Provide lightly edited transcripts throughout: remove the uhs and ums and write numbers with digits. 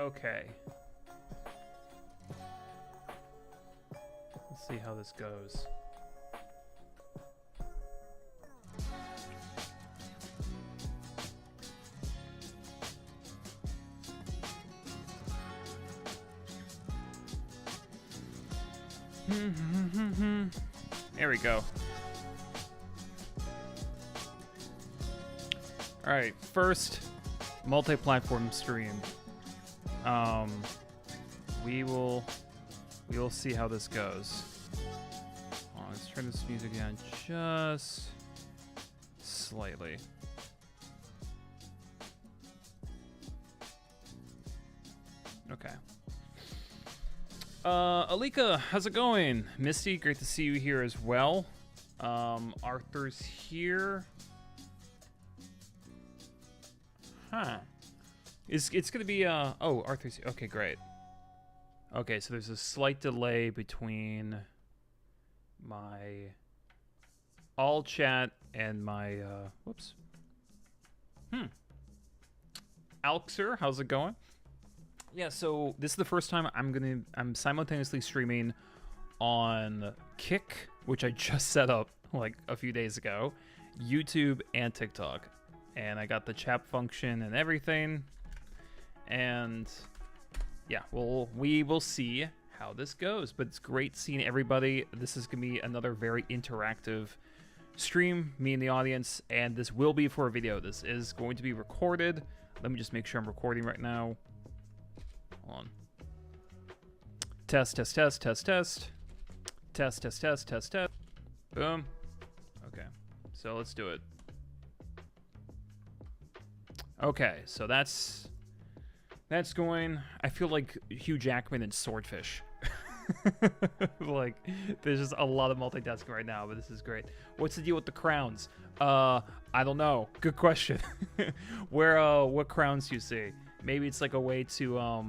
Okay. Let's see how this goes. There we go. All right, first multi-platform stream. We will see how this goes. Oh, let's turn this music down just slightly. Okay. Alika, how's it going? Misty, great to see you here as well. Arthur's here. Huh. It's gonna be, oh, Arthur's here. Okay, great. Okay, so there's a slight delay between my all chat and my, whoops. Alxer, how's it going? Yeah, so this is the first time I'm simultaneously streaming on Kick, which I just set up like a few days ago, YouTube and TikTok. And I got the chat function and everything. And yeah, we will see how this goes. But it's great seeing everybody. This is gonna be another very interactive stream, me and the audience, and this will be for a video. This is going to be recorded. Let me just make sure I'm recording right now. Hold on. Test, test, test, test, test. Test, test, test, test, test. Boom. Okay, so let's do it. Okay, so that's going. I feel like Hugh Jackman in Swordfish. Like, there's just a lot of multitasking right now, but this is great. What's the deal with the crowns? I don't know. Good question. What crowns do you see? Maybe it's like a way to, I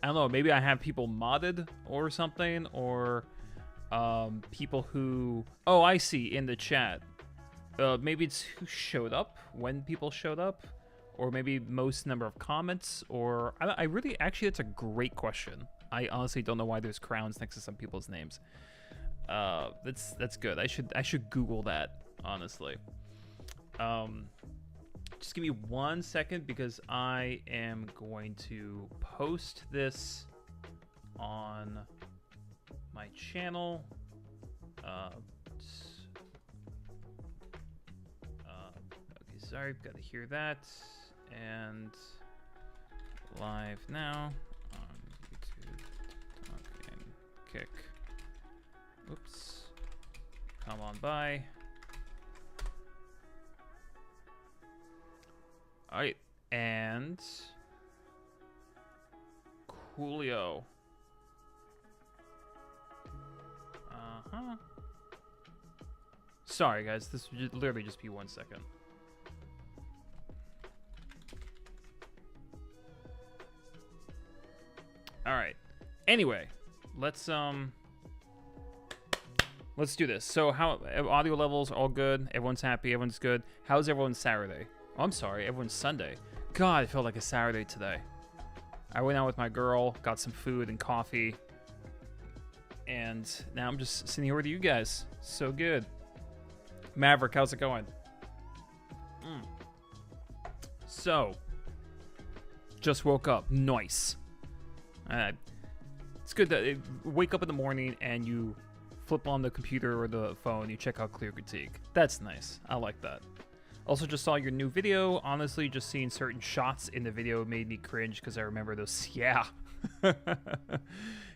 don't know, maybe I have people modded or something, or people who, oh, I see, in the chat. Maybe it's who showed up, when people showed up, or maybe most number of comments, or, I really, actually, that's a great question. I honestly don't know why there's crowns next to some people's names. That's good. I should Google that, honestly. Just give me 1 second because I am going to post this on my channel. Okay, sorry, got to hear that. And live now on YouTube, TikTok, and Kick. Oops. Come on by. All right, and Coolio. Sorry, guys. This would literally just be 1 second. All right. Anyway, let's do this. So, how audio levels all good? Everyone's happy. Everyone's good. How's everyone's Saturday? Oh, I'm sorry, everyone's Sunday. God, it felt like a Saturday today. I went out with my girl, got some food and coffee, and now I'm just sitting here with you guys. So good. Maverick, how's it going? So, just woke up. Nice. It's good that wake up in the morning and you flip on the computer or the phone, you check out Clear Critique. That's nice. I like that. Also, just saw your new video. Honestly, just seeing certain shots in the video made me cringe because I remember those. Yeah.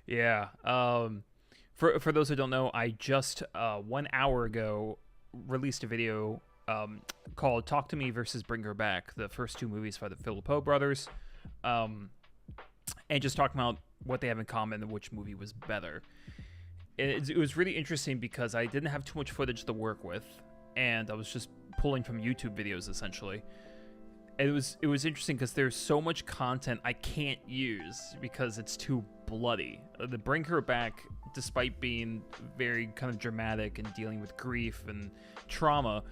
Yeah. For those who don't know, I just 1 hour ago released a video called Talk to Me versus Bring Her Back, the first two movies by the Philippo brothers. And just talking about what they have in common and which movie was better. It was really interesting because I didn't have too much footage to work with, and I was just pulling from YouTube videos essentially. And it was interesting because there's so much content I can't use because it's too bloody. The Bring Her Back, despite being very kind of dramatic and dealing with grief and trauma,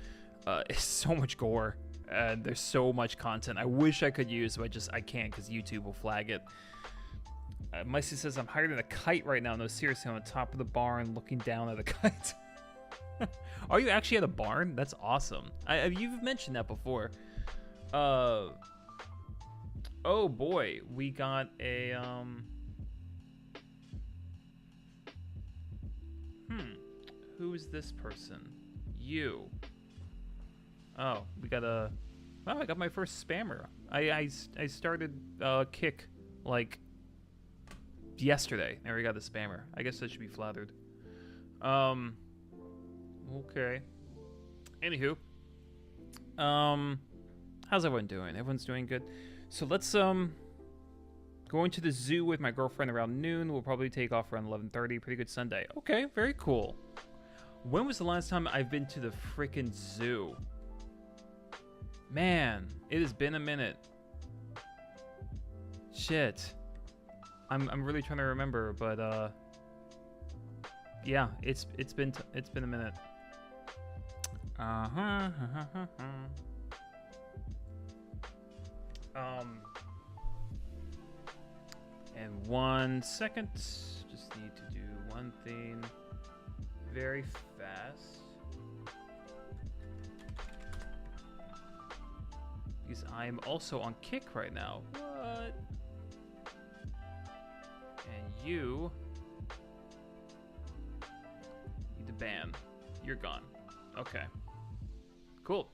is so much gore. And there's so much content I wish I could use, but I can't because YouTube will flag it. Micey says, I'm higher than a kite right now. No, seriously, on the top of the barn looking down at a kite. Are you actually at a barn? That's awesome. You've mentioned that before. Oh boy, we got a who is this person? You. Oh, we got a. Oh, I got my first spammer. I started Kick like yesterday. There we got the spammer. I guess I should be flattered. Okay. Anywho. How's everyone doing? Everyone's doing good. So let's going to the zoo with my girlfriend around noon. We'll probably take off around 11:30. Pretty good Sunday. Okay, very cool. When was the last time I've been to the frickin' zoo? Man, it has been a minute. Shit. I'm really trying to remember, but yeah, it's been a minute. And 1 second. Just need to do one thing very fast. Because I'm also on Kick right now. What? And you need to ban. You're gone. Okay. Cool.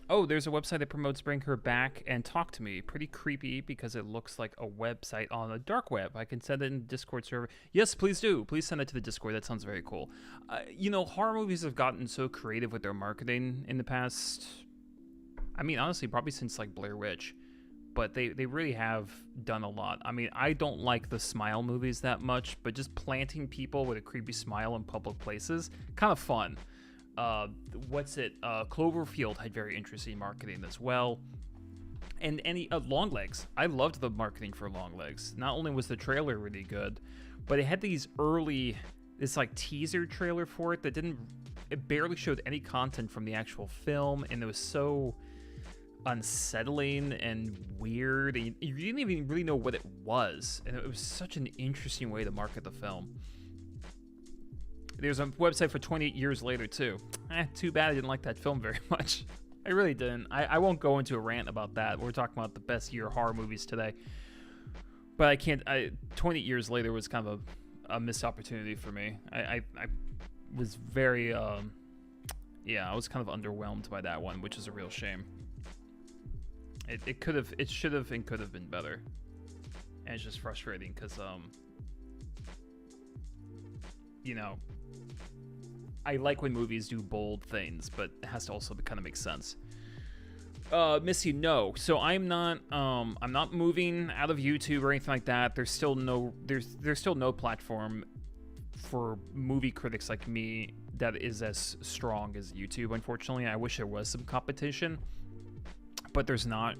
Oh, there's a website that promotes Bring Her Back and Talk to Me. Pretty creepy because it looks like a website on a dark web. I can send it in the Discord server. Yes, please do. Please send it to the Discord. That sounds very cool. You know, horror movies have gotten so creative with their marketing in the past. I mean, honestly, probably since like Blair Witch. But they really have done a lot. I mean, I don't like the smile movies that much, but just planting people with a creepy smile in public places, kind of fun. Cloverfield had very interesting marketing as well. And Longlegs. I loved the marketing for Longlegs. Not only was the trailer really good, but it had this like teaser trailer for it that it barely showed any content from the actual film, and it was so unsettling and weird, and you didn't even really know what it was, and it was such an interesting way to market the film. There's a website for 28 Years Later too. Too bad I didn't like that film very much. I really didn't. I won't go into a rant about that. We're talking about the best year horror movies today, but I can't. 28 Years Later was kind of a missed opportunity for me. I was very I was kind of underwhelmed by that one, which is a real shame. It should have and could have been better, and it's just frustrating because you know, I like when movies do bold things, but it has to also kind of make sense. Missy, no. So I'm not moving out of YouTube or anything like that. There's still no platform for movie critics like me that is as strong as YouTube. Unfortunately, I wish there was some competition, but there's not.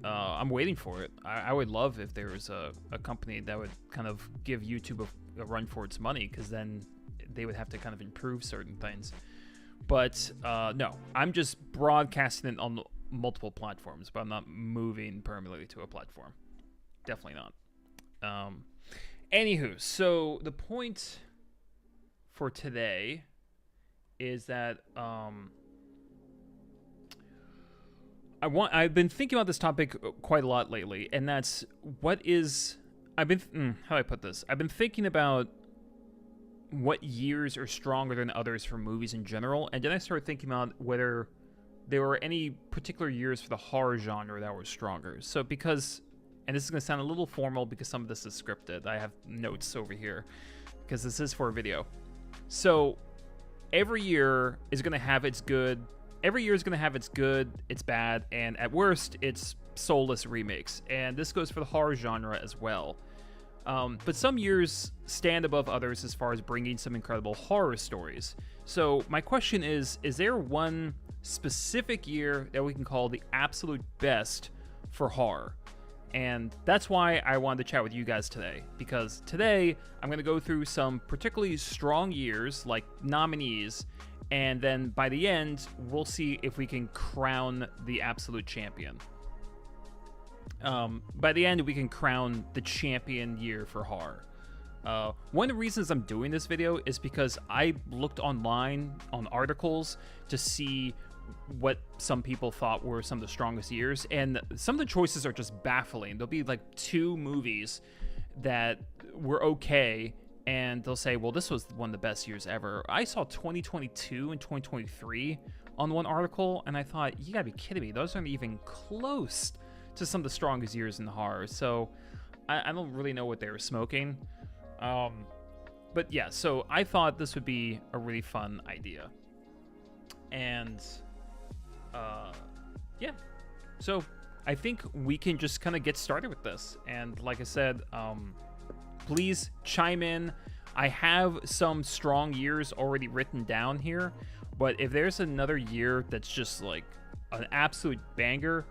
I'm waiting for it. I would love if there was a company that would kind of give YouTube a run for its money, because then they would have to kind of improve certain things. But no, I'm just broadcasting it on multiple platforms, but I'm not moving permanently to a platform. Definitely not. Anywho, so the point for today is that I've been thinking about this topic quite a lot lately, and that's how do I put this? I've been thinking about what years are stronger than others for movies in general, and then I started thinking about whether there were any particular years for the horror genre that were stronger. So because, and this is going to sound a little formal because some of this is scripted, I have notes over here because this is for a video. So every year is going to have its good, its bad, and at worst, its soulless remakes. And this goes for the horror genre as well. But some years stand above others as far as bringing some incredible horror stories. So my question is there one specific year that we can call the absolute best for horror? And that's why I wanted to chat with you guys today, because today I'm going to go through some particularly strong years, like nominees, and then by the end, we'll see if we can crown the absolute champion. By the end, we can crown the champion year for horror. One of the reasons I'm doing this video is because I looked online on articles to see what some people thought were some of the strongest years, and some of the choices are just baffling. There'll be like 2 movies that were okay, and they'll say, well, this was one of the best years ever. I saw 2022 and 2023 on one article, and I thought, you gotta be kidding me. Those aren't even close to some of the strongest years in horror. So I don't really know what they were smoking. But yeah, so I thought this would be a really fun idea. And yeah, so I think we can just kind of get started with this. And like I said, please chime in. I have some strong years already written down here, but if there's another year that's just like an absolute banger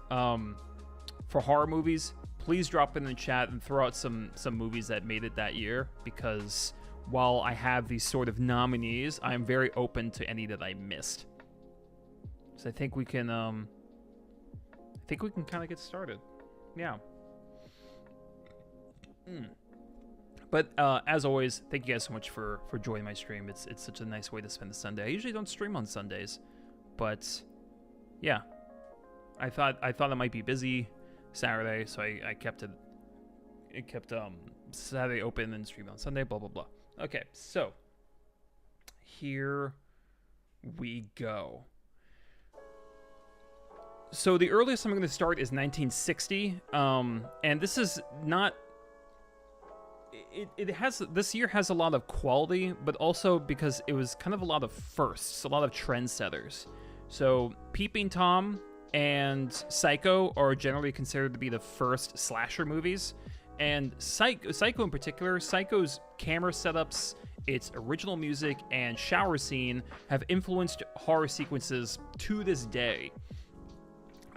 for horror movies, please drop in the chat and throw out some movies that made it that year, because while I have these sort of nominees, I'm very open to any that I missed. So I think we can kind of get started. Yeah. But as always, thank you guys so much for joining my stream. It's such a nice way to spend the Sunday. I usually don't stream on Sundays, but yeah, I thought I might be busy Saturday, so I kept Saturday open and stream on Sunday. Blah blah blah. Okay, so here we go. So the earliest I'm going to start is 1960, and this is not. This year has a lot of quality, but also because it was kind of a lot of firsts, a lot of trendsetters. So Peeping Tom and Psycho are generally considered to be the first slasher movies, and Psycho in particular, Psycho's camera setups, its original music, and shower scene have influenced horror sequences to this day.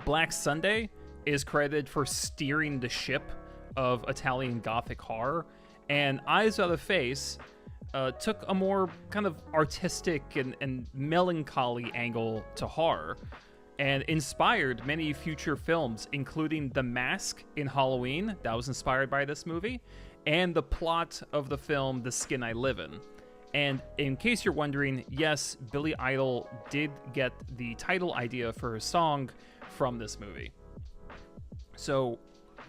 Black Sunday is credited for steering the ship of Italian Gothic horror, and Eyes Without a Face took a more kind of artistic and melancholy angle to horror, and inspired many future films, including The Mask in Halloween, that was inspired by this movie, and the plot of the film The Skin I Live In. And in case you're wondering, yes, Billy Idol did get the title idea for her song from this movie. So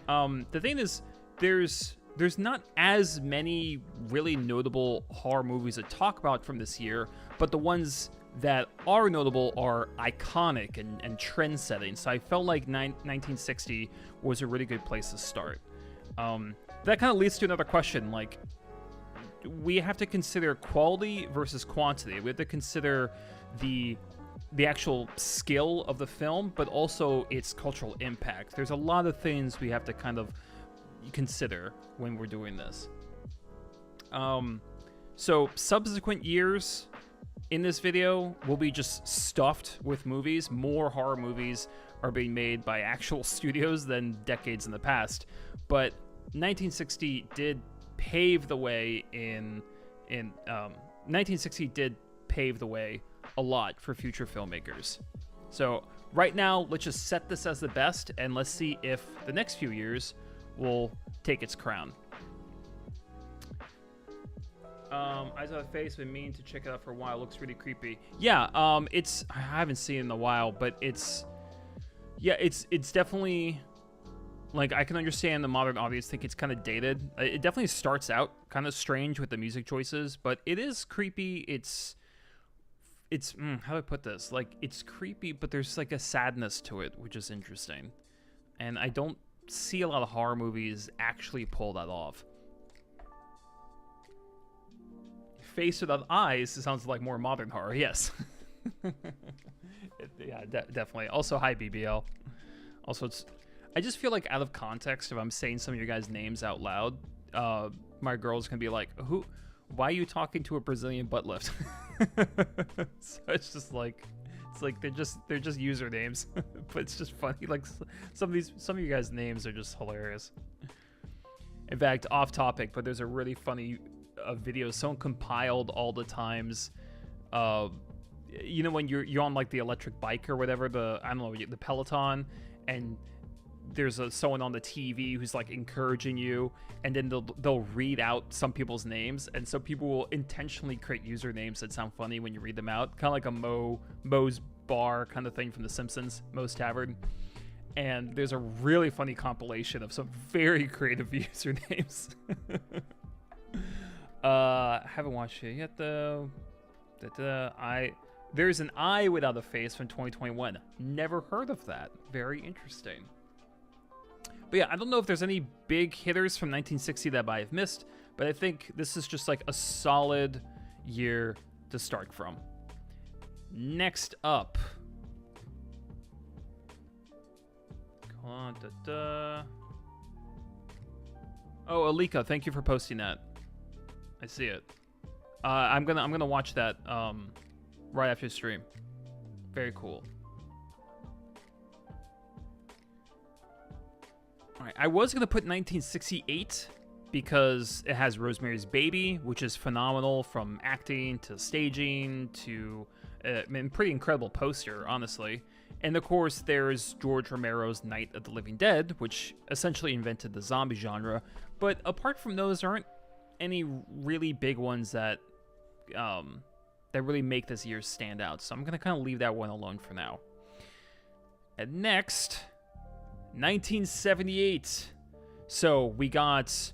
the thing is, there's not as many really notable horror movies to talk about from this year, but the ones that are notable are iconic and trend-setting. So I felt like 1960 was a really good place to start. That kind of leads to another question. Like, we have to consider quality versus quantity. We have to consider the actual skill of the film, but also its cultural impact. There's a lot of things we have to kind of consider when we're doing this. So subsequent years in this video will be just stuffed with movies. More horror movies are being made by actual studios than decades in the past, but 1960 did pave the way 1960 did pave the way a lot for future filmmakers. So right now, let's just set this as the best, and let's see if the next few years will take its crown. Eyes Without a Face, been meaning to check it out for a while. Looks really creepy. Yeah, I haven't seen it in a while, but it's definitely, like, I can understand the modern audience think it's kind of dated. It definitely starts out kind of strange with the music choices, but it is creepy. It's how do I put this? Like, it's creepy, but there's like a sadness to it, which is interesting. And I don't see a lot of horror movies actually pull that off. Face Without Eyes sounds like more modern horror, yes. Definitely. Also, hi, BBL. Also, I just feel like out of context, if I'm saying some of your guys' names out loud, my girl's gonna be like, why are you talking to a Brazilian butt lift? So it's just like, It's like they're just usernames, but it's just funny. Like some of you guys' names are just hilarious. In fact, off topic, but there's a really funny video. Someone compiled all the times. You know when you're on like the electric bike or whatever, I don't know, the Peloton, and there's someone on the TV who's like encouraging you, and then they'll read out some people's names, and so people will intentionally create usernames that sound funny when you read them out, kind of like a Moe's Bar kind of thing from The Simpsons, Moe's Tavern. And there's a really funny compilation of some very creative usernames. Haven't watched it yet though. There's an eye without a face from 2021. Never heard of that. Very interesting. But yeah, I don't know if there's any big hitters from 1960 that I've missed, but I think this is just like a solid year to start from. Next up. Oh, Alika, thank you for posting that. I see it. I'm gonna watch that right after the stream. Very cool. All right, I was gonna put 1968 because it has Rosemary's Baby, which is phenomenal from acting to staging to pretty incredible poster, honestly. And of course, there's George Romero's Night of the Living Dead, which essentially invented the zombie genre. But apart from those, there aren't any really big ones that really make this year stand out. So I'm gonna kind of leave that one alone for now. And next, 1978. So we got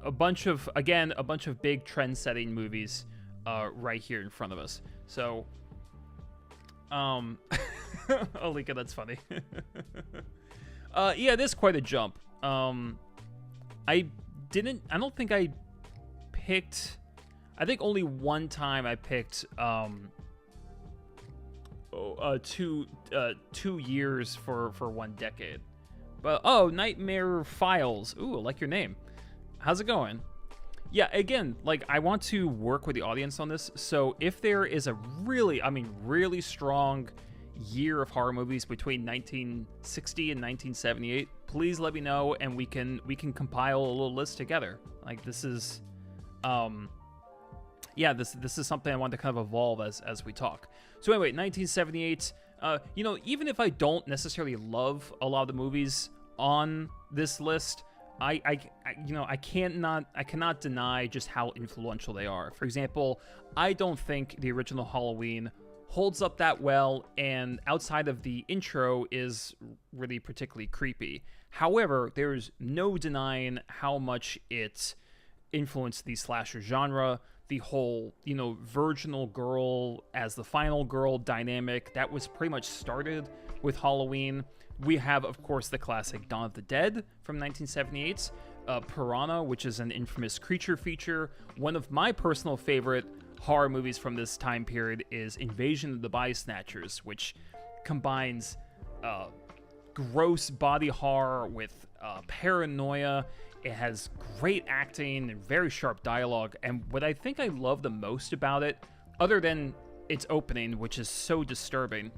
a bunch of big trend-setting movies right here in front of us. So, Alika, that's funny. Yeah, this is quite a jump. I think only one time I picked 2 years for 1 decade. But Nightmare Files. Ooh, I like your name. How's it going? Yeah, again, like I want to work with the audience on this. So if there is a really strong year of horror movies between 1960 and 1978, please let me know and we can compile a little list together. Like this is this is something I want to kind of evolve as we talk. So anyway, 1978, even if I don't necessarily love a lot of the movies on this list, I cannot deny just how influential they are. For example, I don't think the original Halloween holds up that well, and outside of the intro is really particularly creepy. However, there's no denying how much it influenced the slasher genre. The whole, virginal girl as the final girl dynamic, that was pretty much started with Halloween. We have, of course, the classic Dawn of the Dead from 1978, Piranha, which is an infamous creature feature. One of my personal favorite horror movies from this time period is Invasion of the Body Snatchers, which combines gross body horror with paranoia. It has great acting and very sharp dialogue, and what I think I love the most about it, other than its opening, which is so disturbing,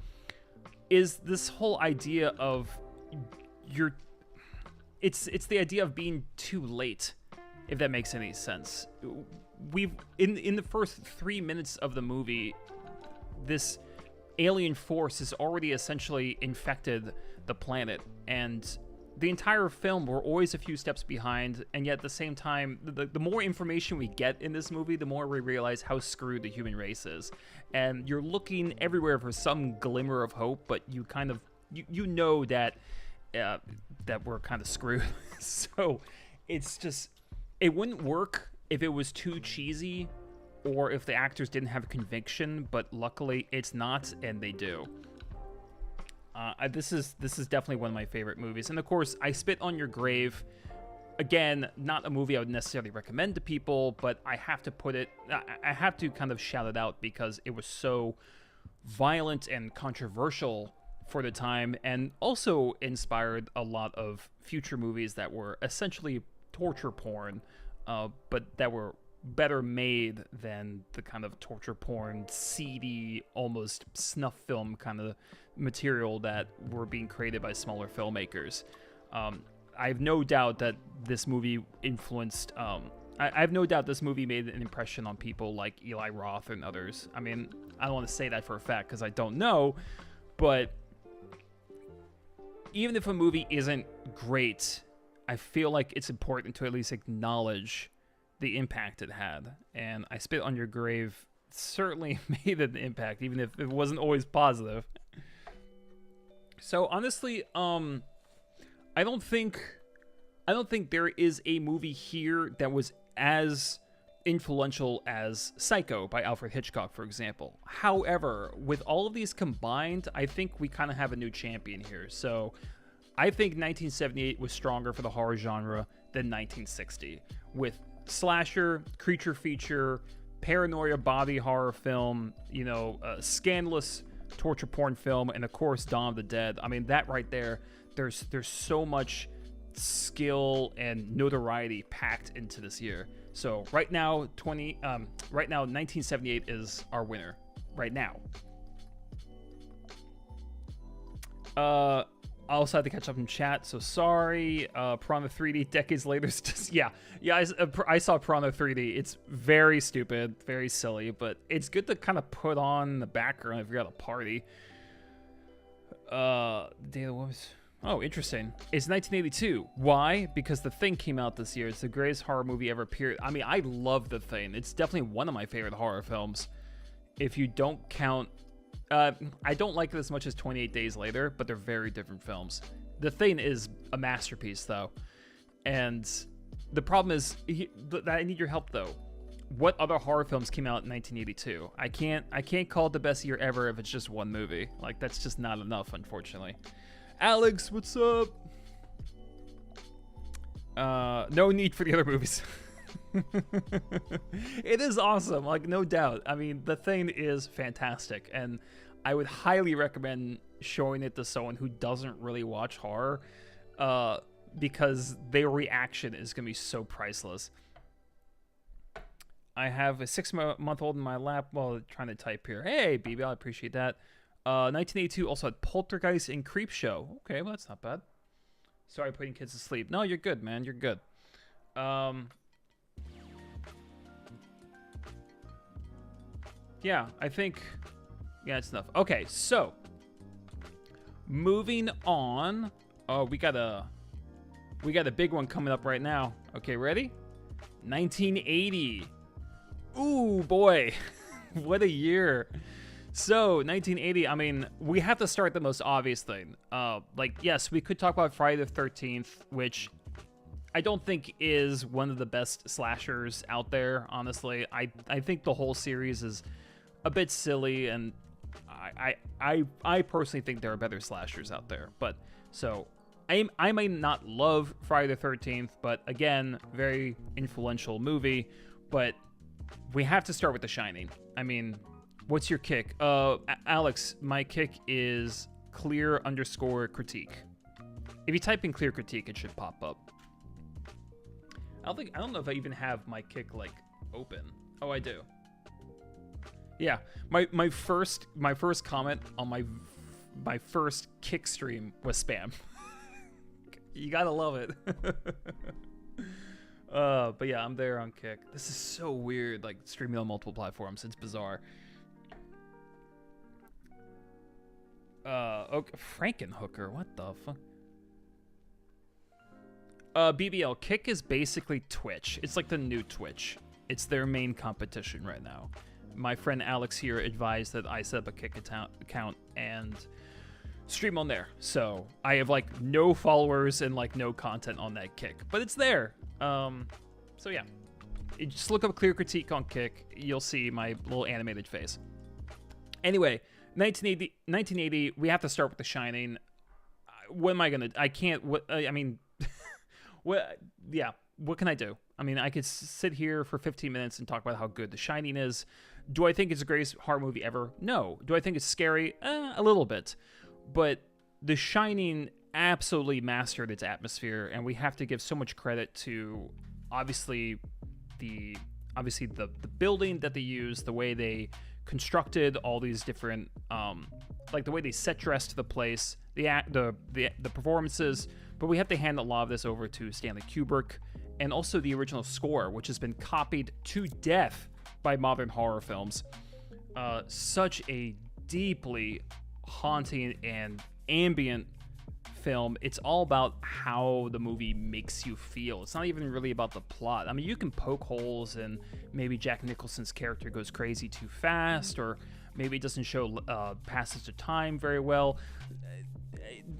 is this whole idea of it's the idea of being too late, if that makes any sense. We've in the first 3 minutes of the movie, this alien force has already essentially infected the planet, and the entire film, we're always a few steps behind, and yet at the same time, the more information we get in this movie, the more we realize how screwed the human race is. And you're looking everywhere for some glimmer of hope, but you kind of, you know that we're kind of screwed. So it's just, it wouldn't work if it was too cheesy or if the actors didn't have conviction, but luckily it's not, and they do. This is definitely one of my favorite movies. And of course, I Spit on Your Grave. Again, not a movie I would necessarily recommend to people, but I have to kind of shout it out because it was so violent and controversial for the time, and also inspired a lot of future movies that were essentially torture porn, but that were better made than the kind of torture porn, seedy, almost snuff film kind of material that were being created by smaller filmmakers. I have no doubt that this movie influenced. I have no doubt this movie made an impression on people like Eli Roth and others. I mean, I don't want to say that for a fact because I don't know, but even if a movie isn't great, I feel like it's important to at least acknowledge the impact it had. And I Spit on Your Grave certainly made an impact, even if it wasn't always positive. So honestly, I don't think there is a movie here that was as influential as Psycho by Alfred Hitchcock, for example. However, with all of these combined, I think we kind of have a new champion here. So I think 1978 was stronger for the horror genre than 1960. With slasher, creature feature, paranoia body horror film, scandalous torture porn film, and of course Dawn of the Dead. I mean, that right there, there's so much skill and notoriety packed into this year. So right now 1978 is our winner right now. I also had to catch up in chat, so sorry. Piranha 3D decades later. I saw Piranha 3D. It's very stupid, very silly, but it's good to kind of put on in the background if you're at a party. Day of the Oh, interesting. It's 1982. Why? Because The Thing came out this year. It's the greatest horror movie ever, period. I mean, I love The Thing. It's definitely one of my favorite horror films. If you don't count... I don't like it as much as 28 Days Later, but they're very different films. The Thing is a masterpiece, though. And the problem is... I need your help, though. What other horror films came out in 1982? I can't call it the best year ever if it's just one movie. Like, that's just not enough, unfortunately. Alex, what's up? No need for the other movies. It is awesome, like, no doubt. I mean, The Thing is fantastic, and I would highly recommend showing it to someone who doesn't really watch horror, because their reaction is going to be so priceless. I have a 6-month-old in my lap while trying to type here. Hey, BB, I appreciate that. 1982 also had Poltergeist and Creepshow. Okay, well, that's not bad. Sorry putting kids to sleep. No, you're good, man. You're good. Yeah, I think... Yeah, it's enough. Okay, so... Moving on. Oh, we got a big one coming up right now. Okay, ready? 1980. Ooh, boy. What a year. So, 1980, I mean, we have to start the most obvious thing. Yes, we could talk about Friday the 13th, which I don't think is one of the best slashers out there, honestly. I think the whole series is a bit silly, and I personally think there are better slashers out there. But, so, I may not love Friday the 13th, but again, very influential movie. But we have to start with The Shining. I mean... What's your kick? Alex, my kick is clear_critique. If you type in clear critique, it should pop up. I don't know if I even have my kick like open. Oh, I do. Yeah, my first comment on my first kick stream was spam. You gotta love it. But yeah, I'm there on Kick. This is so weird, like streaming on multiple platforms. It's bizarre. Okay, Frankenhooker, what the fuck? BBL, Kick is basically Twitch. It's like the new Twitch. It's their main competition right now. My friend Alex here advised that I set up a Kick account and stream on there. So I have like no followers and like no content on that Kick, but it's there. So yeah, you just look up Clear Critique on Kick. You'll see my little animated face. Anyway, 1980, we have to start with The Shining. What am I gonna? I can't. What I mean, what? Yeah. What can I do? I mean, I could sit here for 15 minutes and talk about how good The Shining is. Do I think it's the greatest horror movie ever? No. Do I think it's scary? A little bit. But The Shining absolutely mastered its atmosphere, and we have to give so much credit to, obviously, the obviously the building that they used, the way they constructed all these different, like the way they set dressed the place, the performances. But we have to hand a lot of this over to Stanley Kubrick, and also the original score, which has been copied to death by modern horror films. Such a deeply haunting and ambient film. It's all about how the movie makes you feel. It's not even really about the plot. I mean, you can poke holes, and maybe Jack Nicholson's character goes crazy too fast, or maybe it doesn't show passage of time very well.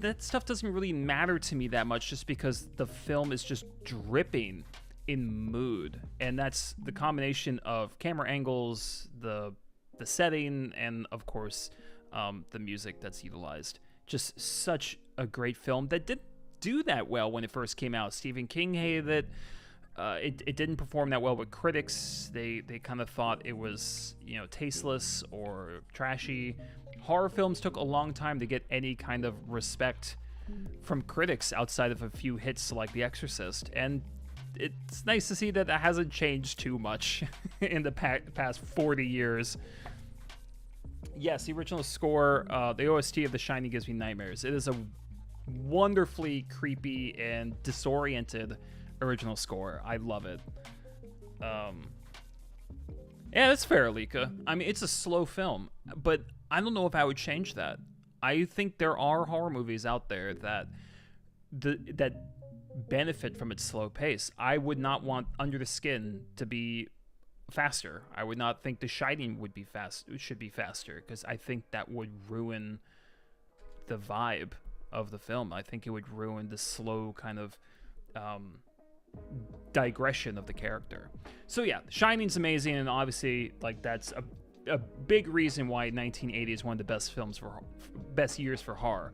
That stuff doesn't really matter to me that much, just because the film is just dripping in mood, and that's the combination of camera angles, the setting, and of course the music that's utilized. Just such a great film that didn't do that well when it first came out. Stephen King hated it. It didn't perform that well with critics. They kind of thought it was, tasteless or trashy. Horror films took a long time to get any kind of respect from critics outside of a few hits like The Exorcist, and it's nice to see that it hasn't changed too much in the past 40 years. Yes, the original score, the OST of The Shining gives me nightmares. It is a wonderfully creepy and disoriented original score. I love it. Yeah, that's fair, Alika. I mean, it's a slow film, but I don't know if I would change that. I think there are horror movies out there that benefit from its slow pace. I would not want Under the Skin to be faster. I would not think The Shining should be faster, because I think that would ruin the vibe of the film. I think it would ruin the slow kind of digression of the character. So yeah, Shining's amazing, and obviously like that's a big reason why 1980 is one of the best years for horror.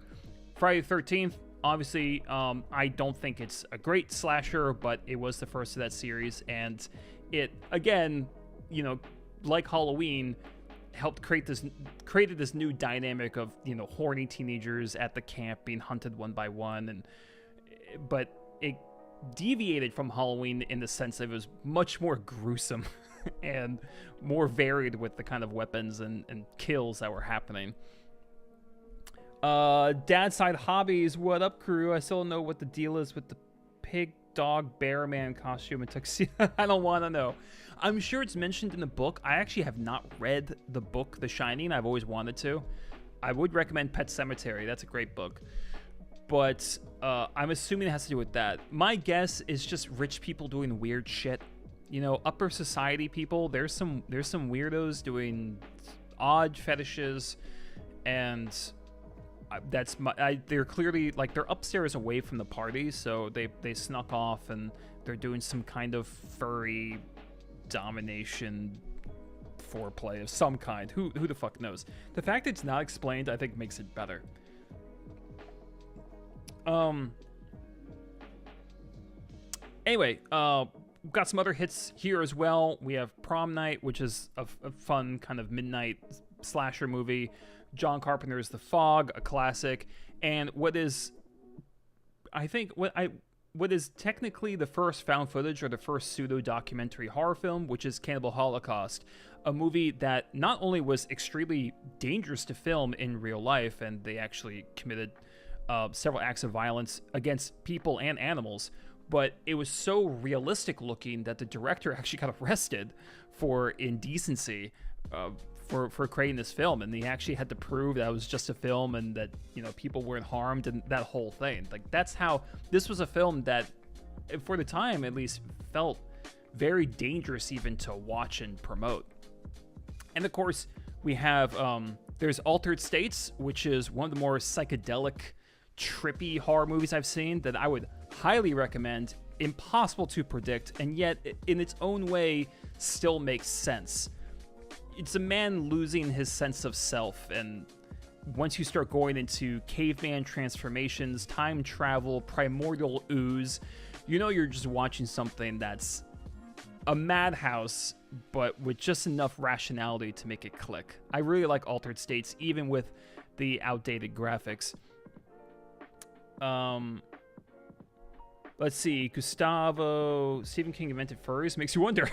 Friday the 13th, obviously, I don't think it's a great slasher, but it was the first of that series, and it, again, like Halloween, helped created this new dynamic of, horny teenagers at the camp being hunted one by one, but it deviated from Halloween in the sense that it was much more gruesome and more varied with the kind of weapons and kills that were happening. Dad Side Hobbies, what up, crew? I still don't know what the deal is with the pig, dog, bear man costume and tuxedo. I don't want to know. I'm sure it's mentioned in the book. I actually have not read the book The Shining. I've always wanted to. I would recommend Pet Sematary. That's a great book. But I'm assuming it has to do with that. My guess is just rich people doing weird shit. Upper society people. There's some weirdos doing odd fetishes, and they're clearly like they're upstairs away from the party, so they snuck off and they're doing some kind of furry domination foreplay of some kind. Who the fuck knows? The fact that it's not explained, I think, makes it better. Anyway, we've got some other hits here as well. We have Prom Night, which is a fun kind of midnight slasher movie. John Carpenter's The Fog, a classic, and what is technically the first found footage or the first pseudo-documentary horror film, which is Cannibal Holocaust, a movie that not only was extremely dangerous to film in real life, and they actually committed several acts of violence against people and animals, but it was so realistic looking that the director actually got arrested for indecency for creating this film, and he actually had to prove that it was just a film and that people weren't harmed and that whole thing. Like, that's how this was a film that, for the time at least, felt very dangerous even to watch and promote. And of course, we have there's Altered States, which is one of the more psychedelic, trippy horror movies I've seen that I would highly recommend. Impossible to predict, and yet in its own way still makes sense. It's a man losing his sense of self, and once you start going into caveman transformations, time travel, primordial ooze, you're just watching something that's a madhouse, but with just enough rationality to make it click. I really like Altered States, even with the outdated graphics. Let's see, Gustavo, Stephen King invented furries, makes you wonder.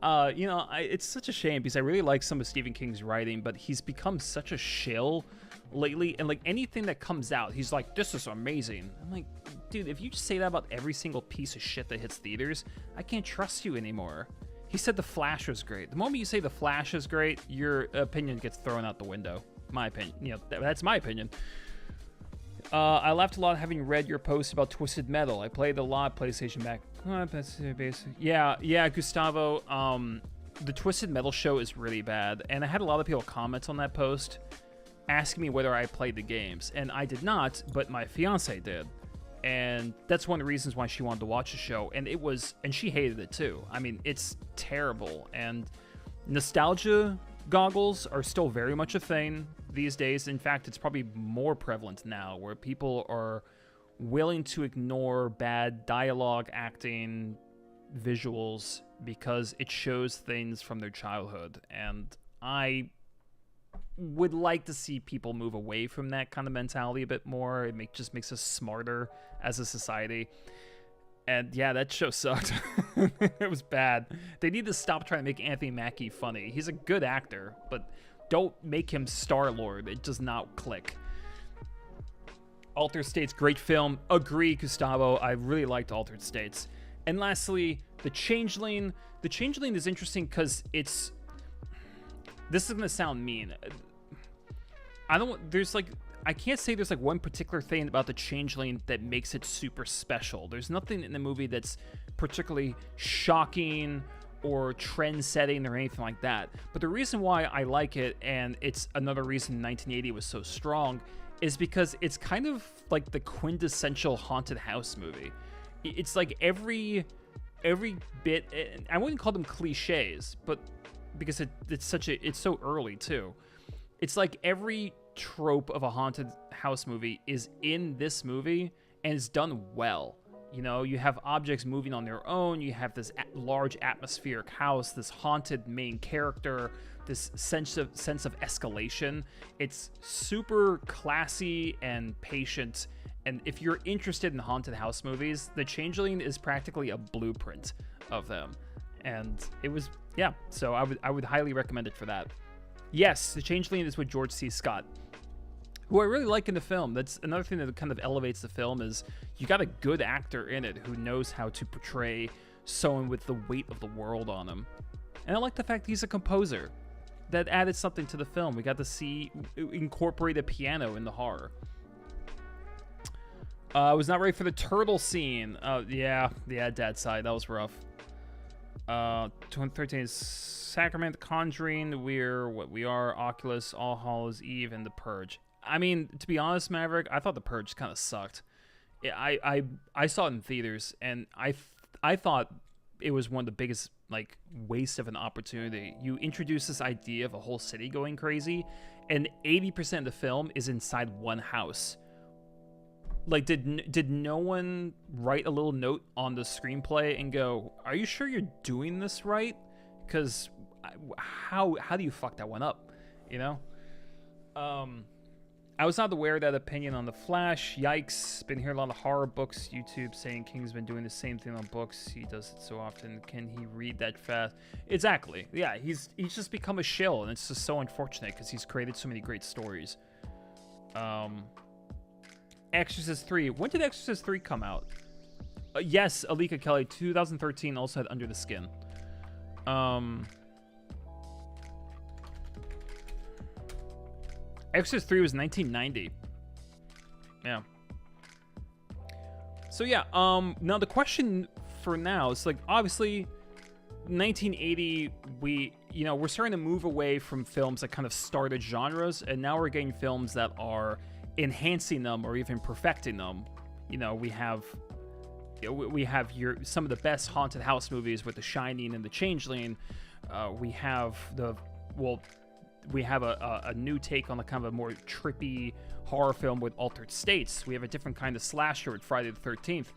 It's such a shame because I really like some of Stephen King's writing, but he's become such a shill lately, and like anything that comes out, he's like, this is amazing. I'm like, dude, if you just say that about every single piece of shit that hits theaters, I can't trust you anymore. He said The Flash was great. The moment you say The Flash is great, your opinion gets thrown out the window. My opinion, that's my opinion. I laughed a lot having read your post about Twisted Metal. I played a lot PlayStation back. That's basic. Yeah, Gustavo. The Twisted Metal show is really bad, and I had a lot of people comment on that post asking me whether I played the games, and I did not, but my fiance did, and that's one of the reasons why she wanted to watch the show, and she hated it too. I mean, it's terrible, and nostalgia goggles are still very much a thing these days. In fact, it's probably more prevalent now, where people are willing to ignore bad dialogue, acting, visuals because it shows things from their childhood. And I would like to see people move away from that kind of mentality a bit more. It just makes us smarter as a society. And yeah, that show sucked. It was bad. They need to stop trying to make Anthony Mackie funny. He's a good actor, but don't make him Star-Lord. It does not click. Altered States, great film. Agree, Gustavo. I really liked Altered States. And lastly, The Changeling. The Changeling is interesting because it's... This is going to sound mean. I can't say there's like one particular thing about The Changeling that makes it super special. There's nothing in the movie that's particularly shocking or trend-setting or anything like that. But the reason why I like it, and it's another reason 1980 was so strong, is because it's kind of like the quintessential haunted house movie. It's like every bit, I wouldn't call them cliches, but because it's so early too. It's like every trope of a haunted house movie is in this movie, and it's done well. You know, you have objects moving on their own, you have this large atmospheric house, this haunted main character, this sense of escalation. It's super classy and patient, and if you're interested in haunted house movies, The Changeling is practically a blueprint of them. And it was, yeah, so I would highly recommend it for that. Yes, The Changeling is with George C. Scott, who I really like in the film. That's another thing that kind of elevates the film, is you got a good actor in it who knows how to portray someone with the weight of the world on him. And I like the fact he's a composer. That added something to the film. We got to incorporate a piano in the horror. I was not ready for the turtle scene. Yeah, Dad's side, that was rough. 2013 is Sacrament, Conjuring, We're What We Are, Oculus, All Hallows Eve, and The Purge. I mean, to be honest, Maverick, I thought The Purge kind of sucked. I saw it in theaters, and I thought it was one of the biggest waste of an opportunity. You introduce this idea of a whole city going crazy, and 80% of the film is inside one house. Like, did no one write a little note on the screenplay and go, "Are you sure you're doing this right?" Because how do you fuck that one up? You know. I was not aware of that opinion on The Flash. Yikes. Been hearing a lot of horror books, YouTube saying King's been doing the same thing on books. He does it so often. Can he read that fast? Exactly. Yeah, he's just become a shill, and it's just so unfortunate because he's created so many great stories. Exorcist 3. When did Exorcist 3 come out? Yes, Alika Kelly. 2013 also had Under the Skin. Exorcist 3 was 1990. Yeah. So yeah, now the question for now is obviously 1980 we're starting to move away from films that kind of started genres, and now we're getting films that are enhancing them or even perfecting them. We have some of the best haunted house movies with The Shining and The Changeling. We have a new take on the kind of a more trippy horror film with Altered States. We have a different kind of slasher with Friday the 13th.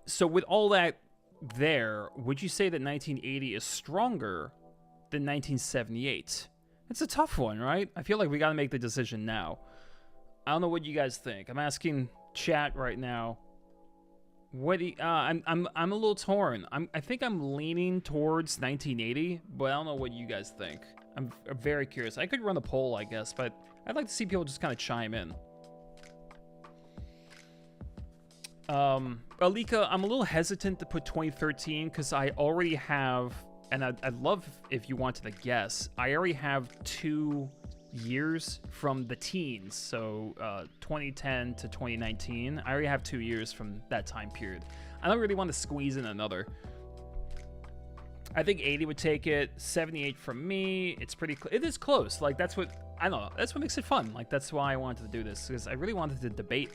So with all that there, would you say that 1980 is stronger than 1978? It's a tough one, right? I feel like we got to make the decision now. I don't know what you guys think. I'm asking chat right now. What do you, I'm a little torn. I think I'm leaning towards 1980, but I don't know what you guys think. I'm very curious. I could run a poll, I guess, but I'd like to see people just kind of chime in. Alika, I'm a little hesitant to put 2013 because I already have, and I'd love if you wanted to guess, I already have 2 years from the teens, so 2010 to 2019. I already have 2 years from that time period. I don't really want to squeeze in another. I think 80 would take it. 78 from me. It's pretty. It is close. Like that's what I don't know. That's what makes it fun. Like that's why I wanted to do this because I really wanted to debate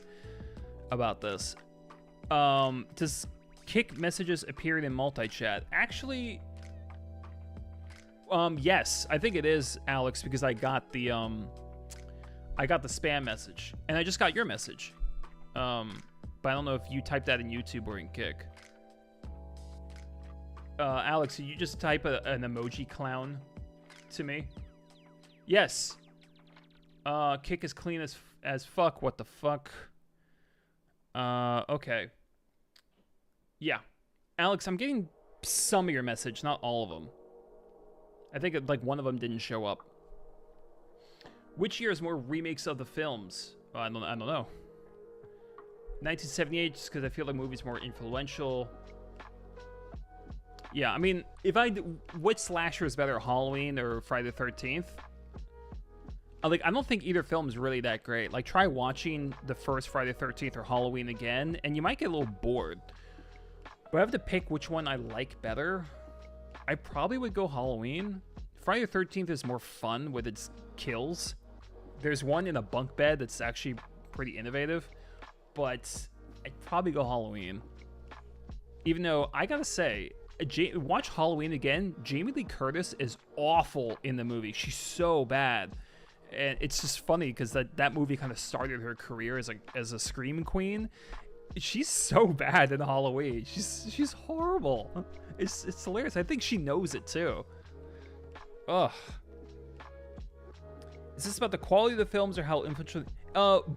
about this. Does kick messages appear in multi-chat? Actually. Yes, I think it is, Alex, because I got the spam message, and I just got your message. But I don't know if you typed that in YouTube or in Kick. Alex, did you just type an emoji clown to me? Yes. Kick is clean as fuck. What the fuck? Okay. Yeah. Alex, I'm getting some of your message, not all of them. I think like one of them didn't show up. Which year has more remakes of the films? I don't know. 1978, just because I feel like movie's more influential. Yeah, I mean, which slasher is better, Halloween or Friday the 13th? I don't think either film is really that great. Like, try watching the first Friday the 13th or Halloween again, and you might get a little bored. But I have to pick which one I like better. I probably would go Halloween. Friday the 13th is more fun with its kills. There's one in a bunk bed that's actually pretty innovative, but I'd probably go Halloween. Even though, I gotta say, watch Halloween again, Jamie Lee Curtis is awful in the movie. She's so bad. And it's just funny because that movie kind of started her career as a scream queen. She's so bad in Halloween. She's horrible. It's hilarious. I think she knows it too. Ugh. Is this about the quality of the films or how influential?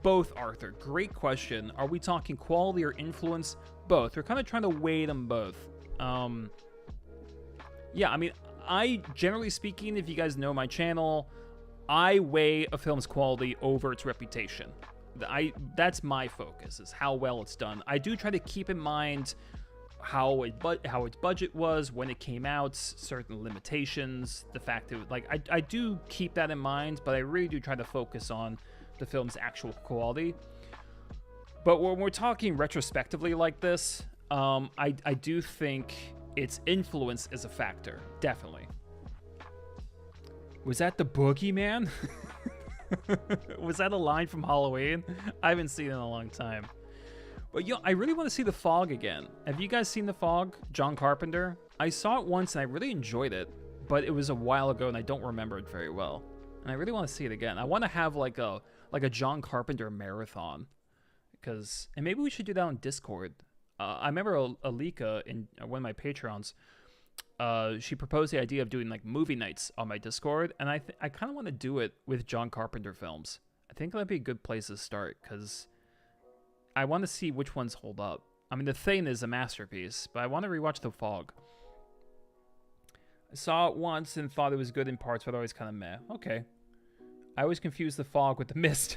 Both, Arthur. Great question. Are we talking quality or influence? Both. We're kind of trying to weigh them both. Yeah, I mean, generally speaking, if you guys know my channel, I weigh a film's quality over its reputation. That's my focus, is how well it's done. I do try to keep in mind how its budget was when it came out, certain limitations, the fact that I do keep that in mind, but I really do try to focus on the film's actual quality. But when we're talking retrospectively like this, I do think its influence is a factor, definitely. Was that the boogeyman? Was that a line from Halloween? I haven't seen it in a long time. But I really want to see The Fog again. Have you guys seen The Fog? John Carpenter? I saw it once and I really enjoyed it, but it was a while ago and I don't remember it very well. And I really want to see it again. I want to have like a John Carpenter marathon, and maybe we should do that on Discord. I remember Alika in one of my Patreons. She proposed the idea of doing like movie nights on my Discord, and I kind of want to do it with John Carpenter films. I think that'd be a good place to start because I want to see which ones hold up. I mean, The Thing is a masterpiece, but I want to rewatch The Fog. I saw it once and thought it was good in parts, but always kind of meh. Okay. I always confuse The Fog with The Mist.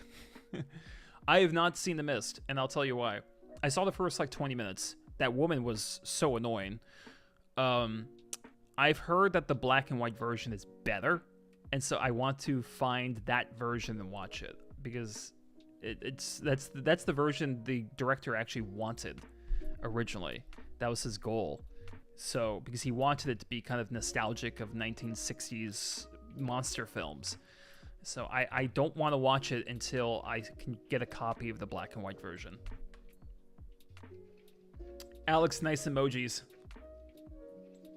I have not seen The Mist, and I'll tell you why. I saw the first like 20 minutes. That woman was so annoying. I've heard that the black and white version is better, and so I want to find that version and watch it because that's the version the director actually wanted originally. That was his goal. So because he wanted it to be kind of nostalgic of 1960s monster films. So I don't want to watch it until I can get a copy of the black and white version. Alex, nice emojis.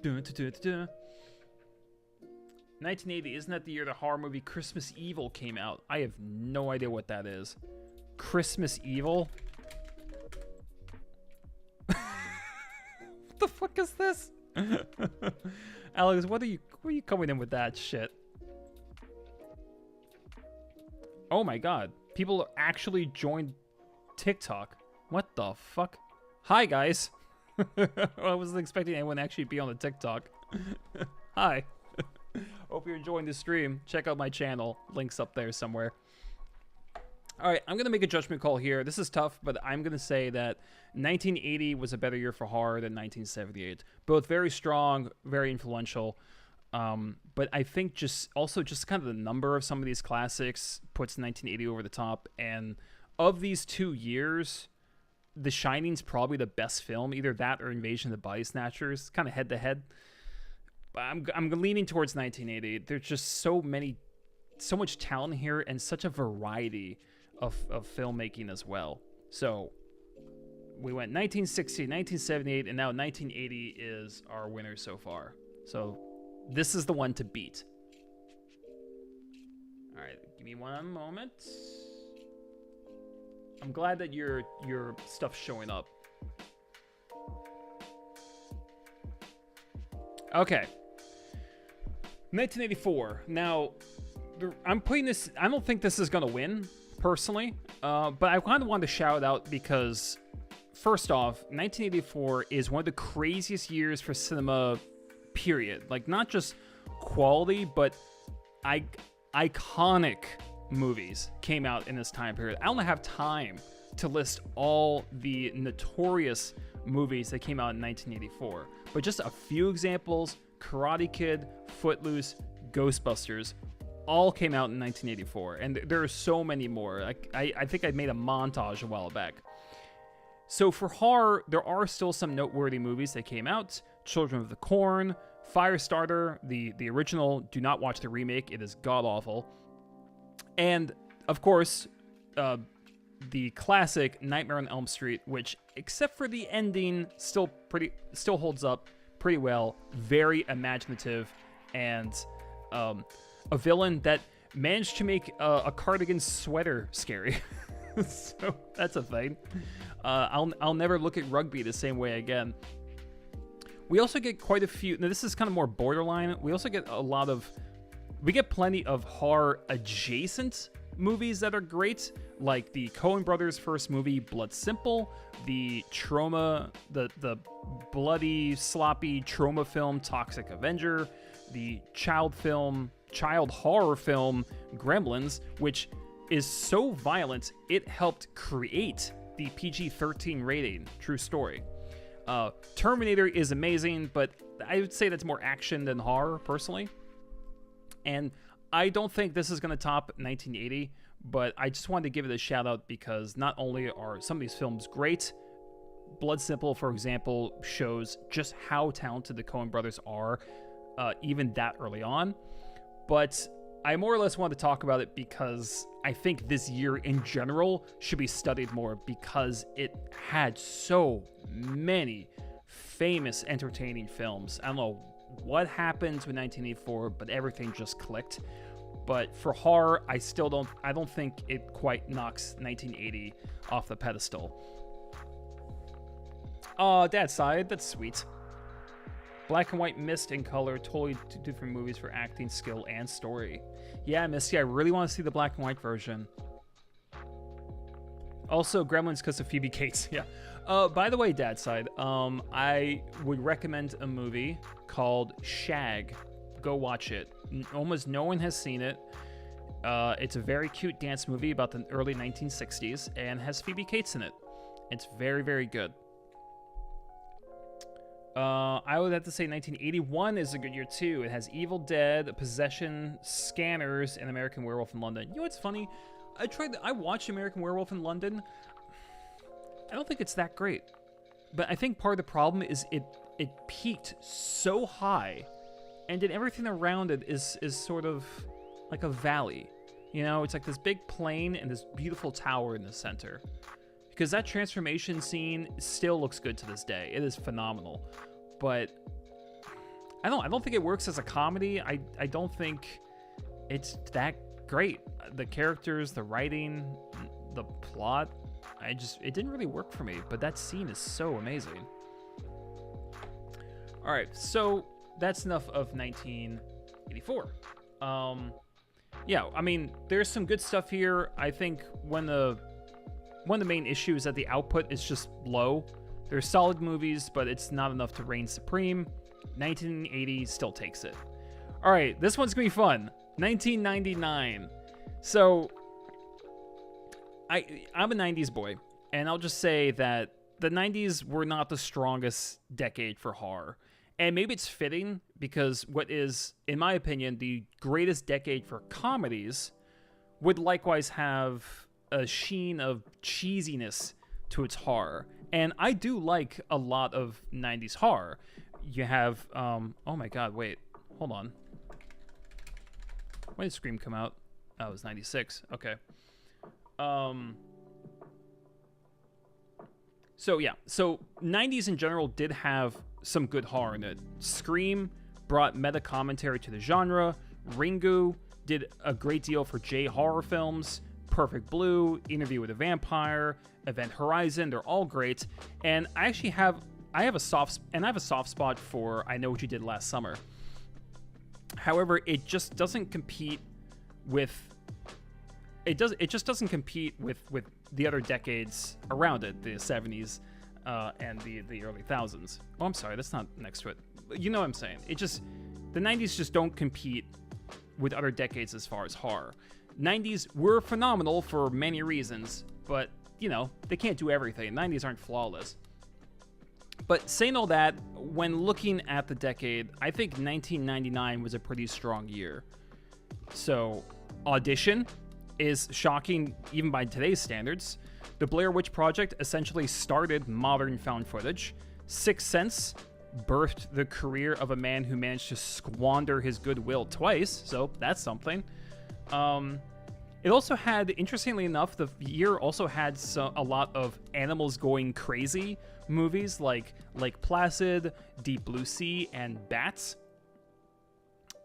1980, isn't that the year the horror movie Christmas Evil came out? I have no idea what that is. Christmas Evil? What the fuck is this? Alex, where are you coming in with that shit? Oh my god. People actually joined TikTok. What the fuck? Hi, guys. I wasn't expecting anyone to actually be on the TikTok. Hi. Hope you're enjoying the stream. Check out my channel. Link's up there somewhere. All right, I'm going to make a judgment call here. This is tough, but I'm going to say that 1980 was a better year for horror than 1978. Both very strong, very influential. But I think just kind of the number of some of these classics puts 1980 over the top. And of these 2 years, The Shining's probably the best film. Either that or Invasion of the Body Snatchers, kind of head-to-head. I'm leaning towards 1980. There's just so much talent here and such a variety of filmmaking as well. So we went 1960, 1978, and now 1980 is our winner so far. So this is the one to beat. All right, give me one moment. I'm glad that your stuff's showing up. Okay. 1984. Now, I'm putting this... I don't think this is going to win, personally. But I kind of wanted to shout it out because, first off, 1984 is one of the craziest years for cinema, period. Like, not just quality, but iconic movies came out in this time period. I don't have time to list all the notorious movies that came out in 1984. But just a few examples: Karate Kid, Footloose, Ghostbusters, all came out in 1984. And there are so many more. I think I made a montage a while back. So for horror, there are still some noteworthy movies that came out. Children of the Corn, Firestarter, the original. Do not watch the remake. It is god-awful. And, of course, the classic Nightmare on Elm Street, which, except for the ending, still holds up pretty well. Very imaginative, and a villain that managed to make a cardigan sweater scary. So that's a thing. I'll never look at rugby the same way again. We also get quite a few. Now, this is kind of more borderline. We also get we get plenty of horror adjacent movies that are great, like the Coen brothers' first movie, Blood Simple, the bloody, sloppy trauma film, Toxic Avenger, the child horror film, Gremlins, which is so violent, it helped create the PG-13 rating. True story. Terminator is amazing, but I would say that's more action than horror, personally. And I don't think this is going to top 1980, but I just wanted to give it a shout out because not only are some of these films great, Blood Simple, for example, shows just how talented the Coen brothers are, even that early on. But I more or less want to talk about it because I think this year in general should be studied more because it had so many famous, entertaining films. I don't know what happened with 1984, but everything just clicked. But for horror, I don't think it quite knocks 1980 off the pedestal. Oh, Dad's Side, that's sweet. Black and white, Mist, and color, totally two different movies for acting, skill, and story. Yeah, Misty, I really want to see the black and white version. Also, Gremlins because of Phoebe Cates. Yeah. By the way, Dad's Side, I would recommend a movie called Shag. Go watch it. Almost no one has seen it. It's a very cute dance movie about the early 1960s and has Phoebe Cates in it. It's very, very good. I would have to say 1981 is a good year too. It has Evil Dead, Possession, Scanners, and American Werewolf in London. You know what's funny? I watched American Werewolf in London. I don't think it's that great. But I think part of the problem is it peaked so high, and then everything around it is sort of like a valley. You know, it's like this big plain and this beautiful tower in the center. Because that transformation scene still looks good to this day. It is phenomenal. But I don't think it works as a comedy. I don't think it's that great. The characters, the writing, the plot, it didn't really work for me. But that scene is so amazing. All right, so that's enough of 1984. Yeah, I mean, there's some good stuff here. I think when the one of the main issues is that the output is just low. They're solid movies, but it's not enough to reign supreme. 1980 still takes it. All right, this one's gonna be fun. 1999. So I'm a 90s boy, and I'll just say that the 90s were not the strongest decade for horror. And maybe it's fitting because what is, in my opinion, the greatest decade for comedies would likewise have a sheen of cheesiness to its horror. And I do like a lot of 90s horror. You have, oh my god, wait, hold on. When did Scream come out? Oh, it was 96, okay. So yeah, so 90s in general did have some good horror in it. Scream brought meta commentary to the genre. Ringu did a great deal for J-horror films. Perfect Blue, Interview with a Vampire, Event Horizon, they're all great. And I have a soft spot for I Know What You Did Last Summer. However, it just doesn't compete with it just doesn't compete with the other decades around it, the 70s and the early thousands. Oh, I'm sorry, that's not next to it. You know what I'm saying. The 90s just don't compete with other decades as far as horror. 90s were phenomenal for many reasons, but, you know, they can't do everything. 90s aren't flawless. But saying all that, when looking at the decade, I think 1999 was a pretty strong year. So, Audition is shocking even by today's standards. The Blair Witch Project essentially started modern found footage. Sixth Sense birthed the career of a man who managed to squander his goodwill twice, so that's something. It also had, interestingly enough, the year also had a lot of animals going crazy movies like Lake Placid, Deep Blue Sea, and Bats.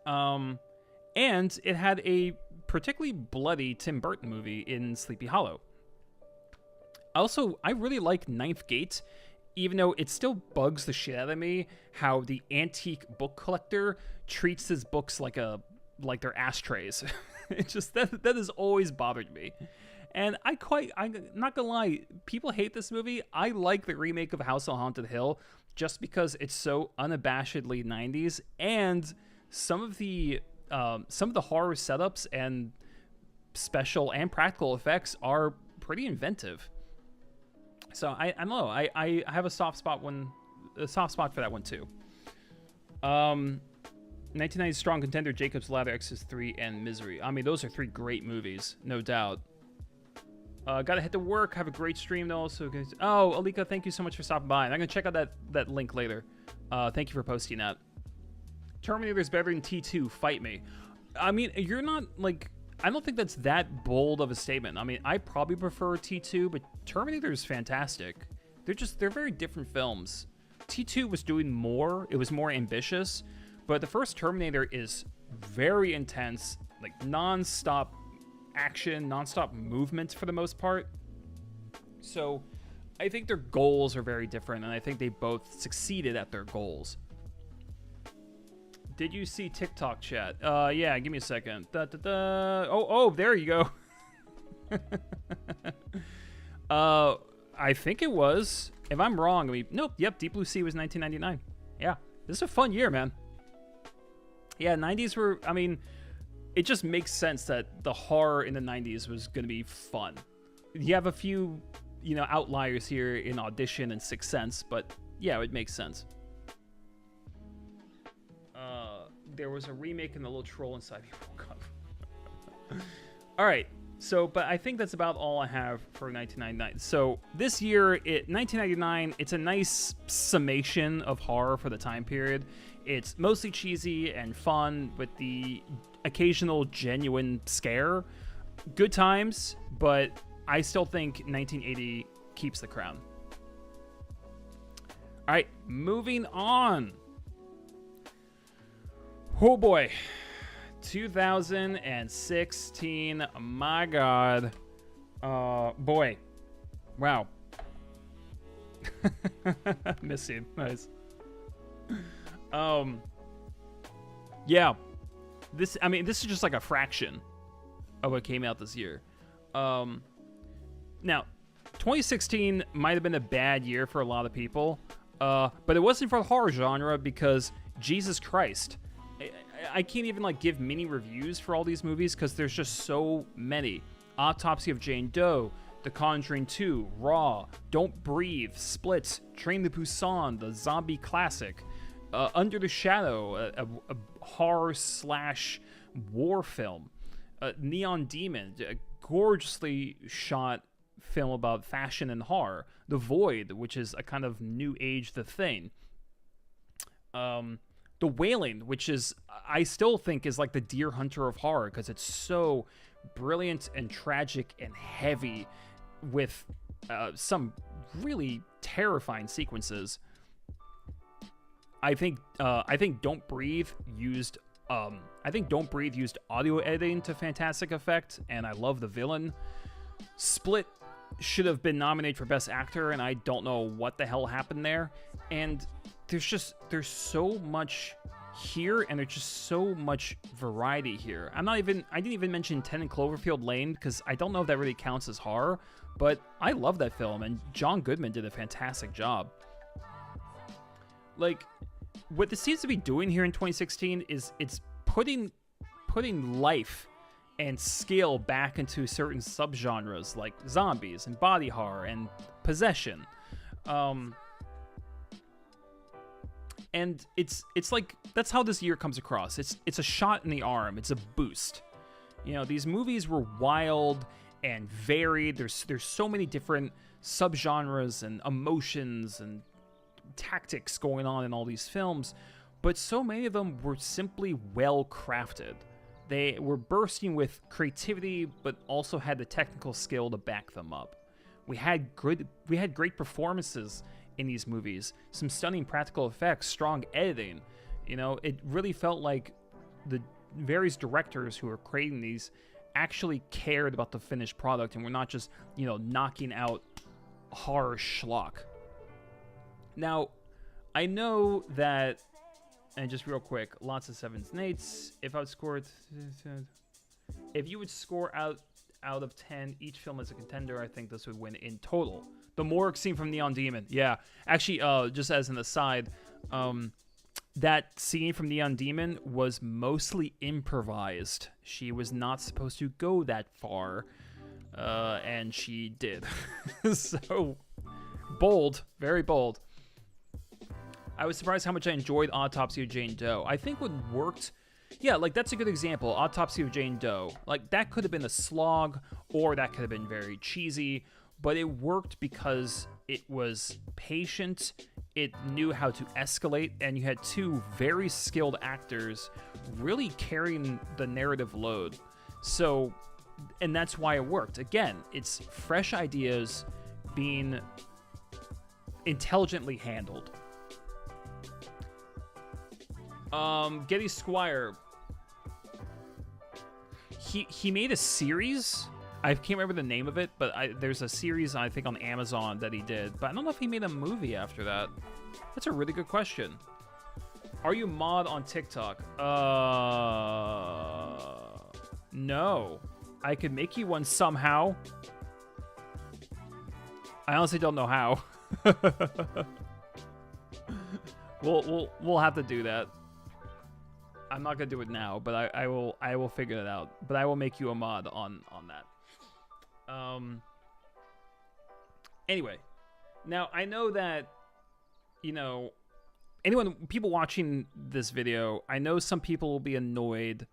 And it had a particularly bloody Tim Burton movie in Sleepy Hollow. Also, I really like Ninth Gate, even though it still bugs the shit out of me how the antique book collector treats his books like they're ashtrays. It just that has always bothered me. And I'm not gonna lie, people hate this movie. I like the remake of House on Haunted Hill just because it's so unabashedly 90s, and some of the horror setups and special and practical effects are pretty inventive. So I don't know. I have a soft spot for that one too. 1990s strong contender: Jacob's Ladder, Exorcist 3, and Misery. I mean, those are three great movies, no doubt. Gotta head to work. Have a great stream though. So, Alika, thank you so much for stopping by. And I'm gonna check out that link later. Thank you for posting that. Terminator's better than T2. Fight me. I mean, you're not like. I don't think that's that bold of a statement. I mean, I probably prefer T2, but Terminator is fantastic. They're very different films. T2 was doing more. It was more ambitious, but the first Terminator is very intense, like non-stop action, non-stop movement for the most part. So I think their goals are very different, and I think they both succeeded at their goals. Did you see TikTok chat? Yeah, give me a second. Oh, there you go. I think it was. If I'm wrong, nope. Yep, Deep Blue Sea was 1999. Yeah, this is a fun year, man. Yeah, 90s were, it just makes sense that the horror in the 90s was going to be fun. You have a few, outliers here in Audition and Sixth Sense, but yeah, it makes sense. There was a remake and the little troll inside me woke up. All right. So, but I think that's about all I have for 1999. So this year, 1999, it's a nice summation of horror for the time period. It's mostly cheesy and fun with the occasional genuine scare. Good times, but I still think 1980 keeps the crown. All right, moving on. Oh boy, 2016, my God. Boy, wow. Missing, nice. Yeah, this is just like a fraction of what came out this year. Now, 2016 might have been a bad year for a lot of people, but it wasn't for the horror genre because Jesus Christ, I can't even like give mini reviews for all these movies because there's just so many. Autopsy of Jane Doe, The Conjuring 2, Raw, Don't Breathe, Split, Train to Busan, the zombie classic, Under the Shadow, a horror / war film, Neon Demon, a gorgeously shot film about fashion and horror, The Void, which is a kind of new age The Thing, The Wailing, which is, I still think is like the Deer Hunter of horror because it's so brilliant and tragic and heavy with some really terrifying sequences. I think Don't Breathe used audio editing to fantastic effect, and I love the villain. Split should have been nominated for Best Actor, and I don't know what the hell happened there. And there's so much here, and there's just so much variety here. I didn't even mention 10 Cloverfield Lane because I don't know if that really counts as horror, but I love that film, and John Goodman did a fantastic job. Like, what this seems to be doing here in 2016 is it's putting life and scale back into certain subgenres like zombies and body horror and possession. And it's like that's how this year comes across. It's a shot in the arm. It's a boost. You know, these movies were wild and varied. There's so many different subgenres and emotions and tactics going on in all these films, but so many of them were simply well crafted. They were bursting with creativity, but also had the technical skill to back them up. We had great performances in these movies, some stunning practical effects, strong editing. You know, it really felt like the various directors who were creating these actually cared about the finished product and were not just, you know, knocking out horror schlock. Now, I know that, and just real quick, lots of 7s and 8s. If you would score out of 10 each film as a contender, I think this would win in total. The morgue scene from Neon Demon. Yeah. Actually, just as an aside, that scene from Neon Demon was mostly improvised. She was not supposed to go that far, and she did. So, bold. Very bold. I was surprised how much I enjoyed Autopsy of Jane Doe. I think what worked... Yeah, like, that's a good example. Autopsy of Jane Doe. Like, that could have been a slog, or that could have been very cheesy, but it worked because it was patient, it knew how to escalate, and you had two very skilled actors really carrying the narrative load. So, and that's why it worked. Again, it's fresh ideas being intelligently handled. Getty Squire. He made a series. I can't remember the name of it, but there's a series, I think, on Amazon that he did. But I don't know if he made a movie after that. That's a really good question. Are you mod on TikTok? No. I could make you one somehow. I honestly don't know how. We'll have to do that. I'm not gonna do it now, but I will figure it out. But I will make you a mod on that. Anyway, now I know that, you know, people watching this video, I know some people will be annoyed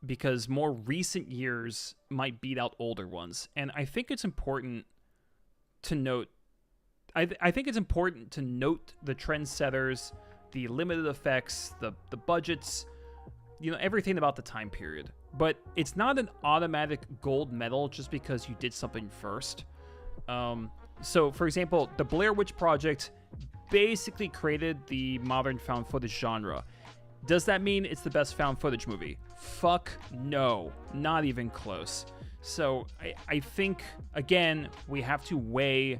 because more recent years might beat out older ones, and I think it's important to note. I think it's important to note the trendsetters, the limited effects, the budgets, you know, everything about the time period. But it's not an automatic gold medal just because you did something first. So, for example, the Blair Witch Project basically created the modern found footage genre. Does that mean it's the best found footage movie? Fuck no. Not even close. So, I think, again, we have to weigh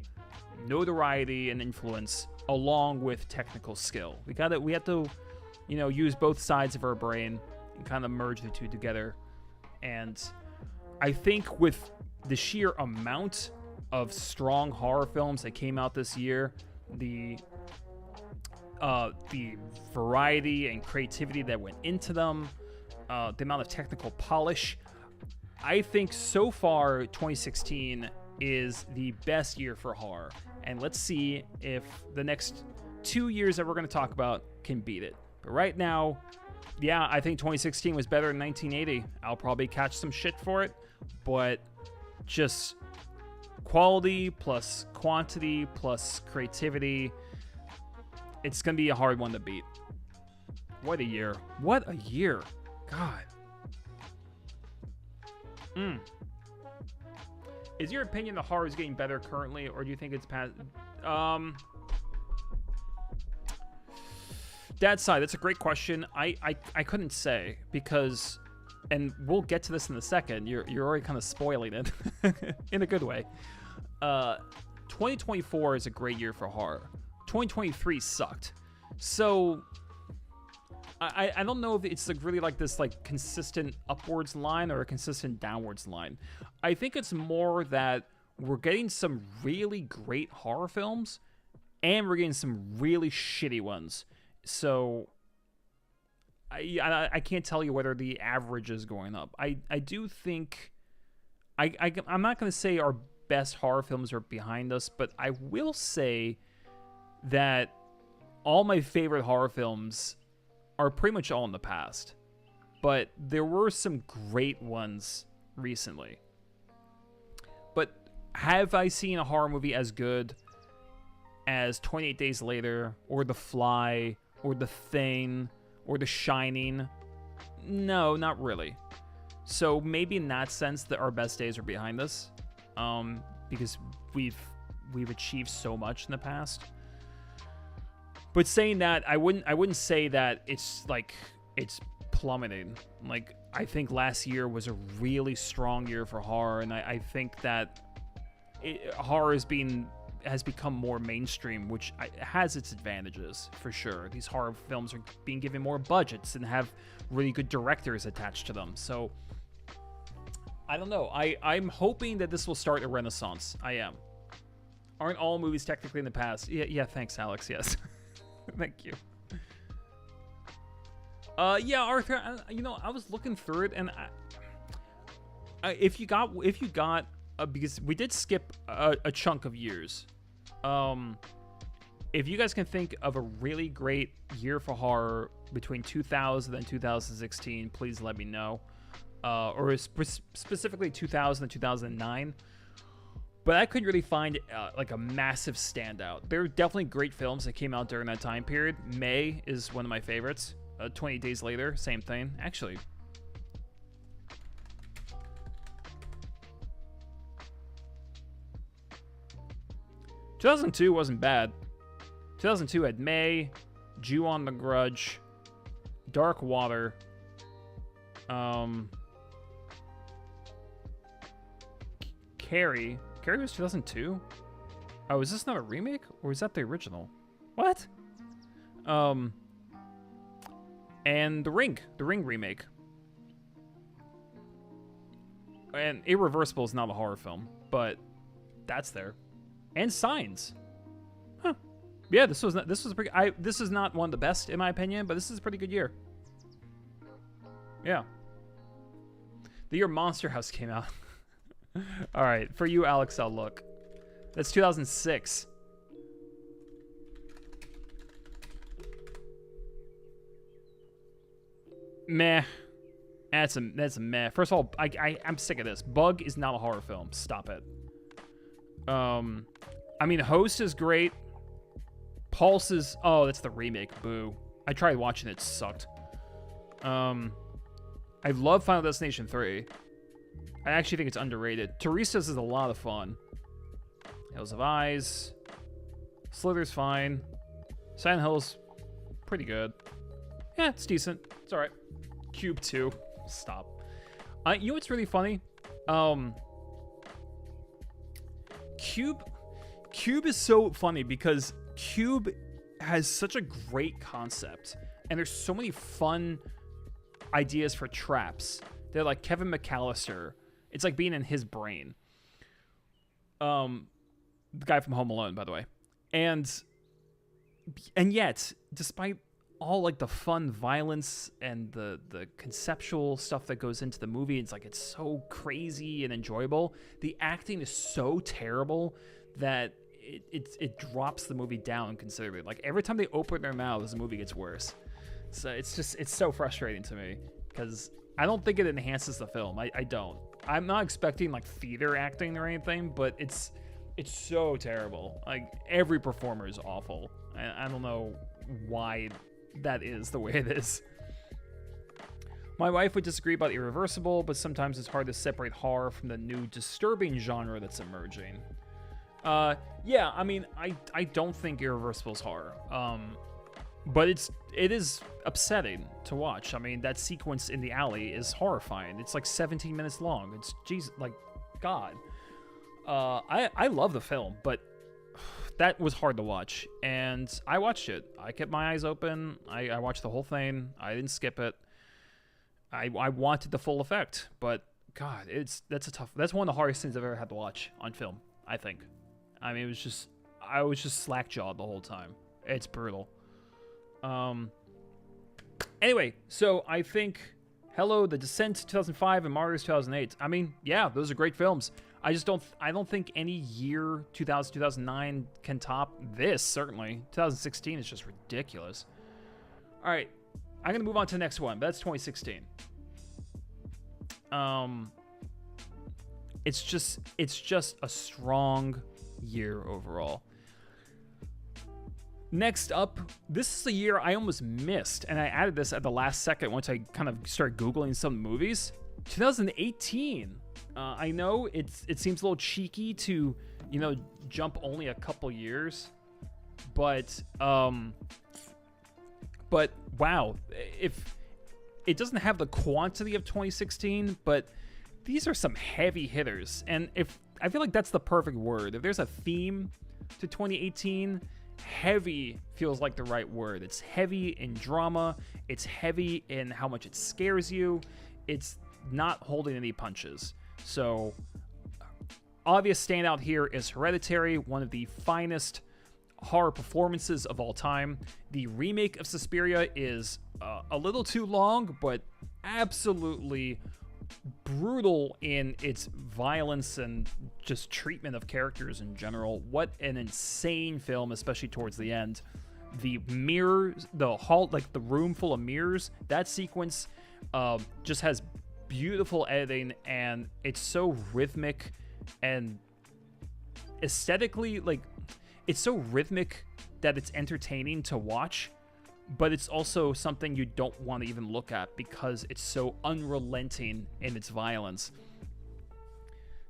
notoriety and influence along with technical skill. We have to, you know, use both sides of our brain and kind of merge the two together. And I think with the sheer amount of strong horror films that came out this year, the variety and creativity that went into them, the amount of technical polish. I think so far 2016 is the best year for horror, and let's see if the next 2 years that we're going to talk about can beat it. But right now, yeah, I think 2016 was better than 1980. I'll probably catch some shit for it, but just quality plus quantity plus creativity, it's going to be a hard one to beat. What a year. What a year. God. Is your opinion the horror is getting better currently, or do you think it's past? That side, that's a great question. I couldn't say, because, and we'll get to this in a second. You're already kind of spoiling it in a good way. 2024 is a great year for horror. 2023 sucked. So I don't know if it's like really like this like consistent upwards line or a consistent downwards line. I think it's more that we're getting some really great horror films and we're getting some really shitty ones. So I can't tell you whether the average is going up. I do think I'm not going to say our best horror films are behind us, but I will say that all my favorite horror films are pretty much all in the past. But there were some great ones recently. But have I seen a horror movie as good as 28 Days Later, or The Fly, or The Thing, or The Shining? No, not really. So maybe in that sense that our best days are behind us, because we've achieved so much in the past. But saying that, I wouldn't say that it's like it's plummeting. Like, I think last year was a really strong year for horror, and I think that horror has become more mainstream, which has its advantages for sure. These horror films are being given more budgets and have really good directors attached to them. So I don't know. I'm hoping that this will start a renaissance. I am. Aren't all movies technically in the past? Yeah. Thanks, Alex. Yes. Thank you. Yeah, Arthur. I was looking through it, and if you got because we did skip a chunk of years. If you guys can think of a really great year for horror between 2000 and 2016, please let me know. Or specifically 2000 and 2009. But I couldn't really find like a massive standout. There are definitely great films that came out during that time period. May is one of my favorites. 28 Days Later, same thing. Actually, 2002 wasn't bad. 2002 had May, Jew on the Grudge, Dark Water, Carrie. Carrie was 2002? Oh, is this not a remake? Or is that the original? What? And The Ring remake. And Irreversible is not a horror film, but that's there. And Signs. Huh. Yeah, this is not one of the best in my opinion, but this is a pretty good year. Yeah. The year Monster House came out. All right, for you, Alex, I'll look. That's 2006. Meh. That's a meh. First of all, I'm sick of this. Bug is not a horror film. Stop it. I mean, Host is great. Pulse is... Oh, that's the remake. Boo. I tried watching it. It sucked. I love Final Destination 3. I actually think it's underrated. Teresa's is a lot of fun. Hills of Eyes. Slither's fine. Silent Hill's pretty good. Yeah, it's decent. It's alright. Cube 2. Stop. You know what's really funny? Cube is so funny because Cube has such a great concept. And there's so many fun ideas for traps. They're like Kevin McAllister. It's like being in his brain. The guy from Home Alone, by the way. And yet, despite all like the fun violence and the conceptual stuff that goes into the movie, it's so crazy and enjoyable. The acting is so terrible that it drops the movie down considerably. Like every time they open their mouths, the movie gets worse. So it's so frustrating to me because I don't think it enhances the film. I don't. I'm not expecting like theater acting or anything, but it's so terrible. Like every performer is awful. I don't know why that is the way it is. My wife would disagree about Irreversible, but sometimes it's hard to separate horror from the new disturbing genre that's emerging. Yeah, I mean, I don't think Irreversible is horror. But it is upsetting to watch. I mean, that sequence in the alley is horrifying. It's like 17 minutes long. It's Jesus, like God. I love the film, but that was hard to watch. And I watched it. I kept my eyes open. I watched the whole thing. I didn't skip it. I wanted the full effect, but God, that's one of the hardest things I've ever had to watch on film, I think. I mean, I was just slack-jawed the whole time. It's brutal. Anyway, so I think Hello, The Descent 2005 and Martyrs 2008. I mean, yeah, those are great films. I don't think any year 2000, 2009 can top this, certainly. 2016 is just ridiculous. All right, I'm going to move on to the next one, but that's 2016. It's just a strong year overall. Next up, this is a year I almost missed, and I added this at the last second once I kind of started Googling some movies. 2018. I know it seems a little cheeky to, jump only a couple years, but wow, if it doesn't have the quantity of 2016, but these are some heavy hitters, and if I feel like that's the perfect word. If there's a theme to 2018, heavy feels like the right word. It's heavy in drama. It's heavy in how much it scares you. It's not holding any punches. So, obvious standout here is Hereditary, one of the finest horror performances of all time. The remake of Suspiria is a little too long, but absolutely brutal in its violence and just treatment of characters in general. What an insane film, especially towards the end. The mirrors, the room full of mirrors, that sequence just has beautiful editing, and it's so rhythmic and aesthetically, it's so rhythmic that it's entertaining to watch, but it's also something you don't want to even look at because it's so unrelenting in its violence.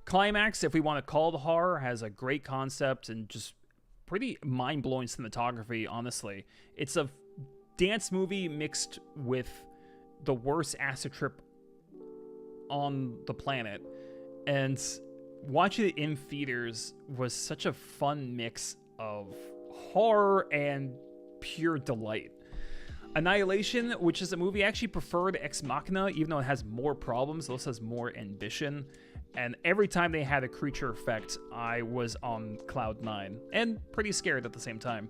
Climax, if we want to call it horror, has a great concept and just pretty mind-blowing cinematography, honestly. It's a dance movie mixed with the worst acid trip on the planet, and watching it in theaters was such a fun mix of horror and pure delight. Annihilation, which is a movie I actually preferred Ex Machina, even though it has more problems, it also has more ambition, and every time they had a creature effect, I was on cloud 9 and pretty scared at the same time.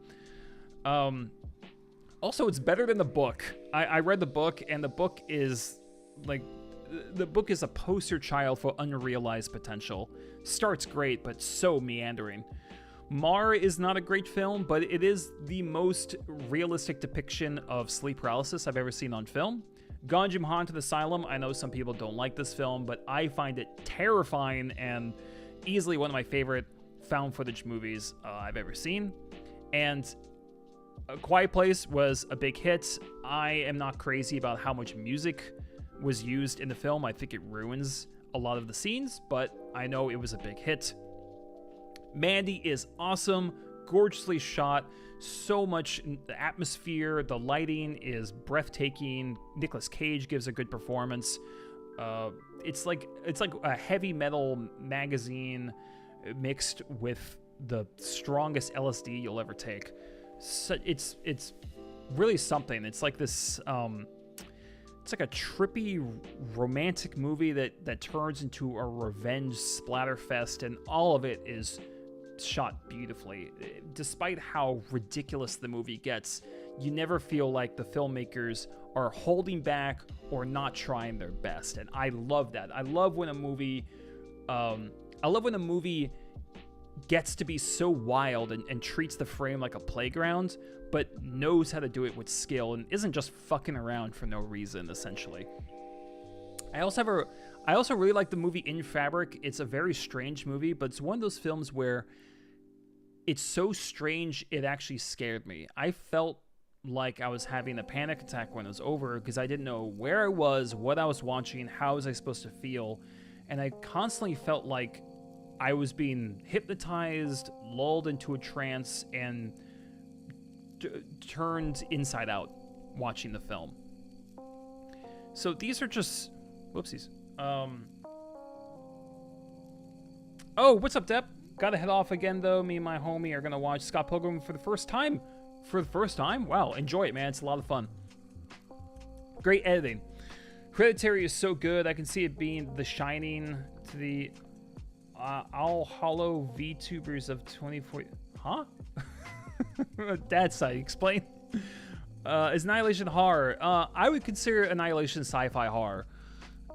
Also, it's better than the book. I read the book, and the book is a poster child for unrealized potential. Starts great, but so meandering. Mar is not a great film, but it is the most realistic depiction of sleep paralysis I've ever seen on film. Ganjim Haunted Asylum, I know some people don't like this film, but I find it terrifying and easily one of my favorite found footage movies I've ever seen. And A Quiet Place was a big hit. I am not crazy about how much music was used in the film. I think it ruins a lot of the scenes, but I know it was a big hit. Mandy is awesome, gorgeously shot, so much the atmosphere, the lighting is breathtaking. Nicolas Cage gives a good performance. It's like a heavy metal magazine mixed with the strongest LSD you'll ever take. So it's really something. It's like this it's like a trippy romantic movie that turns into a revenge splatterfest, and all of it is shot beautifully. Despite how ridiculous the movie gets, you never feel like the filmmakers are holding back or not trying their best, and I love that. I love when a movie gets to be so wild and treats the frame like a playground, but knows how to do it with skill and isn't just fucking around for no reason, essentially. I also really like the movie In Fabric. It's a very strange movie, but it's one of those films where it's so strange it actually scared me. I felt like I was having a panic attack when it was over because I didn't know where I was, what I was watching, how was I supposed to feel, and I constantly felt like I was being hypnotized, lulled into a trance, and turned inside out watching the film. So these are just... Whoopsies. Oh, what's up, Depp? Gotta head off again, though. Me and my homie are gonna watch Scott Pilgrim for the first time. For the first time? Wow, enjoy it, man. It's a lot of fun. Great editing. Hereditary is so good. I can see it being The Shining to the all hollow VTubers of 2040. Huh? That side, explain. Is Annihilation horror? I would consider Annihilation sci-fi horror.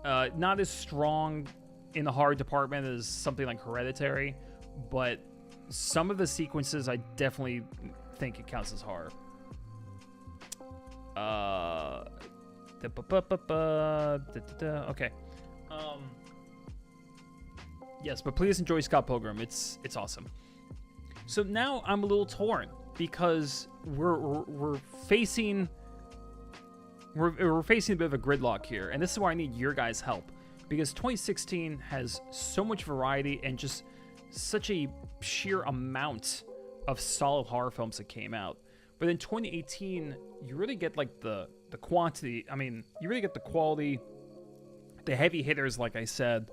Not as strong in the horror department as something like Hereditary, but some of the sequences I definitely think it counts as horror. Okay. Yes, but please enjoy Scott Pilgrim. It's awesome. So now I'm a little torn because we're facing a bit of a gridlock here, and this is why I need your guys' help, because 2016 has so much variety and just such a sheer amount of solid horror films that came out. But in 2018, you really get like the quantity. I mean, you really get the quality, the heavy hitters, like I said.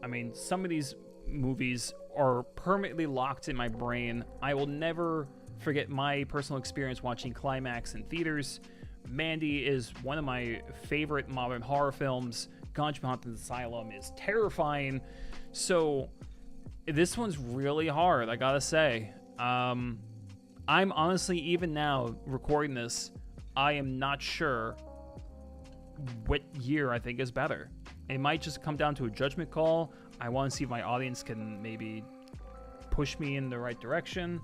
I mean, some of these movies are permanently locked in my brain. I will never forget my personal experience watching Climax in theaters. Mandy is one of my favorite modern horror films. Gonjiam Haunted Asylum is terrifying. So this one's really hard, I gotta say. I'm honestly, even now, recording this, I am not sure what year I think is better. It might just come down to a judgment call. I want to see if my audience can maybe push me in the right direction.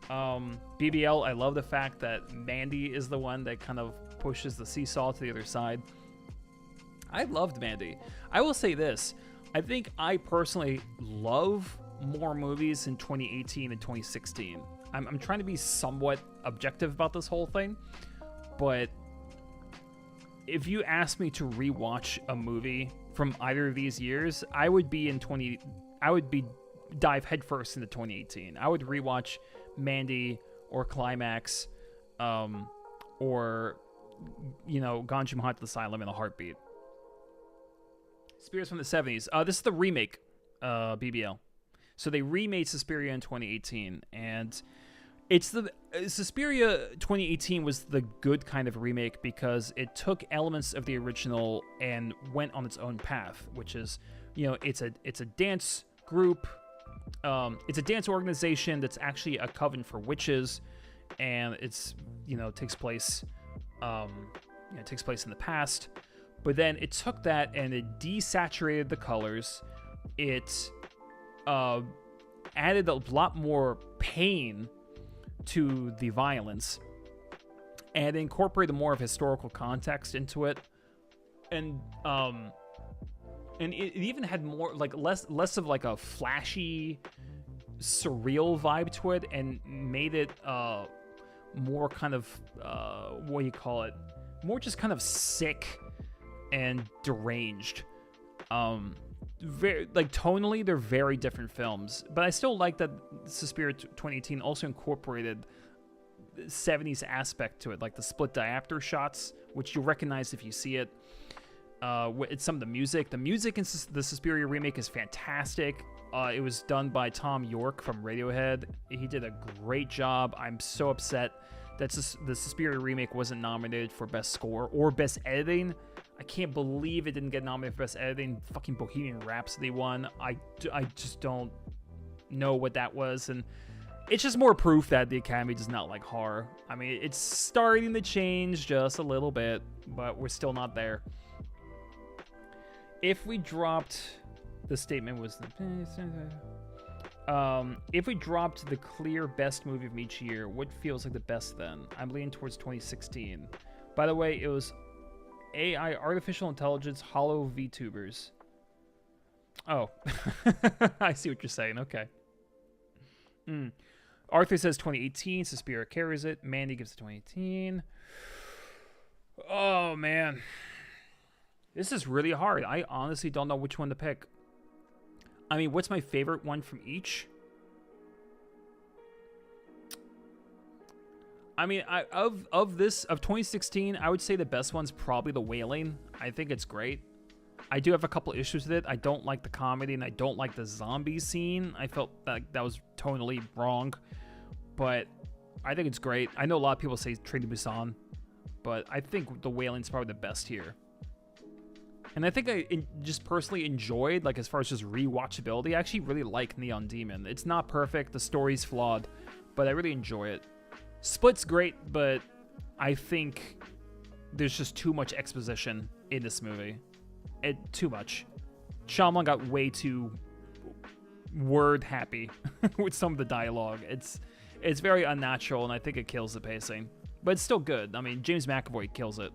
BBL, I love the fact that Mandy is the one that kind of pushes the seesaw to the other side. I loved Mandy. I will say this. I think I personally love more movies in 2018 and 2016. I'm trying to be somewhat objective about this whole thing, but if you asked me to rewatch a movie from either of these years, I would dive headfirst into 2018. I would rewatch Mandy or Climax, or Gonjiam Haunted Asylum in a heartbeat. Spirits from the 70s. This is the remake, BBL. So they remade Suspiria in 2018, and it's Suspiria 2018 was the good kind of remake because it took elements of the original and went on its own path, which is, it's a dance group, it's a dance organization that's actually a coven for witches, and it's takes place in the past. But then it took that and it desaturated the colors. It added a lot more pain to the violence and incorporated more of historical context into it. And it even had more less of like a flashy, surreal vibe to it, and made it more kind of what do you call it? More just kind of sick and deranged. Very tonally, they're very different films, but I still like that Suspiria 2018 also incorporated 70s aspect to it, like the split diopter shots, which you'll recognize if you see it. It's some of the music. The music in the Suspiria remake is fantastic. It was done by Tom York from Radiohead. He did a great job. I'm so upset that the Suspiria remake wasn't nominated for Best Score or Best Editing. I can't believe it didn't get nominated for Best Editing. Fucking Bohemian Rhapsody won. I just don't know what that was, and it's just more proof that the Academy does not like horror. I mean, it's starting to change just a little bit, but we're still not there. If we dropped, the statement was, if we dropped the clear best movie of each year, what feels like the best then? I'm leaning towards 2016. By the way, it was AI, artificial intelligence, hollow VTubers. Oh, I see what you're saying. Okay. Arthur says 2018. Suspiria carries it. Mandy gives it 2018. Oh, man. This is really hard. I honestly don't know which one to pick. I mean, what's my favorite one from each? I mean, of 2016, I would say the best one's probably The Wailing. I think it's great. I do have a couple issues with it. I don't like the comedy, and I don't like the zombie scene. I felt that was tonally wrong, but I think it's great. I know a lot of people say Train to Busan, but I think The Wailing's probably the best here. And I think I just personally enjoyed, like, as far as just rewatchability, I actually really like Neon Demon. It's not perfect, the story's flawed, but I really enjoy it. Split's great, but I think there's just too much exposition in this movie. Too much. Shyamalan got way too word happy with some of the dialogue. It's very unnatural, and I think it kills the pacing. But it's still good. I mean, James McAvoy kills it.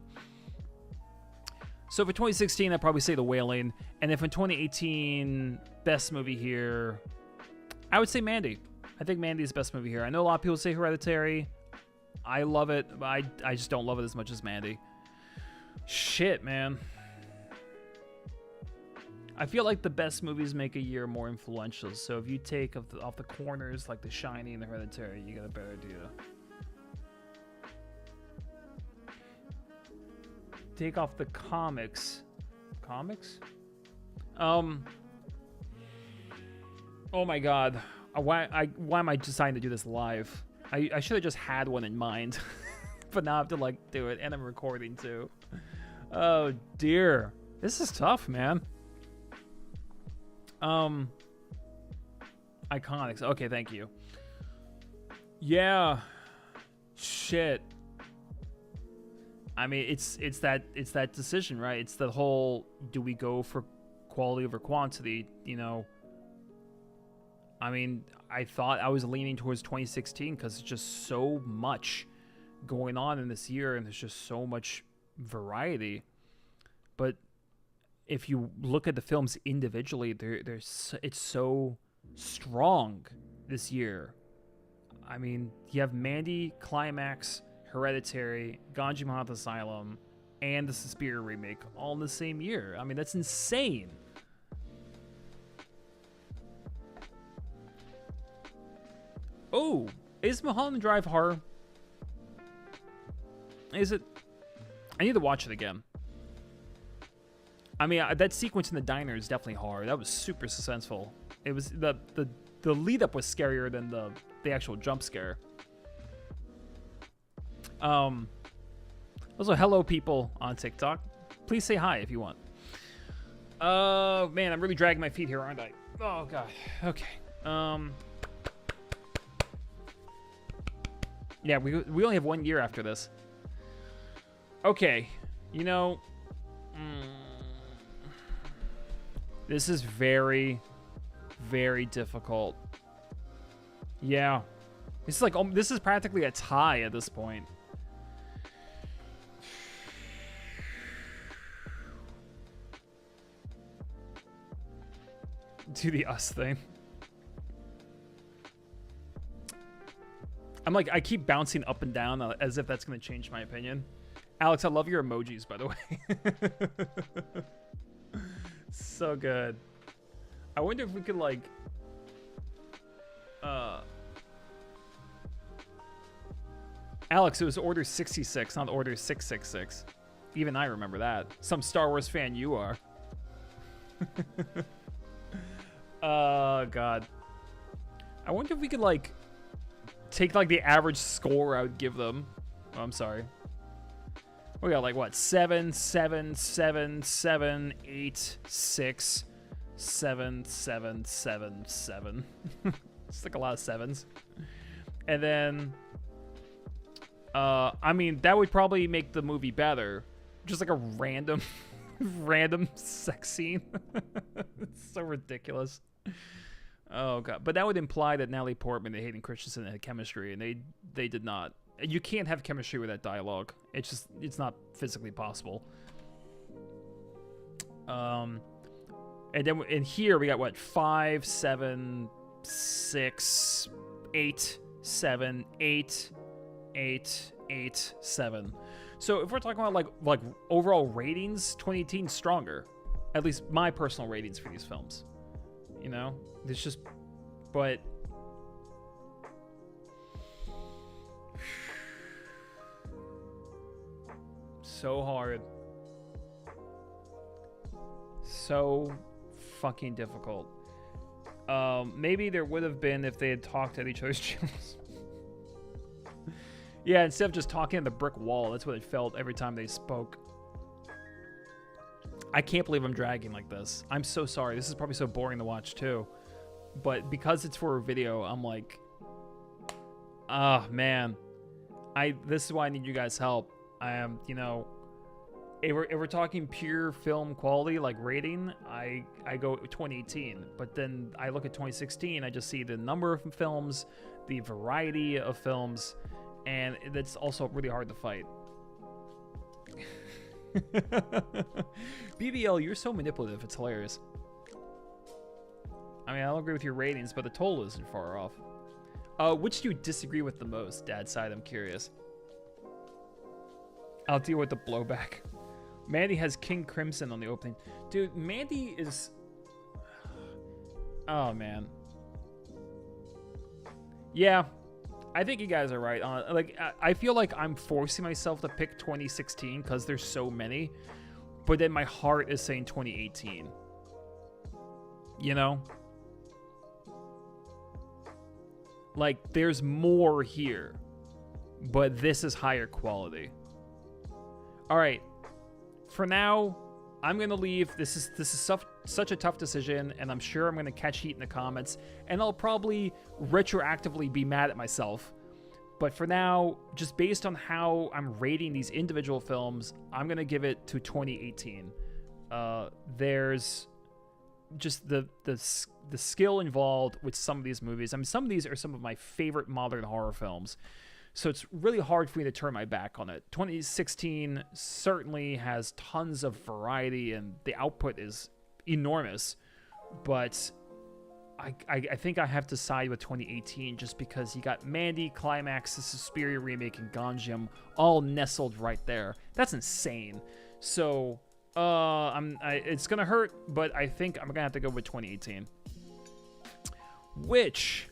So for 2016, I'd probably say The Wailing. And if in 2018, best movie here, I would say Mandy. I think Mandy's the best movie here. I know a lot of people say Hereditary. I love it, but I just don't love it as much as Mandy. Shit, man. I feel like the best movies make a year more influential. So if you take off the corners like The Shining and The Hereditary, you got a better idea. Take off the comics. Comics? Oh my god. Why am I deciding to do this live? I should have just had one in mind. But now I have to, like, do it, and I'm recording too. Oh dear. This is tough, man. Iconics. Okay, thank you. Yeah. Shit. I mean, it's that decision, right? It's the whole, do we go for quality over quantity, you know? I mean, I thought I was leaning towards 2016 because it's just so much going on in this year, and there's just so much variety. But if you look at the films individually, it's so strong this year. I mean, you have Mandy, Climax, Hereditary, Ganji Mahath Asylum, and the Suspiria remake all in the same year. I mean, that's insane. Oh, is Mulholland Drive horror? Is it? I need to watch it again. I mean, that sequence in the diner is definitely horror. That was super suspenseful. It was the lead up was scarier than the actual jump scare. Also, hello people on TikTok. Please say hi if you want. Man, I'm really dragging my feet here, aren't I? Oh god. Okay. Yeah, we only have 1 year after this. Okay, you know, this is very, very difficult. Yeah, this is like this is practically a tie at this point. Do the us thing. I'm like, I keep bouncing up and down as if that's going to change my opinion. Alex, I love your emojis, by the way. So good. I wonder if we could, like... Alex, it was Order 66, not Order 666. Even I remember that. Some Star Wars fan you are. Oh, God. I wonder if we could, like... take like the average score I would give them. Oh, I'm sorry. We got like what? 7, 7, 7, 7, 8, 6, 7, 7, 7, 7. It's like a lot of sevens. And then, I mean, that would probably make the movie better. Just like a random, random sex scene. It's so ridiculous. Oh god! But that would imply that Natalie Portman and Hayden Christensen had chemistry, and they did not. You can't have chemistry with that dialogue. It's not physically possible. And then in here we got what, 5, 7, 6, 8, 7, 8, 8, 8, 7. So if we're talking about like overall ratings, 2018 stronger. At least my personal ratings for these films. You know, it's just, but. So hard. So fucking difficult. Maybe there would have been if they had talked at each other's channels. Yeah, instead of just talking at the brick wall, that's what it felt every time they spoke. I can't believe I'm dragging like this. I'm so sorry. This is probably so boring to watch too. But because it's for a video, I'm like, ah, man. This is why I need you guys' help. I am, you know, if we're talking pure film quality, like rating, I go 2018. But then I look at 2016, I just see the number of films, the variety of films, and that's also really hard to fight. BBL, you're so manipulative, it's hilarious. I mean, I don't agree with your ratings, but the total isn't far off. Which do you disagree with the most, Dad's side? I'm curious. I'll deal with the blowback. Mandy has King Crimson on the opening. Dude, Mandy is... Oh, man. Yeah, I think you guys are right. Like, I feel like I'm forcing myself to pick 2016 because there's so many. But then my heart is saying 2018. You know? Like, there's more here. But this is higher quality. All right. For now, I'm going to leave. This is such a tough decision, and I'm sure I'm going to catch heat in the comments, and I'll probably retroactively be mad at myself. But for now, just based on how I'm rating these individual films, I'm going to give it to 2018. There's just the skill involved with some of these movies. I mean, some of these are some of my favorite modern horror films. So it's really hard for me to turn my back on it. 2016 certainly has tons of variety and the output is enormous. But I think I have to side with 2018 just because you got Mandy, Climax, the Suspiria remake, and Gonjiam all nestled right there. That's insane. So it's going to hurt, but I think I'm going to have to go with 2018. Which,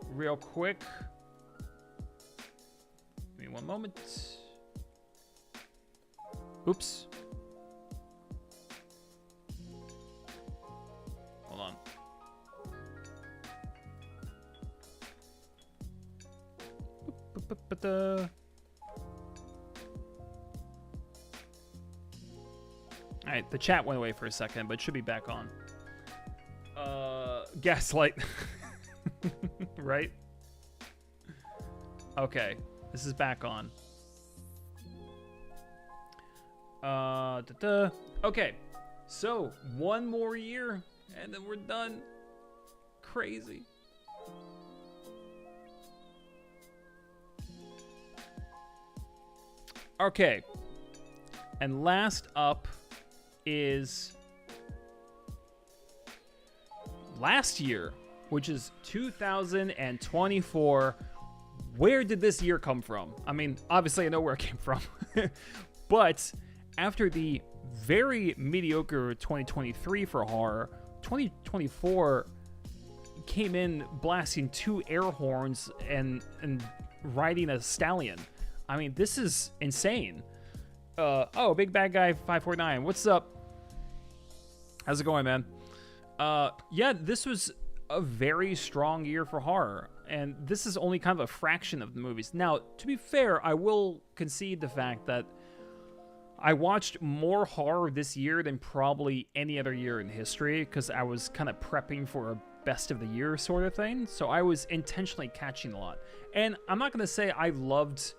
real quick... Give me one moment. Oops. Hold on. Alright, the chat went away for a second, but it should be back on. Gaslight. Right? Okay. This is back on. Okay, so one more year and then we're done. Crazy. Okay, and last up is last year, which is 2024. Where did this year come from? I mean, obviously I know where it came from. But after the very mediocre 2023 for horror, 2024 came in blasting 2 air horns and riding a stallion. I mean, this is insane. Oh, Big Bad Guy 549. What's up? How's it going, man? Yeah, this was a very strong year for horror. And this is only kind of a fraction of the movies. Now, to be fair, I will concede the fact that I watched more horror this year than probably any other year in history because I was kind of prepping for a best of the year sort of thing. So I was intentionally catching a lot. And I'm not going to say I loved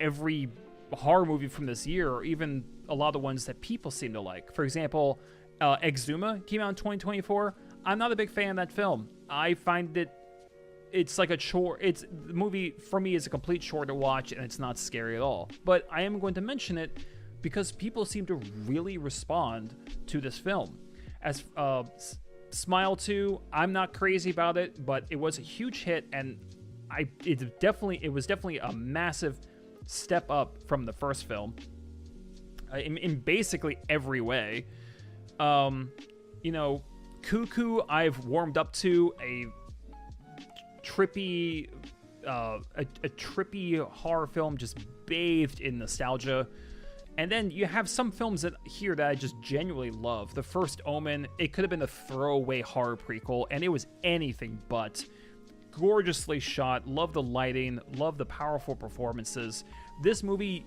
every horror movie from this year or even a lot of the ones that people seem to like. For example, Exuma came out in 2024. I'm not a big fan of that film. I find it's like a chore. The movie for me is a complete chore to watch, and it's not scary at all. But I am going to mention it because people seem to really respond to this film. As Smile 2, I'm not crazy about it, but it was a huge hit, and it was definitely a massive step up from the first film in basically every way. Cuckoo, I've warmed up to a trippy horror film just bathed in nostalgia. And then you have some films that I just genuinely love. The First Omen, it could have been a throwaway horror prequel, and it was anything but. Gorgeously shot, love the lighting, love the powerful performances. This movie,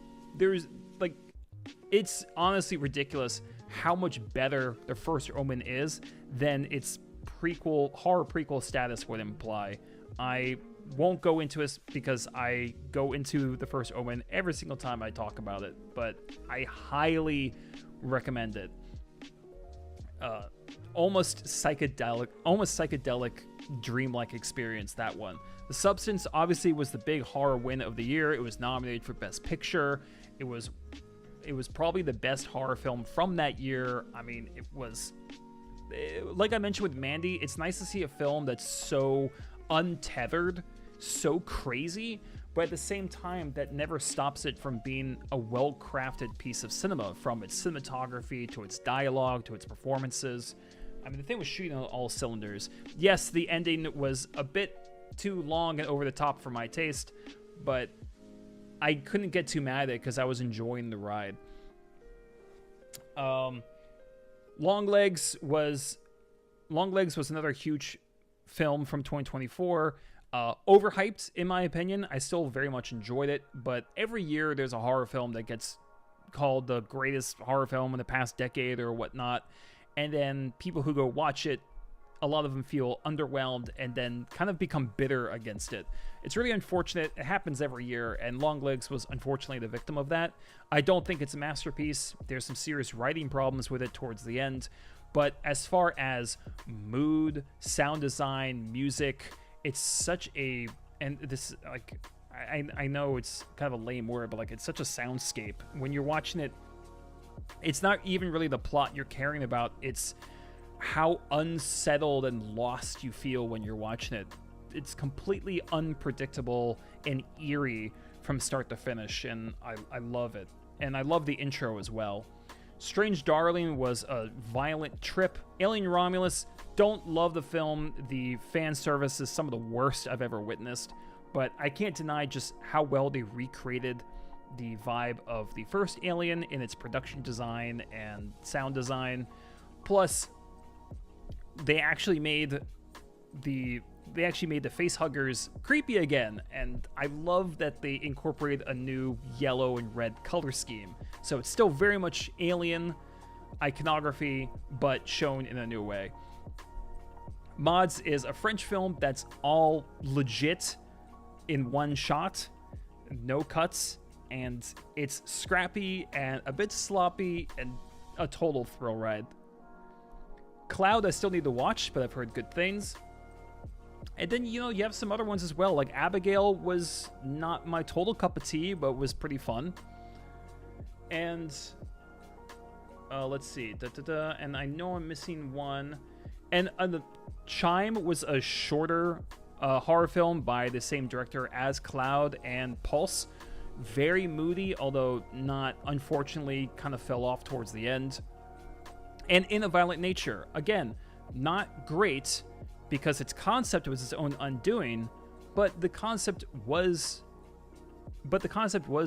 it's honestly ridiculous how much better The First Omen is than its horror prequel status would imply. I won't go into this because I go into The First Omen every single time I talk about it, but I highly recommend it. Almost psychedelic, dreamlike experience, that one. The Substance obviously was the big horror win of the year. It was nominated for Best Picture. It was probably the best horror film from that year. I mean, like I mentioned with Mandy, it's nice to see a film that's so untethered, so crazy, but at the same time that never stops it from being a well-crafted piece of cinema, from its cinematography to its dialogue to its performances. I mean, the thing was shooting on all cylinders. Yes, the ending was a bit too long and over the top for my taste, but I couldn't get too mad at it because I was enjoying the ride. Longlegs was another huge film from 2024. Overhyped, in my opinion. I still very much enjoyed it, but every year there's a horror film that gets called the greatest horror film in the past decade or whatnot, and then people who go watch it, a lot of them feel underwhelmed and then kind of become bitter against it. It's really unfortunate. It happens every year, and Longlegs was unfortunately the victim of that. I don't think it's a masterpiece. There's some serious writing problems with it towards the end, but as far as mood, sound design, music, it's such a, and this, like, I know it's kind of a lame word, but like, it's such a soundscape. When you're watching it, it's not even really the plot you're caring about. It's how unsettled and lost you feel when you're watching it. It's completely unpredictable and eerie from start to finish, and I love it. And I love the intro as well. Strange Darling was a violent trip. Alien Romulus, don't love the film. The fan service is some of the worst I've ever witnessed, but I can't deny just how well they recreated the vibe of the first Alien in its production design and sound design. Plus, they actually made the face huggers creepy again, and I love that they incorporated a new yellow and red color scheme. So it's still very much Alien iconography, but shown in a new way. Mods is a French film that's all legit in one shot, no cuts, and it's scrappy and a bit sloppy and a total thrill ride. Cloud I still need to watch, but I've heard good things. And then, you have some other ones as well. Like Abigail was not my total cup of tea, but was pretty fun. And let's see. And I know I'm missing one. And the Chime was a shorter horror film by the same director as Cloud and Pulse. Very moody, although not, unfortunately, kind of fell off towards the end. And In a Violent Nature, again, not great because its concept was its own undoing, but the concept was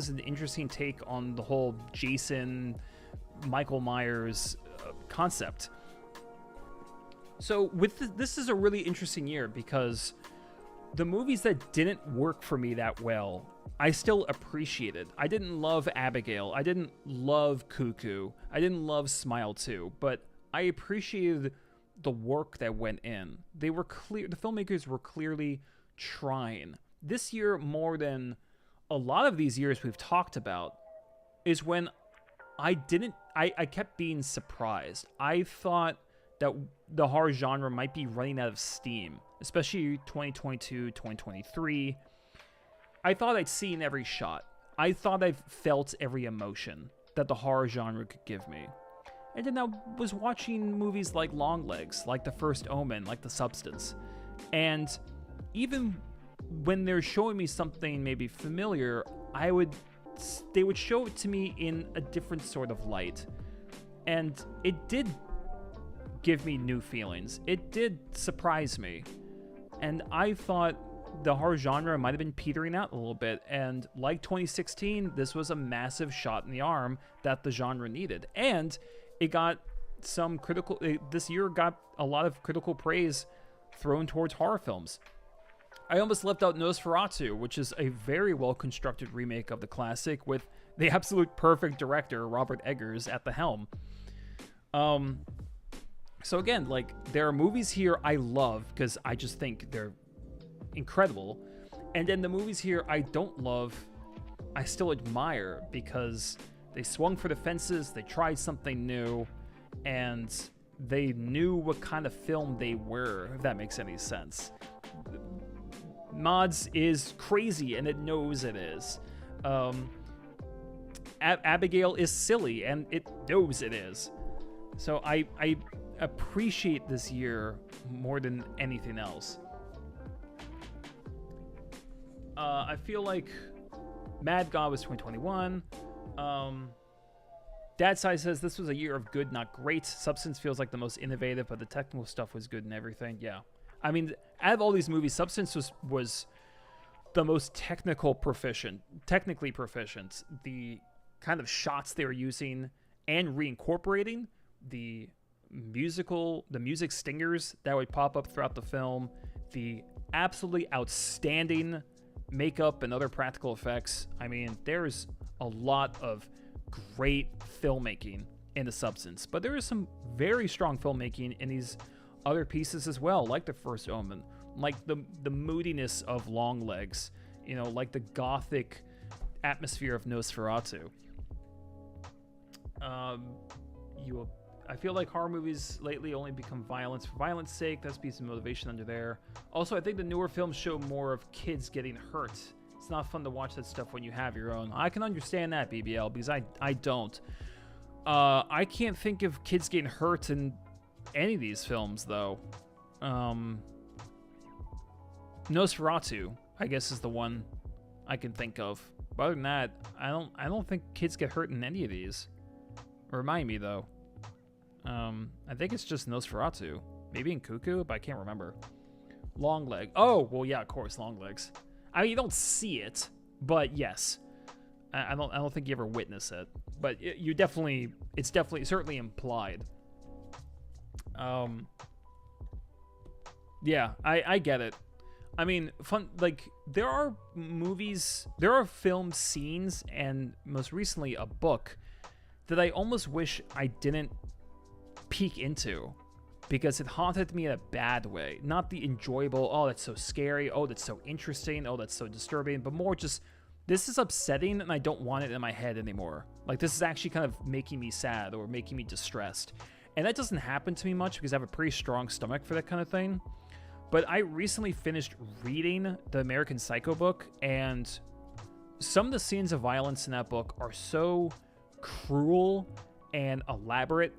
an interesting take on the whole Jason, Michael Myers concept. So this is a really interesting year because the movies that didn't work for me that well I still appreciate it. I didn't love Abigail. I didn't love Cuckoo. I didn't love Smile 2, but I appreciated the work that went in. They were clear. The filmmakers were clearly trying. This year, more than a lot of these years we've talked about, is when I kept being surprised. I thought that the horror genre might be running out of steam, especially 2022, 2023. I thought I'd seen every shot. I thought I've felt every emotion that the horror genre could give me. And then I was watching movies like Longlegs, like The First Omen, like The Substance. And even when they're showing me something maybe familiar, they would show it to me in a different sort of light. And it did give me new feelings. It did surprise me. And I thought the horror genre might have been petering out a little bit, and like 2016, this was a massive shot in the arm that the genre needed, and it got some critical. This year got a lot of critical praise thrown towards horror films. I almost left out Nosferatu, which is a very well constructed remake of the classic with the absolute perfect director Robert Eggers at the helm. So again, like, there are movies here I love because I just think they're incredible, and then the movies here I don't love, I still admire because they swung for the fences, they tried something new, and they knew what kind of film they were, if that makes any sense. Mods is crazy, and it knows it is. Abigail is silly, and it knows it is. So I appreciate this year more than anything else. I feel like Mad God was 2021. Dad Side says this was a year of good, not great. Substance feels like the most innovative, but the technical stuff was good and everything. Yeah. I mean, out of all these movies, Substance was the most technically proficient. The kind of shots they were using and reincorporating, the music stingers that would pop up throughout the film, the absolutely outstanding makeup and other practical effects. I mean, there's a lot of great filmmaking in The Substance, but there is some very strong filmmaking in these other pieces as well, like The First Omen, like the moodiness of Longlegs, like the gothic atmosphere of Nosferatu. I feel like horror movies lately only become violence for violence sake. That's a piece of motivation under there. Also, I think the newer films show more of kids getting hurt. It's not fun to watch that stuff when you have your own. I can understand that, BBL, because I don't. I can't think of kids getting hurt in any of these films, though. Nosferatu, I guess, is the one I can think of. But other than that, I don't think kids get hurt in any of these. Remind me, though. I think it's just Nosferatu. Maybe in Cuckoo, but I can't remember. Longleg. Oh, well, yeah, of course, Longlegs. I mean, you don't see it, but yes. I don't think you ever witness it. But it's certainly implied. Yeah, I get it. I mean, there are film scenes, and most recently a book, that I almost wish I didn't peek into because it haunted me in a bad way. Not the enjoyable, oh, that's so scary, oh, that's so interesting, oh, that's so disturbing, but more just, this is upsetting and I don't want it in my head anymore. Like, this is actually kind of making me sad or making me distressed. And that doesn't happen to me much because I have a pretty strong stomach for that kind of thing. But I recently finished reading the American Psycho book, and some of the scenes of violence in that book are so cruel and elaborate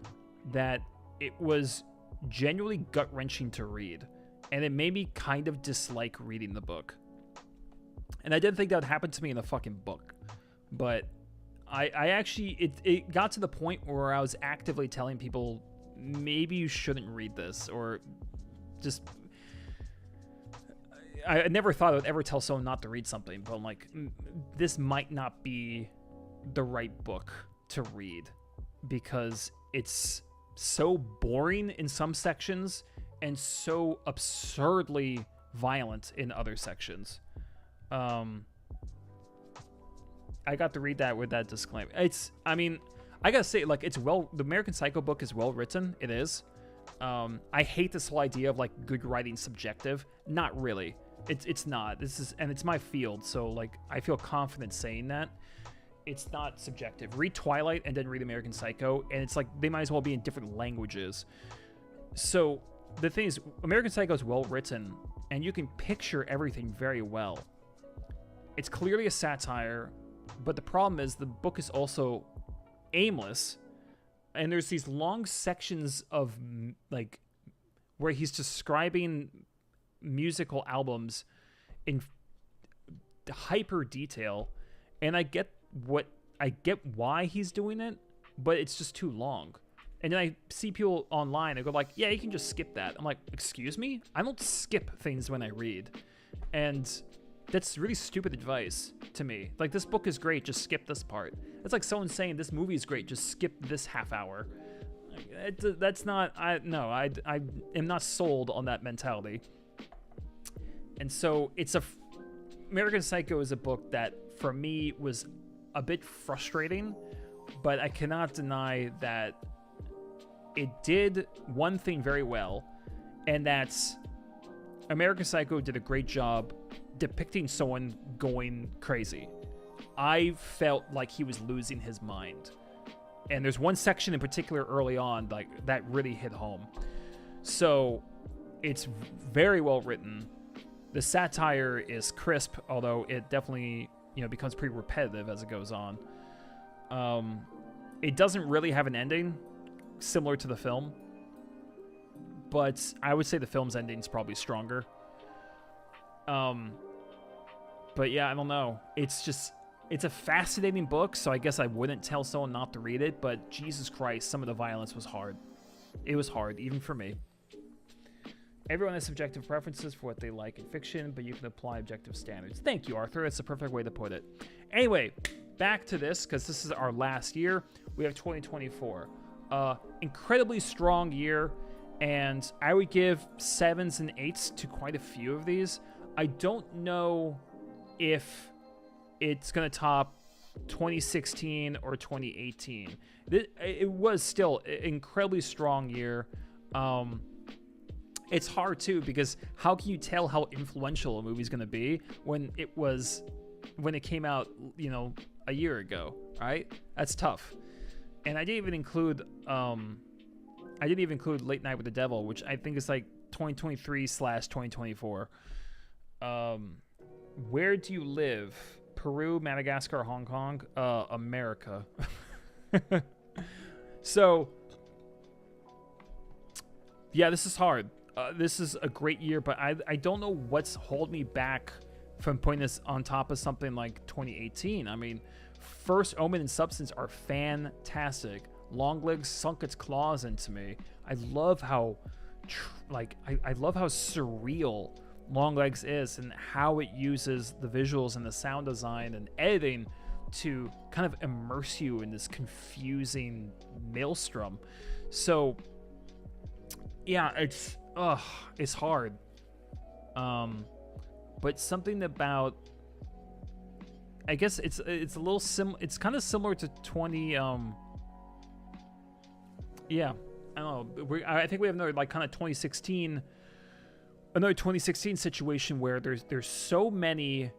that it was genuinely gut-wrenching to read, and it made me kind of dislike reading the book. And I didn't think that would happen to me in the fucking book, but I actually, it got to the point where I was actively telling people, maybe you shouldn't read this, or just, I never thought I would ever tell someone not to read something, but I'm like, this might not be the right book to read because it's so boring in some sections and so absurdly violent in other sections. I got to read that with that disclaimer. I mean, I gotta say, like, the American Psycho book is well written. It is. I hate this whole idea of like good writing subjective. Not really. It's not. And it's my field, so like I feel confident saying that. It's not subjective. Read Twilight and then read American Psycho, and it's like they might as well be in different languages. So the thing is, American Psycho is well written, and you can picture everything very well. It's clearly a satire, but the problem is the book is also aimless, and there's these long sections of like where he's describing musical albums in hyper detail, and I get why he's doing it, but it's just too long. And then I see people online, I go like, yeah, you can just skip that. I'm like, excuse me? I don't skip things when I read. And that's really stupid advice to me. Like, this book is great, just skip this part. It's like someone saying this movie is great, just skip this half hour. That's not, I am not sold on that mentality. And so American Psycho is a book that for me was a bit frustrating, but I cannot deny that it did one thing very well, and that's American Psycho did a great job depicting someone going crazy. I felt like he was losing his mind. And there's one section in particular early on like that really hit home. So it's very well written. The satire is crisp, although it definitely, becomes pretty repetitive as it goes on. It doesn't really have an ending similar to the film, but I would say the film's ending is probably stronger. But yeah, I don't know. It's a fascinating book, so I guess I wouldn't tell someone not to read it, but Jesus Christ, some of the violence was hard. It was hard, even for me. Everyone has subjective preferences for what they like in fiction, but you can apply objective standards. Thank you, Arthur. That's the perfect way to put it. Anyway, back to this, because this is our last year. We have 2024. Incredibly strong year, and I would give 7s and 8s to quite a few of these. I don't know if it's going to top 2016 or 2018. It was still an incredibly strong year. It's hard too, because how can you tell how influential a movie's going to be when it came out, a year ago, right? That's tough. And I didn't even include Late Night with the Devil, which I think is like 2023/2024. Where do you live? Peru, Madagascar, Hong Kong, America. So, yeah, this is hard. This is a great year, but I don't know what's holding me back from putting this on top of something like 2018. I mean, First Omen and Substance are fantastic. Longlegs sunk its claws into me. I love how, I love how surreal Longlegs is and how it uses the visuals and the sound design and editing to kind of immerse you in this confusing maelstrom. So, yeah, it's hard. But something about, I guess it's a little it's kind of similar to 20. Yeah, I don't know. I think we have another kind of 2016 situation where there's so many,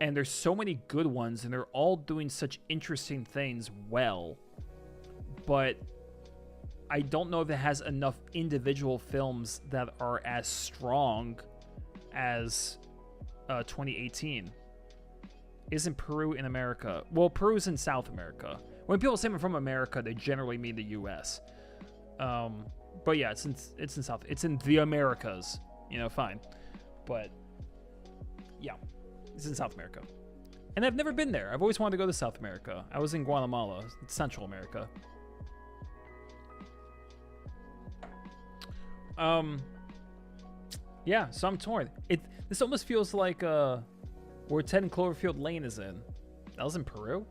and there's so many good ones, and they're all doing such interesting things well. But I don't know if it has enough individual films that are as strong as 2018. Isn't Peru in America? Well, Peru's in South America. When people say I'm from America, they generally mean the U.S. But yeah, it's in South. It's in the Americas. Fine. But yeah, it's in South America. And I've never been there. I've always wanted to go to South America. I was in Guatemala, Central America. Yeah, so I'm torn. This almost feels like where 10 Cloverfield Lane is in. That was in Peru?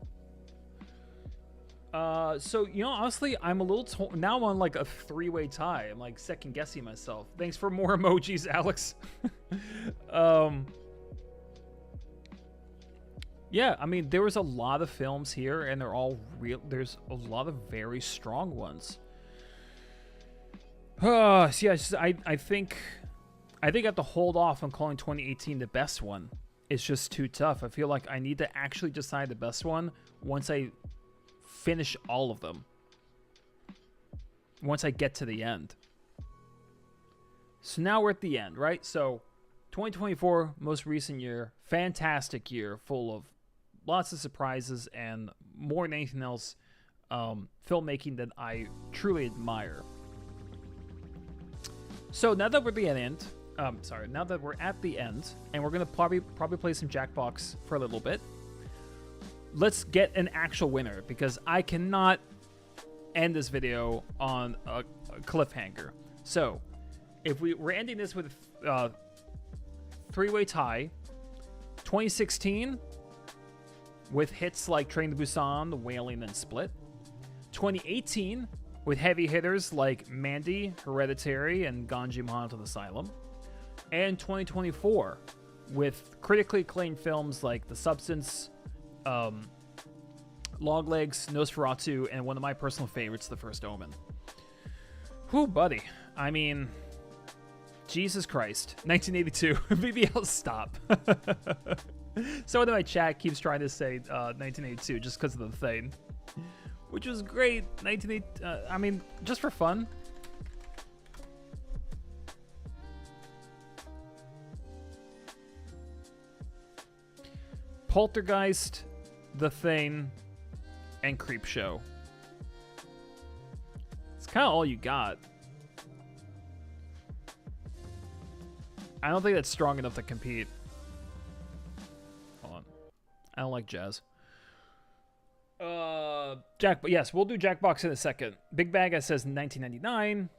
So, honestly, I'm a little torn. Now I'm on like a 3-way tie. I'm like second guessing myself. Thanks for more emojis, Alex. Yeah, I mean, there was a lot of films here, and they're all real. There's a lot of very strong ones. So yeah, I think I have to hold off on calling 2018 the best one. It's just too tough. I feel like I need to actually decide the best one once I finish all of them. Once I get to the end. So now we're at the end, right? So 2024, most recent year, fantastic year, full of lots of surprises and more than anything else, filmmaking that I truly admire. So now that we're at the end, now that we're at the end, and we're gonna probably play some Jackbox for a little bit. Let's get an actual winner, because I cannot end this video on a cliffhanger. So if we're ending this with a three-way tie, 2016 with hits like Train to Busan, The Wailing, and Split. 2018 with heavy hitters like Mandy, Hereditary, and Ganji Haunted Asylum. And 2024 with critically acclaimed films like The Substance, Longlegs, Nosferatu, and one of my personal favorites, The First Omen. Whew, buddy. I mean, Jesus Christ. 1982. Maybe I'll stop. Someone in my chat keeps trying to say 1982 just because of the thing. Which was great. I mean, just for fun. Poltergeist, The Thing, and Creepshow. It's kind of all you got. I don't think that's strong enough to compete. Hold on. I don't like jazz. Yes, we'll do Jackbox in a second. Big Bag says 1999.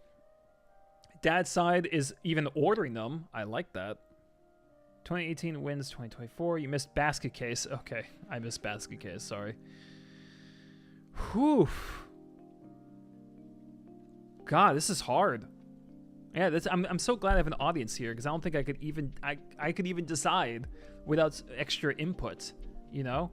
Dad's side is even ordering them. I like that. 2018 wins 2024. You missed Basket Case. Okay, I missed Basket Case. Sorry. Whew. God, this is hard. Yeah, I'm so glad I have an audience here, because I don't think I could even decide without extra input, you know?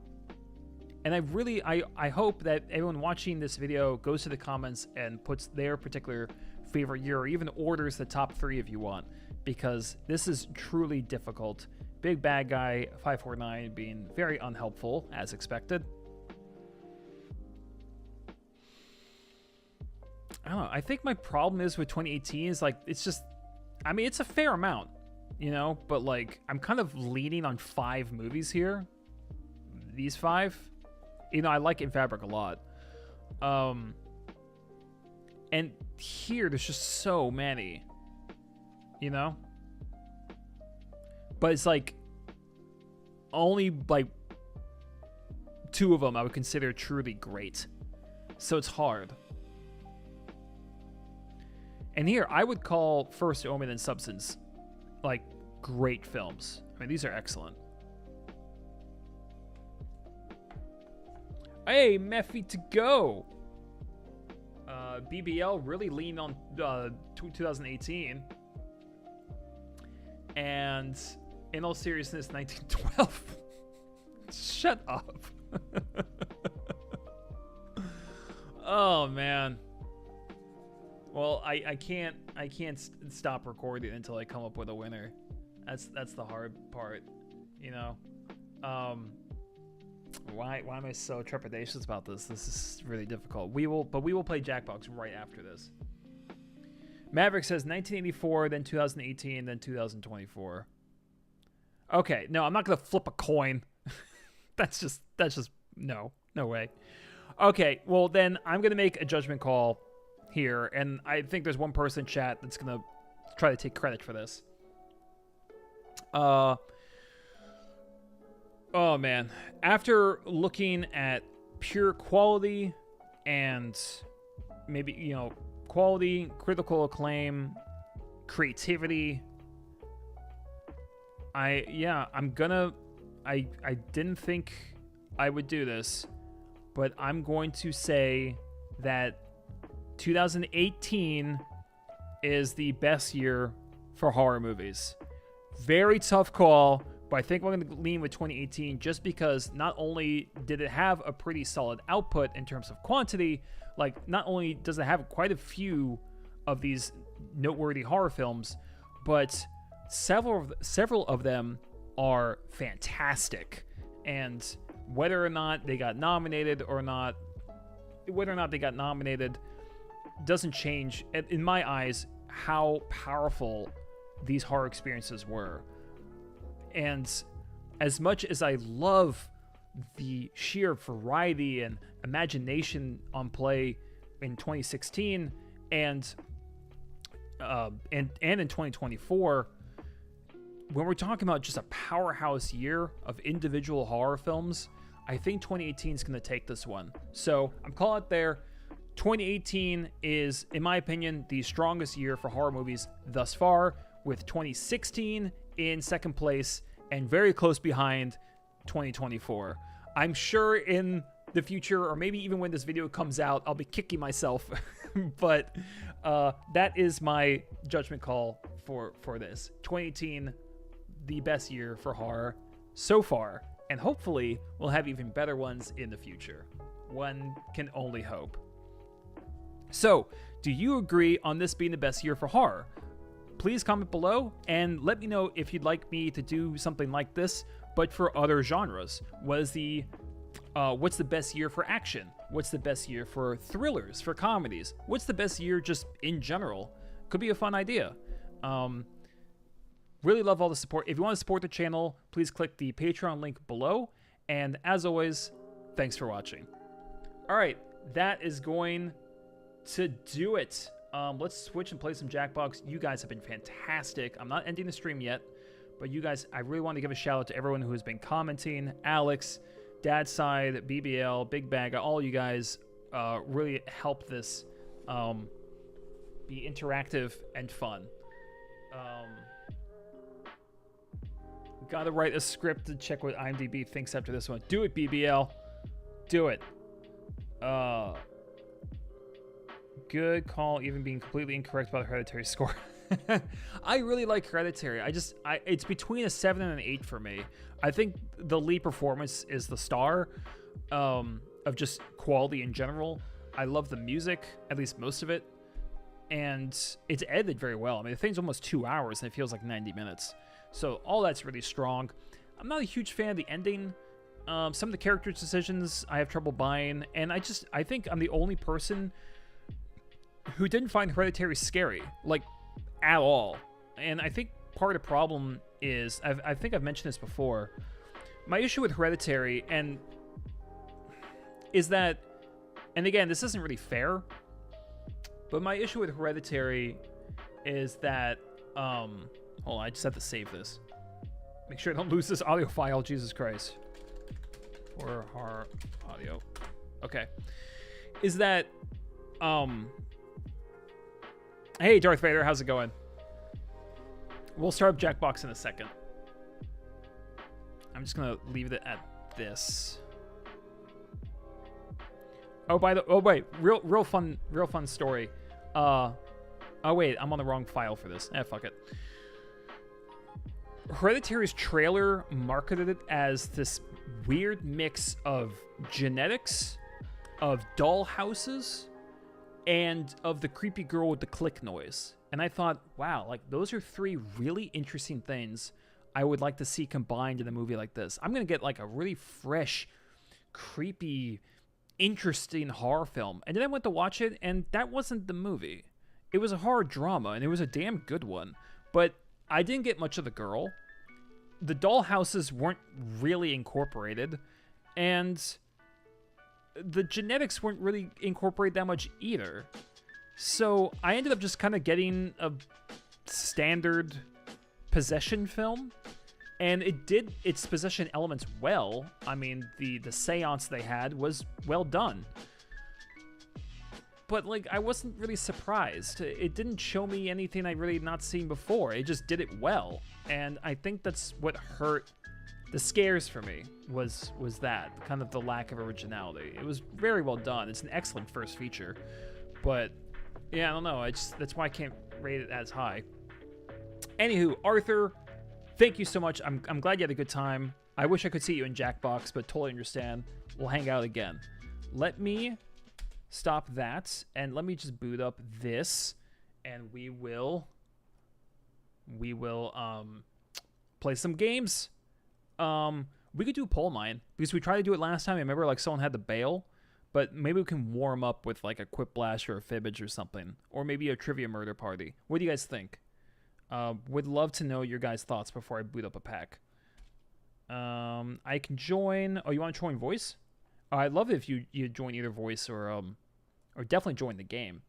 And I hope that everyone watching this video goes to the comments and puts their particular favorite year, or even orders the top 3 if you want, because this is truly difficult. Big Bad Guy 549 being very unhelpful, as expected. I don't know. I think my problem is with 2018 is like, it's just, I mean, it's a fair amount, you know, but like, I'm kind of leaning on 5 movies here. These 5, you know, I like In Fabric a lot. And here, there's just so many, you know? But it's like, only like 2 of them I would consider truly great. So it's hard. And here, I would call First Omen and Substance, like, great films. I mean, these are excellent. Hey, Meffy to go! BBL really leaned on 2018. And, in all seriousness, 1912. Shut up. Oh, man. Well, I can't stop recording until I come up with a winner. That's the hard part, you know. Why am I so trepidatious about this? This is really difficult. We will play Jackbox right after this. Maverick says 1984, then 2018, then 2024. Okay, no, I'm not gonna flip a coin. that's just no way. Okay, well then I'm gonna make a judgment call here, and I think there's one person in chat that's gonna try to take credit for this. Oh man, after looking at pure quality and maybe, you know, quality, critical acclaim, creativity, I didn't think I would do this, but I'm going to say that 2018 is the best year for horror movies. Very tough call, but I think we're going to lean with 2018 just because not only did it have a pretty solid output in terms of quantity, like not only does it have quite a few of these noteworthy horror films, but several of them are fantastic. And whether or not they got nominated doesn't change, in my eyes, how powerful these horror experiences were. And as much as I love the sheer variety and imagination on play in 2016 and in 2024, when we're talking about just a powerhouse year of individual horror films, I think 2018 is going to take this one. So I'm calling it there. 2018 is, in my opinion, the strongest year for horror movies thus far, with 2016 in second place and very close behind 2024. I'm sure in the future, or maybe even when this video comes out, I'll be kicking myself. But that is my judgment call for this. 2018, the best year for horror so far. And hopefully we'll have even better ones in the future. One can only hope. So, do you agree on this being the best year for horror? Please comment below and let me know if you'd like me to do something like this, but for other genres. What's the best year for action? What's the best year for thrillers, for comedies? What's the best year just in general? Could be a fun idea. Really love all the support. If you want to support the channel, please click the Patreon link below. And as always, thanks for watching. All right, that is going to do it. Let's switch and play some Jackbox. You guys have been fantastic. I'm not ending the stream yet, but you guys, I really want to give a shout out to everyone who has been commenting. Alex, Dad's Side, BBL, Big Bag, all you guys really help this be interactive and fun. Gotta write a script to check what IMDb thinks after this one. Do it, BBL. Do it. Good call, even being completely incorrect about the Hereditary score. I really like Hereditary. It's between a 7 and an 8 for me. I think the lead performance is the star of just quality in general. I love the music, at least most of it, and it's edited very well. I mean, the thing's almost 2 hours and it feels like 90 minutes. So all that's really strong. I'm not a huge fan of the ending. Some of the characters' decisions I have trouble buying, and I think I'm the only person who didn't find Hereditary scary, like, at all. And I think part of the problem is, I think I've mentioned this before, my issue with Hereditary is that, and again, this isn't really fair, but my issue with Hereditary is that, hold on, I just have to save this. Make sure I don't lose this audio file, Jesus Christ. Or horror audio. Okay. Is that, hey, Darth Vader, how's it going? We'll start up Jackbox in a second. I'm just gonna leave it at this. Oh, wait, real fun story. Oh wait, I'm on the wrong file for this. Fuck it. Hereditary's trailer marketed it as this weird mix of genetics, of doll houses, and of the creepy girl with the click noise. And I thought, wow, like those are three really interesting things I would like to see combined in a movie like this. I'm going to get like a really fresh, creepy, interesting horror film. And then I went to watch it, and that wasn't the movie. It was a horror drama, and it was a damn good one. But I didn't get much of the girl. The doll houses weren't really incorporated, and the genetics weren't really incorporated that much either. So I ended up just kind of getting a standard possession film, and it did its possession elements well. I mean, the seance they had was well done. But, like, I wasn't really surprised. It didn't show me anything I really not seen before. It just did it well. And I think that's what hurt the scares for me, was that, kind of the lack of originality. It was very well done. It's an excellent first feature. But, yeah, I don't know. That's why I can't rate it as high. Anywho, Arthur, thank you so much. I'm glad you had a good time. I wish I could see you in Jackbox, but totally understand. We'll hang out again. Let me stop that, and let me just boot up this, and we will play some games. We could do Pole Mine, because we tried to do it last time. I remember like someone had to bail, but maybe we can warm up with like a Quiplash or a Fibbage or something, or maybe a Trivia Murder Party. What do you guys think? Would love to know your guys' thoughts before I boot up a pack. I can join. Oh, you want to join voice? I'd love it if you join either voice or definitely join the game.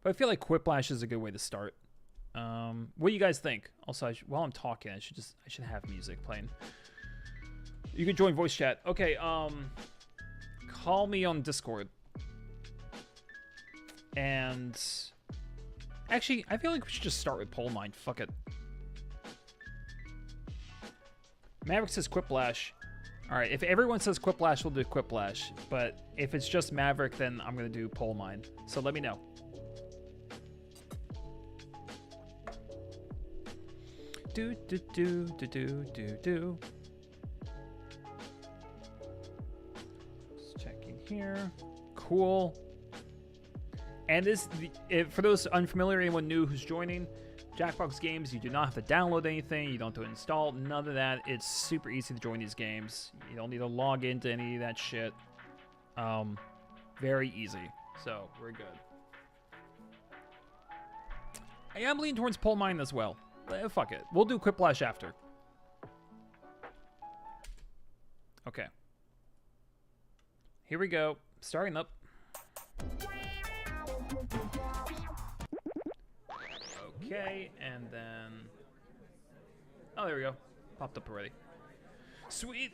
But I feel like Quiplash is a good way to start. What do you guys think? Also, while I'm talking, I should have music playing. You can join voice chat. Okay. Call me on Discord. And actually, I feel like we should just start with Pole Mine. Fuck it. Maverick says Quiplash. All right, if everyone says Quiplash, we'll do Quiplash. But if it's just Maverick, then I'm going to do Pole Mine. So let me know. Do. Just checking here. Cool. And for those unfamiliar, anyone new who's joining, Jackbox games, you do not have to download anything. You don't have to install none of that. It's super easy to join these games. You don't need to log into any of that shit. Very easy. So we're good. I am leaning towards Pole Mine as well. Fuck it. We'll do Quiplash after. Okay. Here we go. Starting up. Okay, and then... Oh, there we go. Popped up already. Sweet!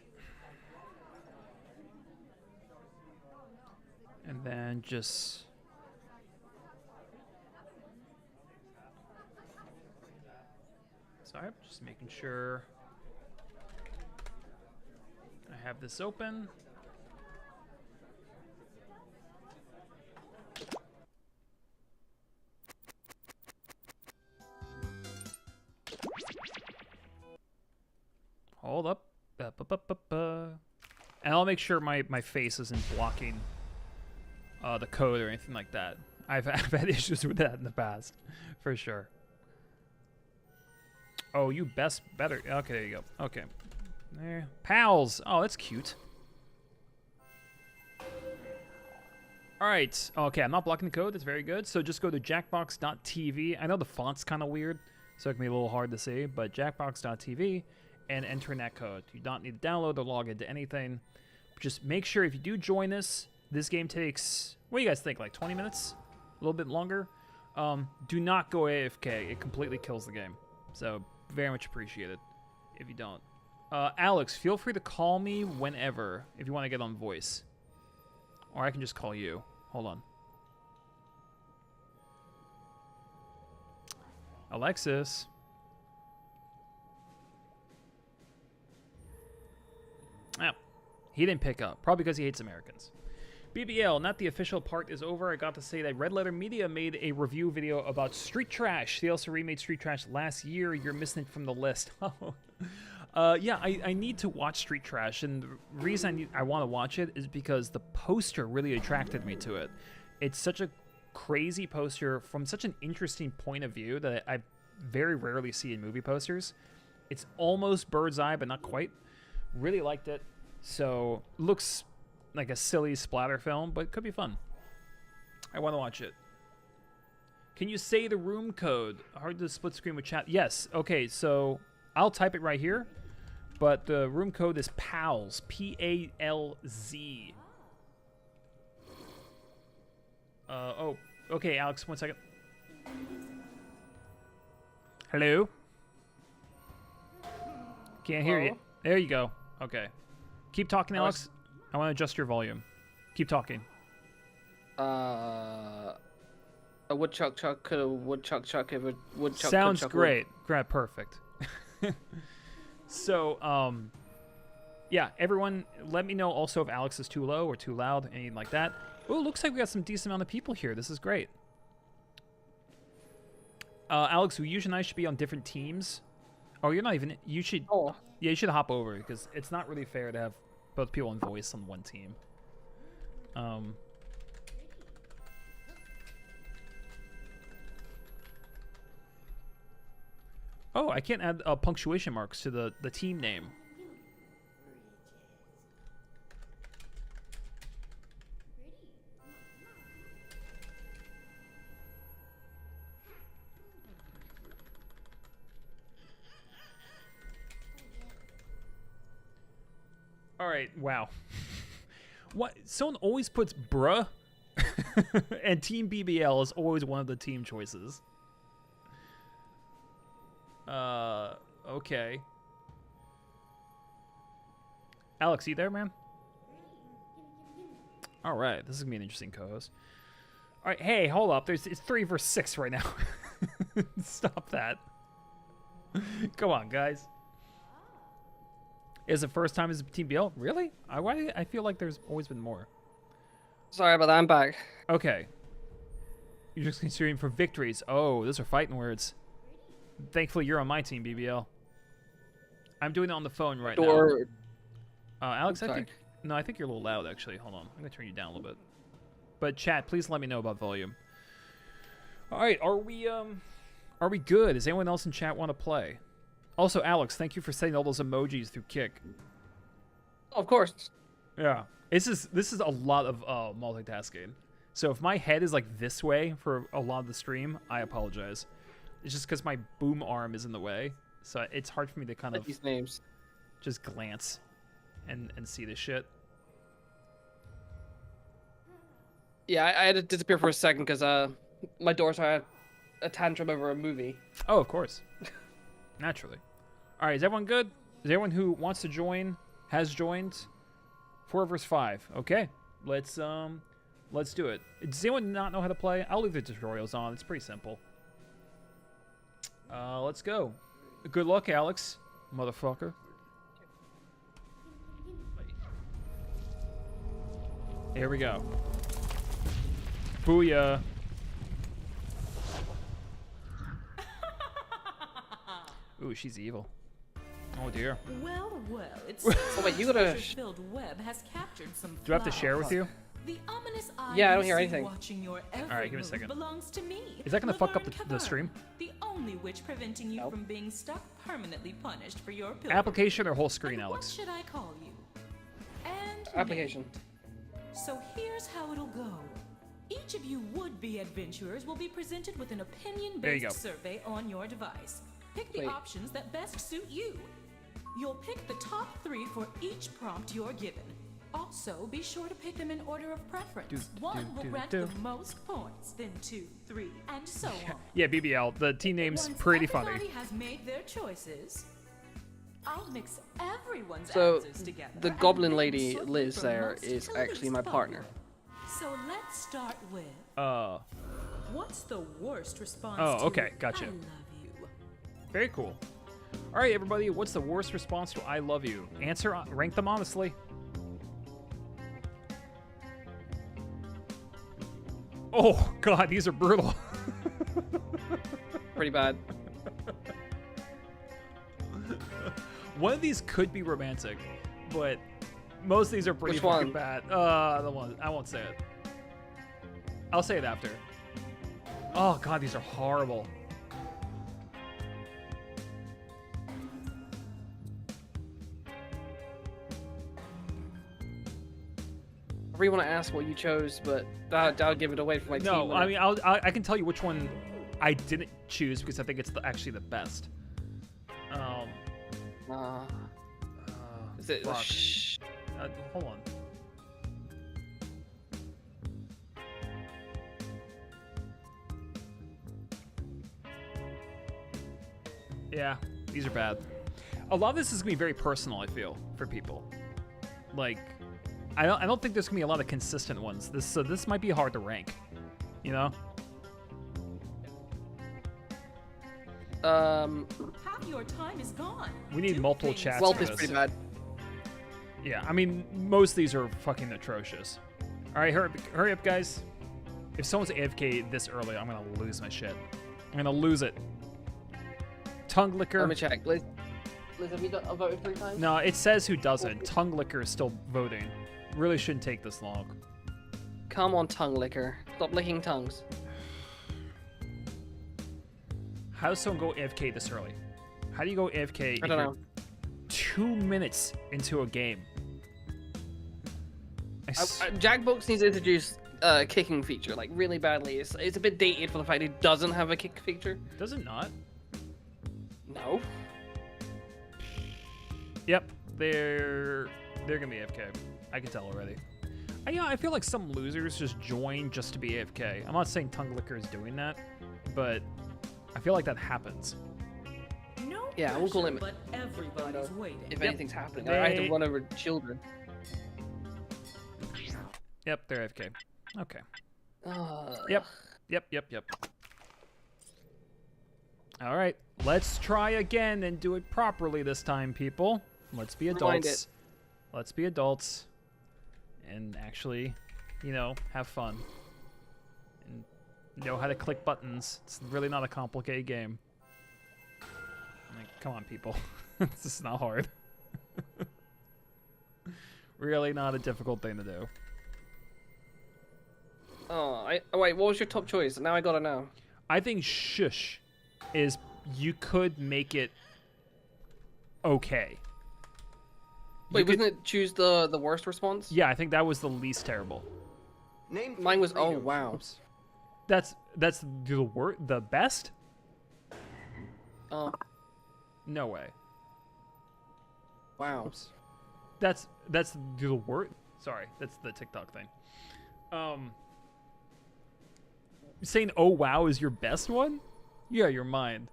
And then just... Sorry, just making sure I have this open. Hold up. And I'll make sure my face isn't blocking the code or anything like that. I've had issues with that in the past, for sure. Oh, you better. Okay, there you go. Okay. There. Pals. Oh, that's cute. All right. Okay, I'm not blocking the code. That's very good. So just go to jackbox.tv. I know the font's kind of weird, so it can be a little hard to see, but jackbox.tv and enter in that code. You don't need to download or log into anything. Just make sure if you do join this game takes, what do you guys think, like 20 minutes? A little bit longer? Do not go AFK. It completely kills the game. So very much appreciated if you don't. Alex, feel free to call me whenever if you want to get on voice. Or I can just call you. Hold on. Alexis. Oh, he didn't pick up. Probably because he hates Americans. BBL, not the official part is over. I got to say that Red Letter Media made a review video about Street Trash. They also remade Street Trash last year. You're missing it from the list. Yeah, I need to watch Street Trash, and the reason I want to watch it is because the poster really attracted me to it. It's such a crazy poster from such an interesting point of view that I very rarely see in movie posters. It's almost bird's eye, but not quite. Really liked it. So, looks like a silly splatter film, but could be fun. I want to watch it. Can you say the room code? Hard to split screen with chat. Yes. Okay, so I'll type it right here. But the room code is PALZ. P-A-L-Z. Oh, okay, Alex, 1 second. Hello? Can't hear you. There you go. Okay. Keep talking, Alex. I want to adjust your volume. Keep talking. A woodchuck chuck, could a woodchuck chuck ever woodchuck? Sounds great. Great, perfect. So, yeah, everyone, let me know also if Alex is too low or too loud, anything like that. Oh, looks like we got some decent amount of people here. This is great. Alex, we usually and I should be on different teams. Oh, you're not even. You should. Oh. Yeah, you should hop over because it's not really fair to have both people in voice on one team. Oh, I can't add punctuation marks to the team name. All right, wow. What? Someone always puts bruh, and Team BBL is always one of the team choices. Okay. Alex, you there, man? All right, this is gonna be an interesting co-host. All right, hey, hold up. It's 3 versus 6 right now. Stop that. Come on, guys. Is it first time as Team BL? Really? I feel like there's always been more. Sorry about that. I'm back. Okay. You're just considering for victories. Oh, those are fighting words. Thankfully, you're on my team, BBL. I'm doing it on the phone right now. Alex, I think... No, I think you're a little loud, actually. Hold on. I'm going to turn you down a little bit. But chat, please let me know about volume. All right, are we good? Does anyone else in chat want to play? Also, Alex, thank you for sending all those emojis through Kick. Of course. Yeah. This is a lot of multitasking. So if my head is like this way for a lot of the stream, I apologize. It's just because my boom arm is in the way. So it's hard for me to kind of these names. Just glance and see this shit. Yeah, I had to disappear for a second because my daughter had a tantrum over a movie. Oh, of course. Naturally. All right, is everyone good? Is everyone who wants to join has joined? 4 versus 5. Okay, let's do it. Does anyone not know how to play? I'll leave the tutorials on. It's pretty simple. Let's go. Good luck, Alex, motherfucker. Here we go. Booyah. Ooh, she's evil. Oh dear. Well, it's oh wait, you gotta. filled web has captured some. Do I have to share with you? The ominous eye yeah, I don't hear anything. Your all right, give me a second. Belongs to me. Is that gonna fuck up the stream? The only witch preventing you from being stuck permanently punished for your pilgrimage. Application or whole screen, and Alex? What should I call you? And application. Name. So here's how it'll go. Each of you would-be adventurers will be presented with an opinion-based survey on your device. Pick the options that best suit you. You'll pick the top 3 for each prompt you're given. Also, be sure to pick them in order of preference. One will rank the most points, then 2, 3, and so on. Yeah, BBL. The team name's pretty funny. Everybody has made their choices. I'll mix everyone's so answers together. The goblin lady Liz there is actually my partner. So let's start with. What's the worst response? Oh, okay, gotcha. I love you. Very cool. All right, everybody. What's the worst response to "I love you"? Answer. Rank them honestly. Oh God, these are brutal. Pretty bad. One of these could be romantic, but most of these are pretty fucking bad. The one I won't say it. I'll say it after. Oh God, these are horrible. I really want to ask what you chose, but that'll give it away for my team. No, I mean I can tell you which one I didn't choose because I think it's actually the best. Is it? Hold on. Yeah, these are bad. A lot of this is gonna be very personal, I feel, for people. Like, I don't think there's gonna be a lot of consistent ones. This might be hard to rank, you know? Half your time is gone. We need multiple chats. Well, for it's this. pretty bad. Yeah, I mean, most of these are fucking atrocious. All right, hurry up, guys. If someone's AFK this early, I'm gonna lose my shit. I'm gonna lose it. Tongue licker. Let me check. Liz, have you voted 3 times? No, it says who doesn't. Tongue Licker is still voting. Really shouldn't take this long. Come on, tongue licker. Stop licking tongues. How does someone go AFK this early? How do you go AFK I don't know. 2 minutes into a game? Jackbox needs to introduce a kicking feature, like really badly. It's a bit dated for the fact it doesn't have a kick feature. Does it not? No. Yep, they're gonna be AFK. I can tell already. I feel like some losers just join just to be AFK. I'm not saying Tongue Licker is doing that, but I feel like that happens. No Yeah, we'll call pressure, him- but everybody's waiting. If Yep. anything's happening, I have They- to run over children. Yep, they're AFK. Okay. Uh, Yep. All right, let's try again and do it properly this time, people. Let's be Rewind adults. Let's be adults and actually, have fun. And know how to click buttons. It's really not a complicated game. Come on, people. This is not hard. Really not a difficult thing to do. Oh, wait, what was your top choice? Now I gotta know. I think shush is you could make it okay. Wait, wasn't it choose the worst response? Yeah, I think that was the least terrible. Mine was, oh, wow. Oops. That's the best? Oh, No way. wow. Oops. That's the word. Sorry, that's the TikTok thing. Saying "oh wow" is your best one? Yeah, your mind.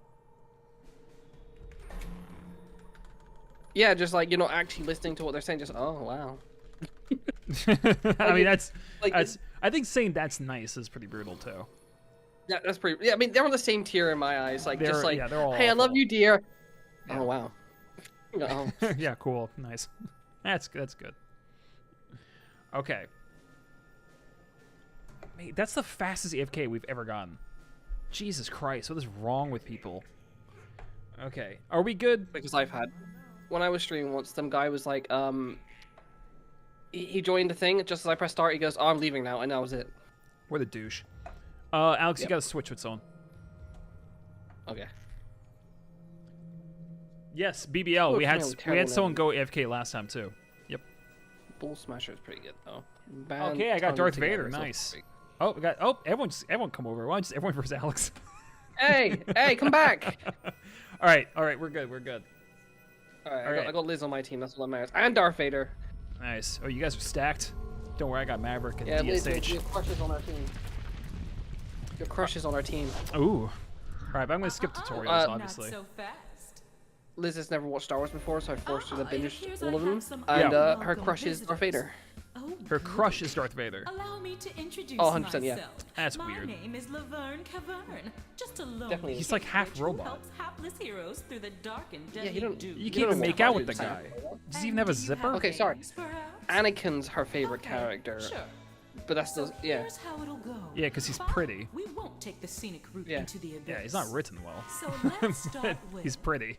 Yeah, just like you're not actually listening to what they're saying. Just oh wow. I mean, that's like, I think saying "that's nice" is pretty brutal too. Yeah, that's pretty. Yeah, I mean they're on the same tier in my eyes. Like just like, they're all hey, I love awful. you, dear. Yeah. Oh wow. Oh. Yeah, cool, nice. That's good. Okay. Mate, that's the fastest AFK we've ever gotten. Jesus Christ, what is wrong with people? Okay, are we good? Because I've had, when I was streaming once, some guy was like, he joined the thing just as I pressed start. He goes, "Oh, I'm leaving now," and that was it. We're the douche. Alex, you Yep. gotta switch with someone. Okay. Yes, BBL. Oh, We had no, we terrible had someone name. go AFK last time too. Yep. Bull Smasher is pretty good though. Okay, I got Darth Vader. Nice. Oh, we got everyone come over. Why don't just everyone versus Alex? Hey, come back! All right, we're good. All right, Alright. I got Liz on my team. That's what matters. And Darth Vader. Nice. Oh, you guys are stacked. Don't worry, I got Maverick and Yeah, Liz, DSH. your crush is on our team. Your crush is on our team. Ooh. All right, but I'm gonna skip tutorials, obviously. Not so fast. Liz has never watched Star Wars before, so I forced her to Ah, it binge appears all I of them. have some And Yeah. her crush is Darth Vader. Oh, Her crush is Darth Vader. allow me to introduce Oh, 100%, yeah. myself. That's My weird. name is Laverne Cavern. Just a lone Definitely. He's like half witch who robot. helps hapless heroes through the dark and Yeah, deadly you don't- doom. You You can't even don't make know out how with the to guy. say. Does he even have a zipper? Okay, sorry. names, perhaps? Anakin's her favorite Okay, character, Sure. but that's So the yeah. here's how it'll go. Yeah, 'cause he's Fine, pretty. We won't take the scenic route Yeah. into the abyss. Yeah, he's not written well. So let's start with He's pretty.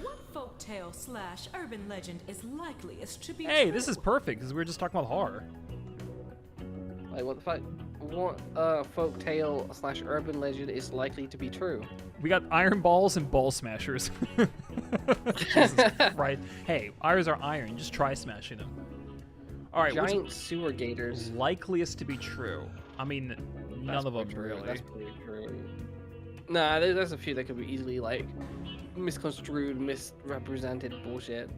what folktale / urban legend is likeliest to be Hey, true? this is perfect because we were just talking about horror. Like what the fuck? What folk tale / urban legend is likely to be true? We got iron balls and ball smashers. Jesus Christ. Hey, irons are iron. Just try smashing them. All right, what's Giant sewer gators. likeliest to be true? I mean, none That's of them pretty true. really. That's pretty true. Nah, there's a few that could be easily like misconstrued, misrepresented bullshit.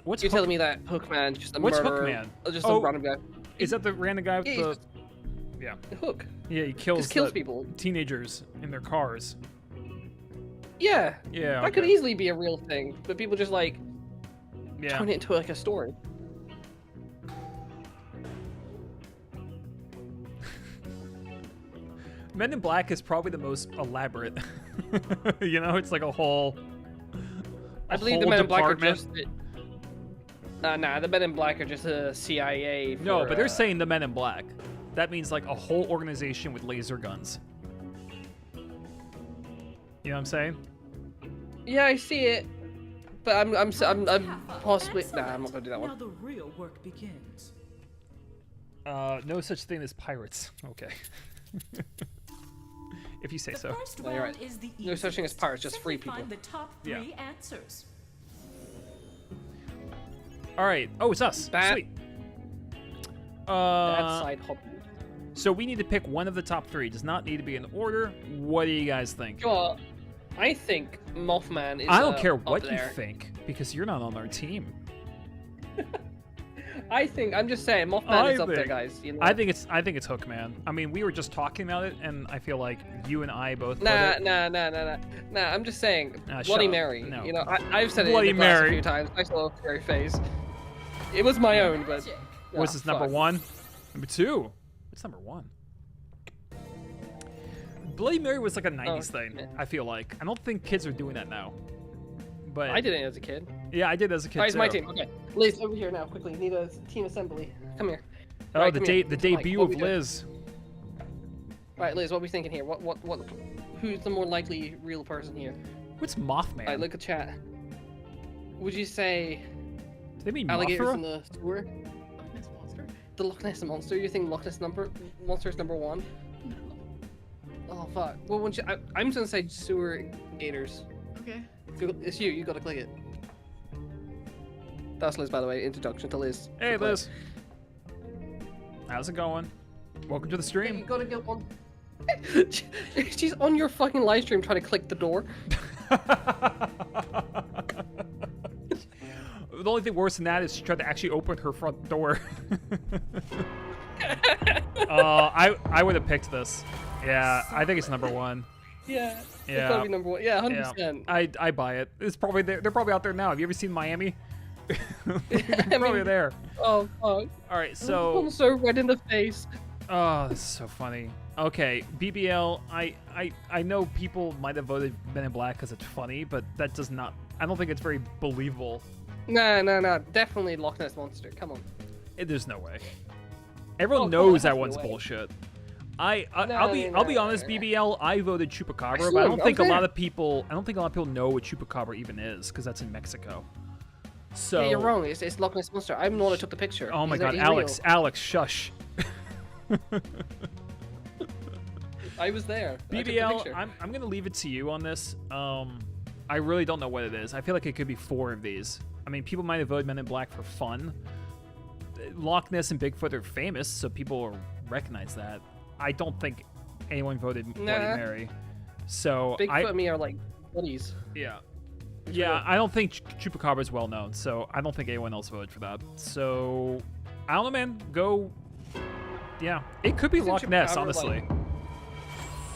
What's You're Hook- telling me that Hookman's just a What's murderer? Hookman? Just Oh. a random guy. Is that the random guy with Yeah, the? he's Yeah, Hook. yeah, he kills Just kills the people. teenagers in their cars. Yeah. Yeah, That could okay. easily be a real thing, but people just like Yeah. turn it into like a story. Men in Black is probably the most elaborate. You know, it's like a whole. I believe the Men in Black are just. Nah, the Men in Black are just a CIA. No, for, but they're saying the Men in Black. That means like a whole organization with laser guns. You know what I'm saying? Yeah, I see it. But I'm possibly. Nah, Excellent. I'm not gonna do that Now one. the real work begins. No such thing as pirates. Okay. If you say The so. first No, you're round right. is the No such thing as easiest. pirates, just Simply free people. Find the top Yeah. 3 answers. All right. Oh, it's us. That- Sweet. That side hobby. So we need to pick one of the top 3. Does not need to be in order. What do you guys think? Well, I think Mothman is. I don't care up what you there. think because you're not on our team. I'm just saying, Mothman is up there, think- guys. You know? I think it's Hookman. I mean, we were just talking about it, and I feel like you and I both. put Nah, it. nah. I'm just saying, shut Bloody up. Mary. No. You know, I've said Bloody it in the class Mary. a few times. Nice little scary face. It was my own, but. Magic. What's this number fuck. 1? Number 2. What's number 1? Bloody Mary was like a 90s thing. yeah. I feel like I don't think kids are doing that now. But I did it as a kid. Yeah, I did as a kid Alright, it's too. my team. Okay, Liz, over here now, quickly. Need a team assembly. Come here. Oh, Right, the come here. debut What of we doing? Liz. Right, Liz, what are we thinking here? What? Who's the more likely real person here? What's Mothman? Alright, look at chat. Would you say Do they mean alligators Mothra? in the sewer? Loch Ness Monster? The Loch Ness Monster? You think Loch Ness Monster is number 1? No. Oh fuck. Well, wouldn't you, I'm just gonna say sewer gators. Okay. It's you. You gotta click it. That's Liz, by the way. Introduction to Liz. Hey, Click. Liz. How's it going? Welcome to the Hey, stream. you gotta go on. She's on your fucking live stream trying to click the door. The only thing worse than that is she tried to actually open her front door. I would have picked this. Yeah, I think it's number 1. Yeah. It's Yeah. gotta be number 1. Yeah, Yeah, 100%. I buy it. It's probably there. They're probably out there now. Have you ever seen Miami? I Probably mean- there. Oh fuck. All right, I'm so so red in the face. oh, this is so funny. Okay, BBL. I know people might have voted Men in Black because it's funny, but that does not. I don't think it's very believable. No. Definitely Loch Ness Monster. Come on. There's no way. Everyone Oh, come on, knows there that has to be one's a way. bullshit. No, I'll be no, honest, no. BBL. I voted Chupacabra, but I Excellent, don't think a okay. lot of people. I don't think a lot of people know what Chupacabra even is because that's in Mexico. So Yeah, you're wrong. It's Loch Ness Monster. I'm the one that took the picture. Oh my He's God, he's Alex! real. Alex, shush. I was there. I took the BBL, picture. I'm gonna leave it to you on this. I really don't know what it is. I feel like it could be 4 of these. I mean, people might have voted Men in Black for fun. Loch Ness and Bigfoot are famous, so people recognize that. I don't think anyone voted Bloody Nah. Mary. So Bigfoot and me are like buddies. yeah. Yeah, I don't think Chupacabra is well known, so I don't think anyone else voted for that. So, I don't know, man. Go. Yeah, it could be Isn't Loch Ness, Chupacabra, honestly.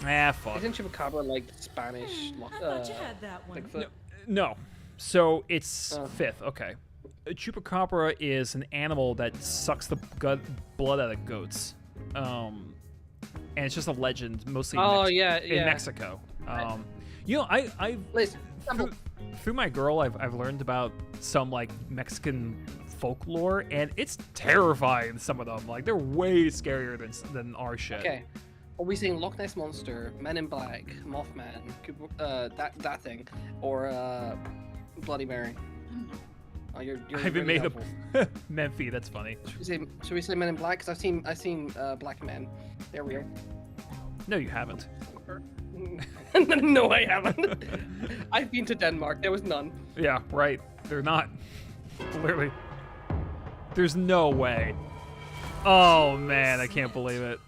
Fuck. Isn't Chupacabra like Spanish? I thought you had that one. Bigfoot. No. So it's Oh. 5th. Okay. A Chupacabra is an animal that sucks the blood out of goats. And it's just a legend, mostly Oh in yeah, in yeah. Mexico. You know, I Listen, through my girl, I've learned about some like Mexican folklore, and it's terrifying. Some of them, like they're way scarier than our shit. okay. Are we saying Loch Ness Monster, Men in Black, Mothman, that thing, or Bloody Mary? Oh, you're I haven't really made helpful. a Memphi. That's funny. Should we say Men in Black? Because I've seen Black Men. There we go. No, you haven't. No, I haven't. I've been to Denmark. There was none. Yeah, right. They're not. Clearly. There's no way. Oh man, I can't believe it.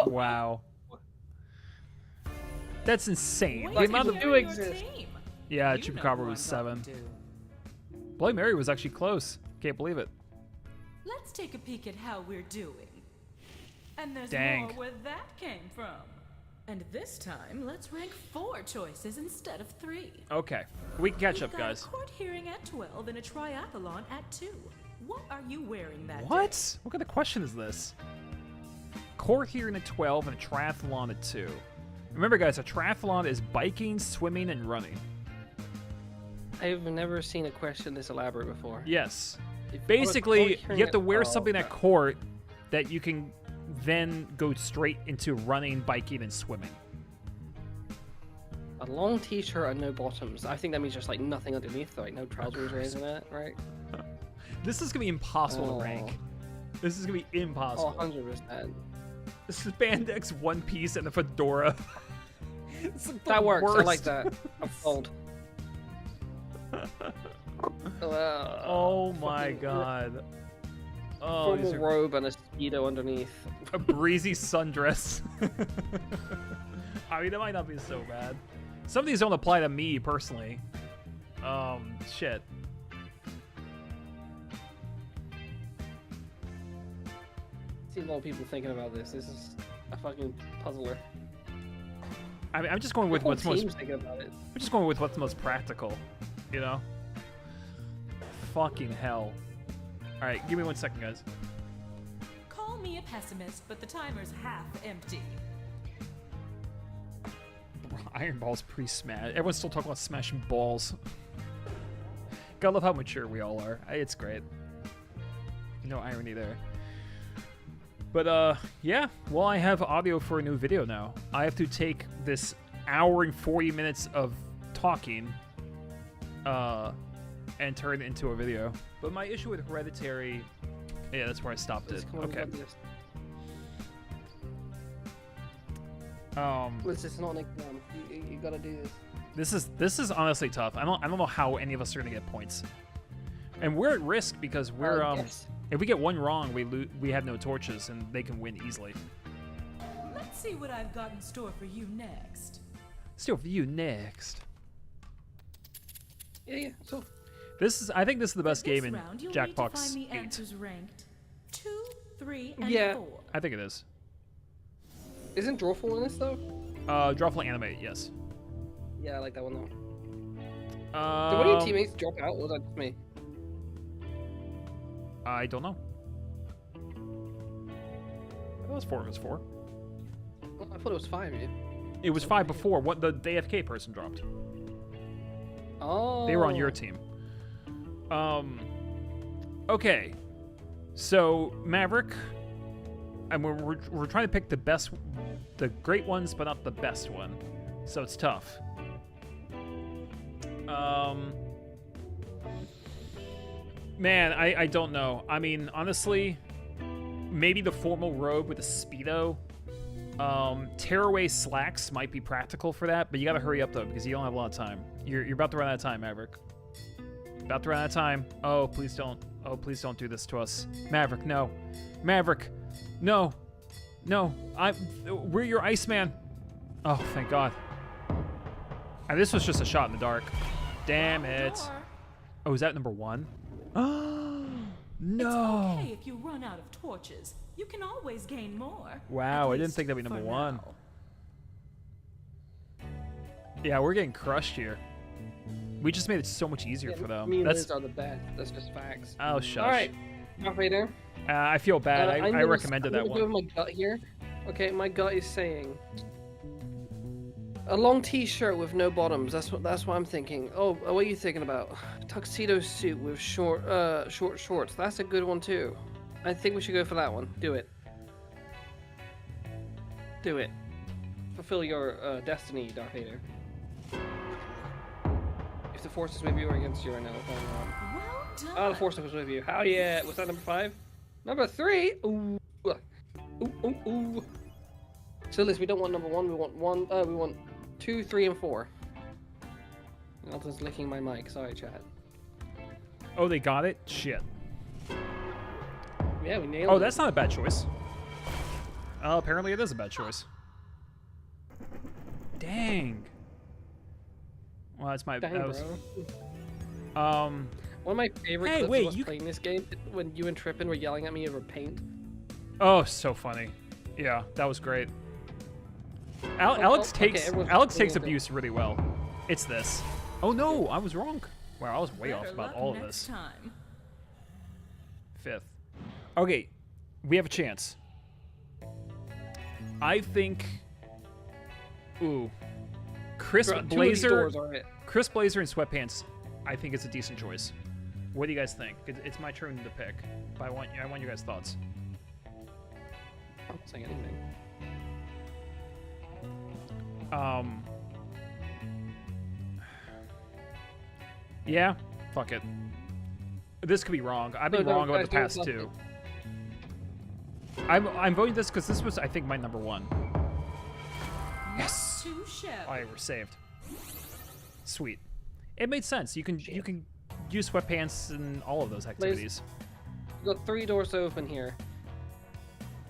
Wow. That's insane. Wait The amount till of you do know your exist. team. yeah, You know Chupacabra who was I'm talking 7. to. Bloody Mary was actually close. Can't believe it. Let's take a peek at how we're doing. And there's Dang. more where that came from. And this time, let's rank 4 choices instead of 3. Okay, we can catch We've up, got guys. a court hearing at 12 and a triathlon at 2. What are you wearing that day? What? What kind of question is this? Court hearing at 12 and a triathlon at 2. Remember, guys, a triathlon is biking, swimming, and running. I've never seen a question this elaborate before. Yes. If- Basically, court hearing you have to at wear 12, something at okay. court that you can then go straight into running, biking, and swimming. A long t-shirt and no bottoms. I think that means just like nothing underneath, like no trousers or anything like that, right? This is gonna be impossible to rank. This is gonna be impossible. Oh, 100%. This is spandex, one piece, and a fedora. Like that works. worst. I like that. I'm sold. Oh my god. Oh, formal robe and a speedo underneath. A breezy sundress. I mean, that might not be so bad. Some of these don't apply to me personally. Shit. See a lot of people thinking about this. This is a fucking puzzler. I mean, I'm just going with what's most. Thinking about it. I'm just going with what's most practical. You know. Fucking hell. All right, give me 1 second, guys. Call me a pessimist, but the timer's half empty. Iron Ball's pre-smash. Everyone's still talking about smashing balls. Gotta love how mature we all are. It's great. No irony there. But yeah. Well, I have audio for a new video now. I have to take this hour and 40 minutes of talking, and turn it into a video. But my issue with Hereditary, yeah, that's where I stopped it. Okay. This is not an exam. You gotta do this. This is honestly tough. I don't know how any of us are gonna get points, and we're at risk because we're Yes. if we get one wrong, we have no torches and they can win easily. Let's see what I've got in store for you next. Still for you next. Yeah. So. I think this is the best For this game in round, you'll need to Jackbox find the 8. answers ranked 2, 3, and Yeah. 4. I think it is. Isn't Drawful in this though? Drawful Animate, yes. Yeah, I like that one though. Did one of your teammates drop out, or was that just me? I don't know. That was 4. It was 4. Well, I thought it was 5 of you. It was 5 before. What the AFK person dropped. Oh. They were on your team. Okay. So Maverick, and we're trying to pick the great ones, but not the best one. So it's tough. Man, I don't know. I mean, honestly, maybe the formal robe with a speedo. Tearaway slacks might be practical for that, but you gotta hurry up though because you don't have a lot of time. You're about to run out of time, Maverick. About to run out of time. Oh, please don't. Oh, please don't do this to us. Maverick, no. Maverick, no. No, we're your Iceman. Oh, thank God. And this was just a shot in the dark. Damn it. Oh, is that number 1? Oh, no. It's okay if you run out of torches. You can always gain more. Wow, I didn't think that'd be number 1. Now. Yeah, we're getting crushed here. We just made it so much easier for them. Me and Liz are the best. That's just facts. Oh, shush. All right, Darth Vader. I feel bad. I recommended that I'm one. gonna go with my gut here. Okay, my gut is saying a long T-shirt with no bottoms. That's what I'm thinking. Oh, what are you thinking about? Tuxedo suit with short shorts. That's a good one too. I think we should go for that one. Do it. Do it. Fulfill your destiny, Darth Vader. If the Force is with you or against you right now. Well done. Oh, the Force was with you. Hell yeah. Was that number 5? Number 3. Ooh. Ooh, ooh, ooh. So Liz, we don't want number 1. We want 2, 3, and 4. Alton's licking my mic. Sorry, chat. Oh, they got it? Shit. Yeah, we nailed it. Oh, that's not a bad choice. Apparently it is a bad choice. Dang. Well, that's my... Dang, that was, bro. One of my favorite Hey, clips wait, of us you playing this game when you and Trippin were yelling at me over paint. oh, so funny. Yeah, that was great. Alex takes abuse really well. It's this. Oh no, I was wrong. Wow, I was way off Better about luck all of next this. time. 5th. Okay, we have a chance. I think. Ooh, crisp Bro, 2 of these blazer. doors are it. Crisp blazer and sweatpants. I think it's a decent choice. What do you guys think? It's my turn to pick. But I want your guys' thoughts. I'm not saying anything. Yeah, fuck it. This could be wrong. I've been No, wrong about guys, the do it past last two. I'm voting this because this was, I think, my number one. Yes. Too shabby. All right, we're saved. Sweet. It made sense. You can use sweatpants in all of those activities. We've got 3 doors to open here.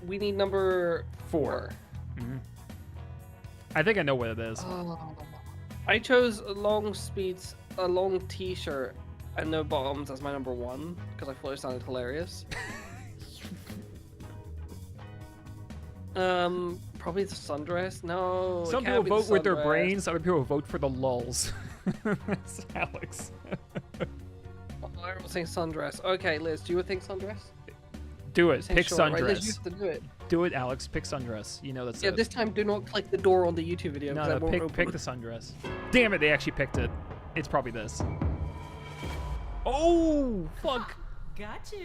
We need number 4. Mm-hmm. I think I know what it is. I chose a long t-shirt and no bottoms as my number 1 because I thought it sounded hilarious. Probably the sundress. No. Some people vote with their brains. Other people vote for the lulls. That's Alex. Everyone's saying sundress. Okay, Liz, do you think sundress? Do it. Pick Sure, right? Liz, sundress. you have to do it. Do it, Alex. Pick sundress. You know that's Yeah, it. this time do not click the door on the YouTube video. No, 'cause that no, won't pick open. the sundress. Damn it, they actually picked it. It's probably this. Oh, fuck. Gotcha.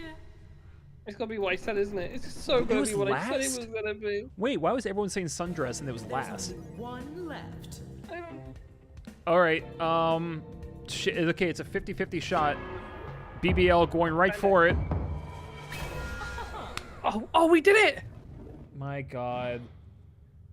It's gonna be what I said, isn't it? It's so gonna was be what I said it last? was gonna be. Wait, why was everyone saying sundress and it was last? There's only one left. I don't... All right. Okay, it's a 50-50 shot. BBL going right for it. Oh, we did it! My God.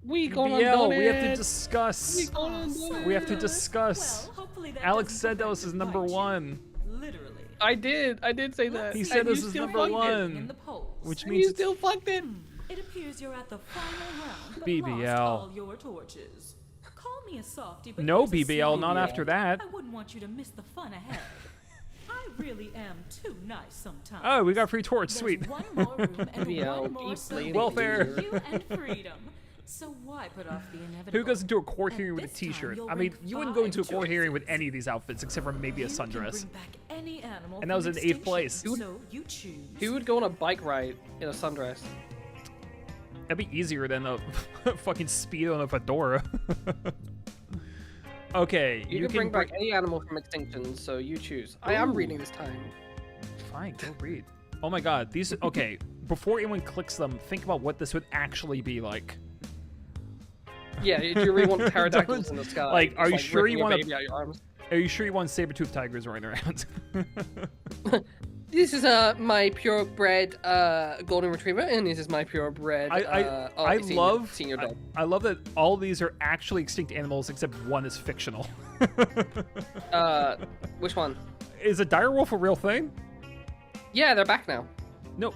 We gone BBL, undone we have to it. discuss. We gone undone We have to it. discuss. Well, hopefully that Alex doesn't said that go was back his to number bite you. one, Literally. I did say that. He Let's said And this you is still number fucked it. one. in the polls. which And means you it's still fucked it. It appears you're at the final round, but BBL. lost all your torches. Call me a softie, but no here's a BBL, not secret. after that. I wouldn't want you to miss the fun ahead. I really am too nice sometimes. Oh, we got free torch. There's Sweet. one more room and BBL, one more keep sofa bleeding. Welfare. for you and freedom. So why put off the inevitable? Who goes into a court And hearing with a this time t-shirt? you'll I mean, rank you wouldn't go into a 5 court hearing with choices. any of these outfits except for maybe a You can sundress. bring back any animal And that was from in 8th place. extinction, So you choose. Who would go on a bike ride in a sundress? That'd be easier than a fucking speed on a fedora. Okay, You can bring back any animal from extinction, so you choose. I am Ooh. reading this time. Fine, go read. Oh my God, these. Okay, before anyone clicks them, think about what this would actually be like. Yeah, do you really want pterodactyls in the sky? Like, are Just, you sure ripping you a wanna- baby out your arms? Are you sure you want saber-toothed tigers running around? This is my purebred golden retriever, and this is my purebred. I love. senior dog. I love that all these are actually extinct animals except one is fictional. Which one? Is a direwolf a real thing? Yeah, they're back now. No.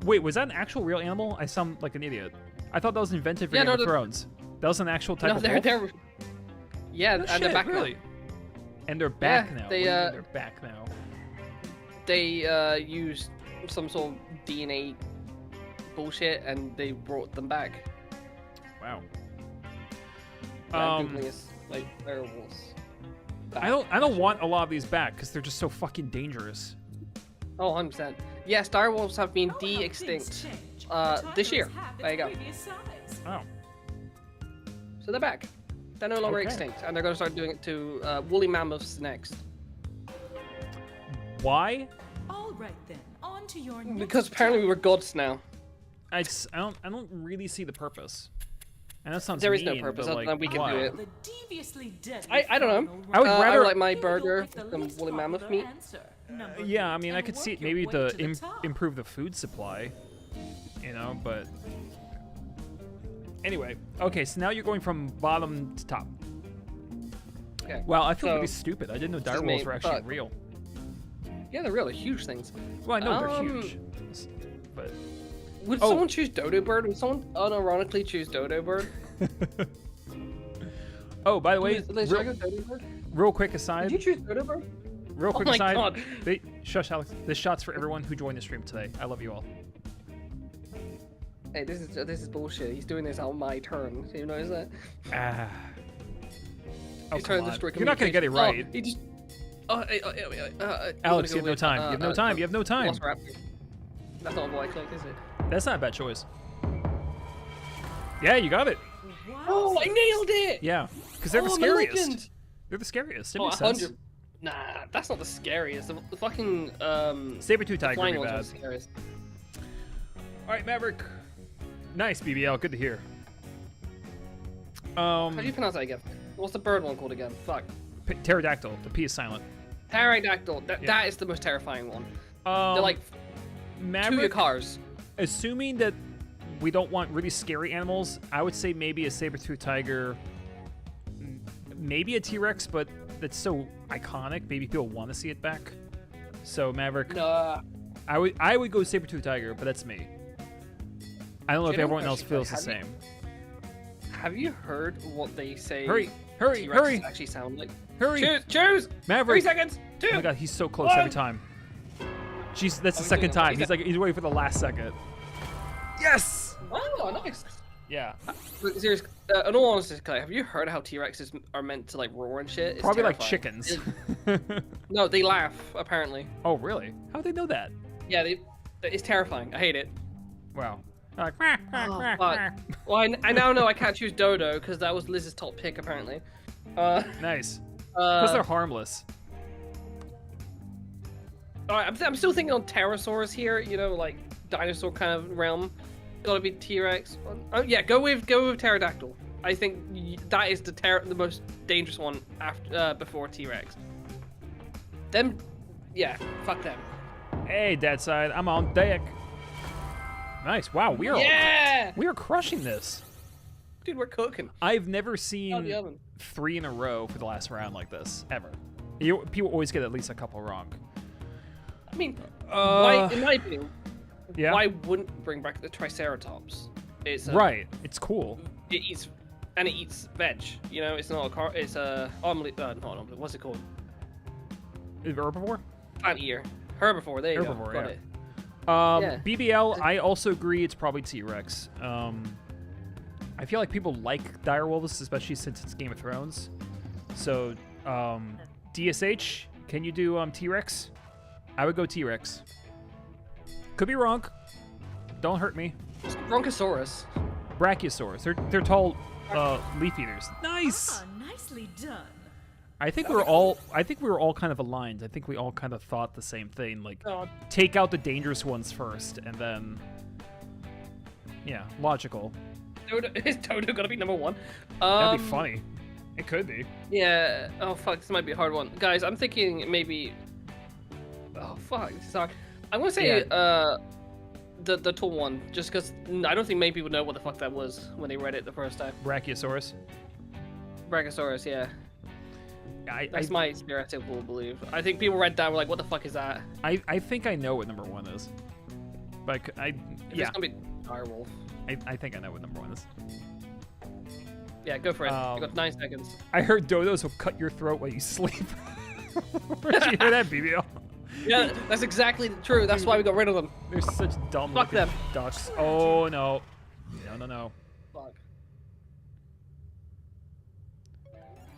Wait, was that an actual real animal? I sound like an idiot. I thought that was invented for Yeah, Game no, of the- Thrones. That was an actual type No, of they're wolf? they're. Yeah, No and shit, they're back really? now. And they're back Yeah, now. they, What do you mean uh, they're back now. They used some sort of DNA bullshit, and they brought them back. Wow. I'm Googling is like werewolves. I don't want a lot of these back because they're just so fucking dangerous. Oh, 100%. Yes, direwolves have been Oh, how things de-extinct. change. This The year. tigers have There you its go. previous size. Oh. So they're back. They're no longer Okay. extinct, and they're going to start doing it to woolly mammoths next. Why? All right then, on to your next Because apparently we were gods now. I don't really see the purpose. And that sounds There is no mean, purpose but, other like, than we can why? do it. The deviously deadly I don't know. final I would round. rather- I like my Here we go burger with the with some least woolly mammoth popular meat. answer, number Yeah, I three, mean, I and could see work it maybe your way to to the top. improve the food supply, you know, but anyway. Okay, so now you're going from bottom to top. Okay. Wow, I feel So, really stupid. I didn't know this is direwolves me, were actually but- real. Yeah, they're really huge things. Well, I know they're Um, huge, but Would Oh. someone choose Dodo Bird? Would someone unironically choose Dodo Bird? oh, by the way, Liz, should I go Dodo Bird? real quick Did aside, you choose Dodo Bird? real Oh quick my aside. God. Shush, Alex. This shot's for everyone who joined the stream today. I love you all. Hey, this is bullshit. He's doing this on my turn. So you notice that? Ah. Oh, He's come trying to on. destroy You're not gonna get it right. Oh, he just. Alex, you have no time. You have no time. You have no time. Velociraptor. That's not a voice click, is it? That's not a bad choice. Yeah, you got it. What? Oh, I nailed it! Yeah, because they're the I'm a scariest. legend! They're the scariest. It Oh, makes sense. 100. Nah, that's not the scariest. The fucking Saber-tooth tiger would flying be ones are bad. the scariest. All right, Maverick. Nice, BBL. Good to hear. How do you pronounce that again? What's the bird one called again? Fuck. Pterodactyl. The P is silent. Pterodactyl. That is the most terrifying one. They're like Maverick, 2 of your cars. Assuming that we don't want really scary animals, I would say maybe a saber-toothed tiger, maybe a T-Rex, but that's so iconic. Maybe people want to see it back. So Maverick, I would go saber-toothed tiger, but that's me. I don't know if everyone else feels the same. Have you heard what they say? Hurry! T-Rexes actually sound like. Hurry! Choose! Maverick! 3 seconds! 2! Oh my god, he's so close every time. Jeez, that's the second time. He's waiting for the last second. Yes! Oh, nice. Yeah. Seriously, in all honesty, Clay, have you heard how T-Rexes are meant to like roar and shit? It's Probably terrifying. like chickens. No, they laugh apparently. Oh really? How'd they know that? Yeah, it's terrifying. I hate it. Wow. Like, But, well, I now know I can't choose Dodo because that was Liz's top pick apparently. nice. Because they're harmless. Alright, I'm still thinking on pterosaurs here. You know, like dinosaur kind of realm. Gotta be T-Rex. Oh yeah, go with pterodactyl. I think that is the most dangerous one after before T-Rex. Them, yeah, fuck them. Hey, Dad side, I'm on deck. Nice. Wow, we are crushing this. Dude, we're cooking. I've never Out seen the oven. 3 in a row for the last round like this ever. People always get at least a couple wrong. I mean, why, in my opinion, Yeah. why wouldn't bring back the Triceratops? It's Right. It's cool. It eats veg. You know, it's not a car. It's a omelet. Not an omelet. What's it called? Herbivore? Plant eater. Herbivore. There you Herbivore, go. Got yeah. it. Yeah. BBL, I also agree it's probably T-Rex. I feel like people like direwolves, especially since it's Game of Thrones. So, DSH, can you do T-Rex? I would go T-Rex. Could be wrong. Don't hurt me. Bronchosaurus. Brachiosaurus. They're tall leaf eaters. Nice. Ah, nicely done. I think we were all kind of aligned. I think we all kind of thought the same thing. Like, take out the dangerous ones first, and then, yeah, logical. Is Dodo gonna be number 1? That'd be funny. It could be. Yeah. Oh fuck, this might be a hard one, guys. I'm thinking maybe. Oh fuck, this is hard. I'm gonna say the tall one, just because I don't think many people know what the fuck that was when they read it the first time. Brachiosaurus. Brachiosaurus, yeah. That's my stereotypical belief. I think people read that and were like, "What the fuck is that?" I think I know what number 1 is. Like It's gonna be direwolf. I think I know what number 1 is. Yeah, go for it. You got 9 seconds. I heard dodos will cut your throat while you sleep. Where'd you hear that, BBL? Yeah, that's exactly true. That's why we got rid of them. They're such dumb Fuck looking them. ducks. Oh no. No. Fuck.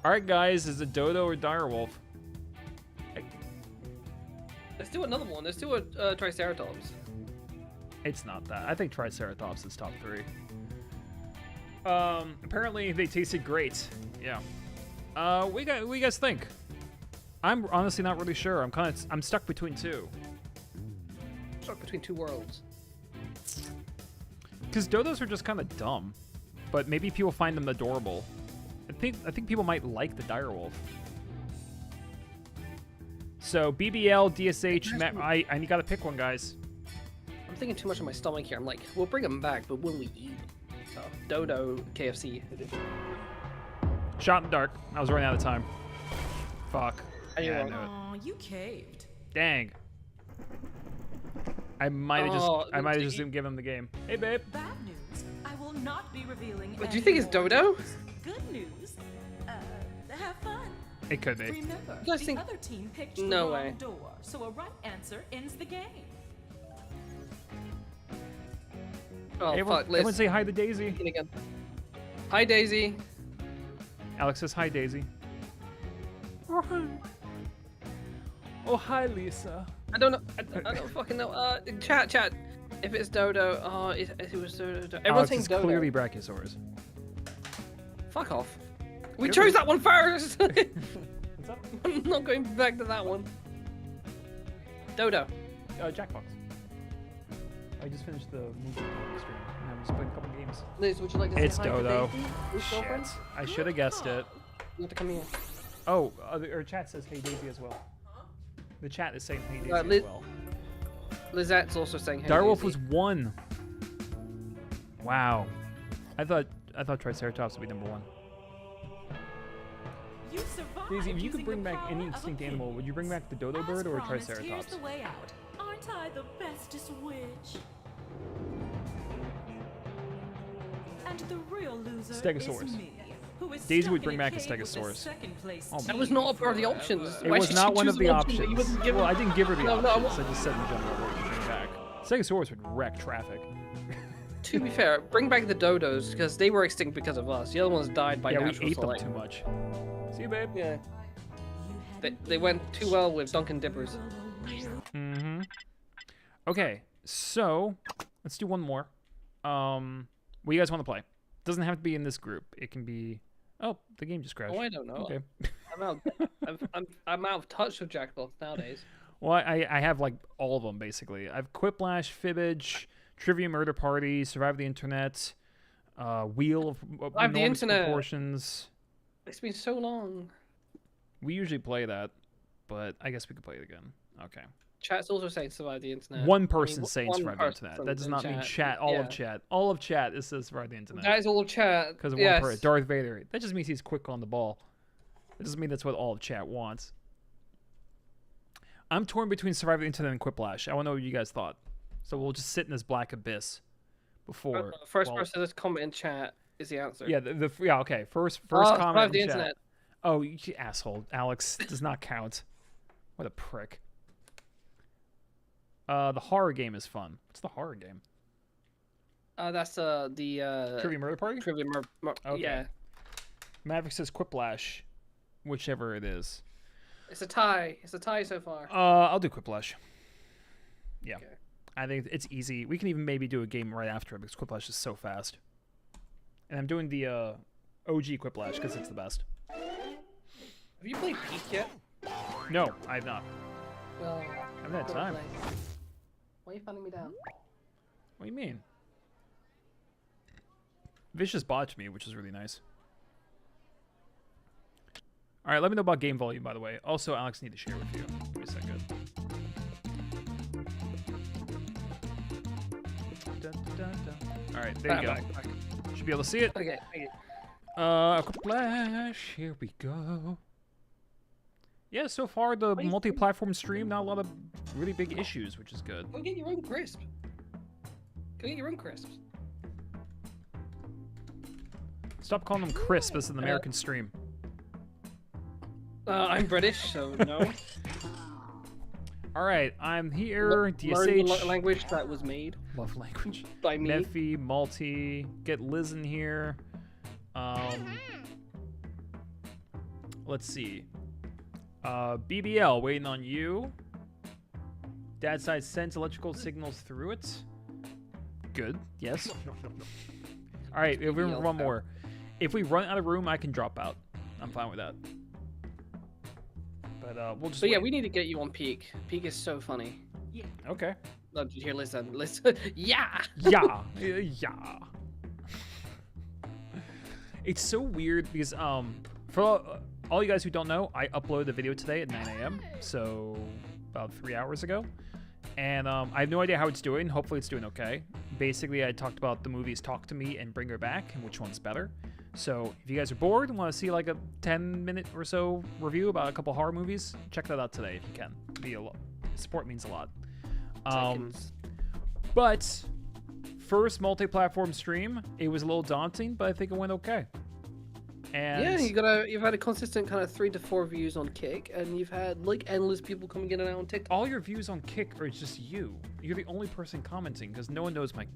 Alright guys, is it dodo or direwolf? Let's do another one. Let's do a Triceratops. It's not that. I think Triceratops is top 3. Apparently they tasted great. Yeah. What do you guys think? I'm honestly not really sure. I'm stuck between 2. Stuck between 2 worlds. Because dodos are just kind of dumb, but maybe people find them adorable. I think people might like the direwolf. So BBL, DSH, you gotta pick one, guys. I'm thinking too much of my stomach here. I'm like, we'll bring them back, but when we eat, so Dodo, KFC. Shot in the dark. I was running out of time. Fuck. Yeah, I know it. Aw, you caved. Dang. I might have just didn't give him the game. Hey, babe. Bad news. I will not be revealing. What, do you think it's Dodo? Good news. Have fun. It could be. Remember, You guys the think- other team picked the No wrong way. door, so a right answer ends the game. Oh Hey, fuck, everyone Liz. say hi to Daisy. Again. Hi Daisy. Alex says hi, Daisy. Oh, hi. Oh, hi, Lisa. I don't know. I don't fucking know. Chat. If it's Dodo, if it was Dodo. Everyone's Alex saying is Dodo. clearly Brachiosaurus. Fuck off. We chose that one first. What's up? I'm not going back to that one. Dodo. Jackbox. I just finished the movie stream, and I'm just playing a couple games. Liz, would you like to say It's hi to Dodo. Daisy? Your Shit. girlfriend? I should have guessed it. You have to come here. Oh, or chat says hey, Daisy as well. The chat is saying Hey Daisy Liz- as well. Lizette's also saying Hey Direwolf Daisy. was 1. Wow. I thought Triceratops would be number 1. You survived Daisy, if you using could bring the back power any of extinct opinion. animal, would you bring back the dodo bird or a As promised, Triceratops? Here's the way out. Aren't I the bestest witch? And the real loser Stegosaurus. is me, who is Daisy stuck would in bring a back a cave with the Stegosaurus. second-place Oh, That team. was not a part of the options. It Why was should not you one choose of the an option that options. you wouldn't give Well, I didn't give her the No, no, options. I just said in general what you bring back. Stegosaurus would wreck traffic. To be fair, bring back the dodos because they were extinct because of us. The other ones died by Yeah, we natural ate them select. too much. See you, babe. Yeah. They went too well with Dunkin' Dippers. Mm-hmm. Okay, so let's do one more. What do you guys want to play? Doesn't have to be in this group. It can be. Oh, the game just crashed. Oh, I don't know. Okay. I'm out of touch with Jackbox nowadays. Well, I have like all of them basically. I have Quiplash, Fibbage, Trivia Murder Party, Survive the Internet, Wheel of Survive the Enormous Internet. Proportions. It's been so long. We usually play that, but I guess we could play it again. Okay. Chat's also saying survive the internet. One person saying one Survive the person Internet. That does in not mean chat. chat. All Yeah. of chat. All of chat is says Survive the Internet. That is all chat. Because of yes. one person. Darth Vader. That just means he's quick on the ball. It doesn't mean that's what all of chat wants. I'm torn between Survive the Internet and Quiplash. I want to know what you guys thought. So we'll just sit in this black abyss before. First well, person to comment in chat is the answer. Yeah, yeah, okay. First Survive comment the in chat. internet. Oh, you asshole. Alex does not count. What a prick. The horror game is fun. What's the horror game? That's the Trivia Murder Party? Trivia Okay. Yeah. Maverick says Quiplash, whichever it is. It's a tie. It's a tie so far. I'll do Quiplash. Yeah. Okay. I think it's easy. We can even maybe do a game right after it because Quiplash is so fast. And I'm doing the OG Quiplash because it's the best. Have you played Peak yet? No, I have not. Well, I haven't had gotta time. play. Why are you fanning me down? What do you mean? Vicious botched me, which is really nice. All right, let me know about game volume, by the way. Also, Alex, need to share with you. Give me a second. All right, there you go. Back. Should be able to see it. Okay. Flash. Here we go. Yeah, so far the What do you multi-platform stream, not a lot of really big issues, which is good. Go get your own crisp. Go get your own crisps. Stop calling them crisp. This is an American stream. I'm British, so no. All right, I'm here. Learn the DSH. language that was made Love language. by me. Mephi, Malty, get Liz in here. Let's see. BBL, waiting on you. Dad side sends electrical signals through it. Good. Yes. All right, if we run one more. If we run out of room, I can drop out. I'm fine with that. But we'll just. But yeah, wait. we need to get you on Peak. Peak is so funny. Okay. No, here, listen. Yeah. Yeah. Yeah. It's so weird because for all you guys who don't know, I uploaded the video today at 9 a.m. So about 3 hours ago, and I have no idea how it's doing. Hopefully, it's doing okay. Basically, I talked about the movies Talk to Me and Bring Her Back and which one's better. So if you guys are bored and want to see like a 10-minute or so review about a couple horror movies, check that out today if you can. Support means a lot. But first multi-platform stream, it was a little daunting, but I think it went okay. And yeah, you've had a consistent kind of 3 to 4 views on Kick, and you've had like endless people coming in and out on TikTok. all your views on Kick are just you. You're the only person commenting because no one knows my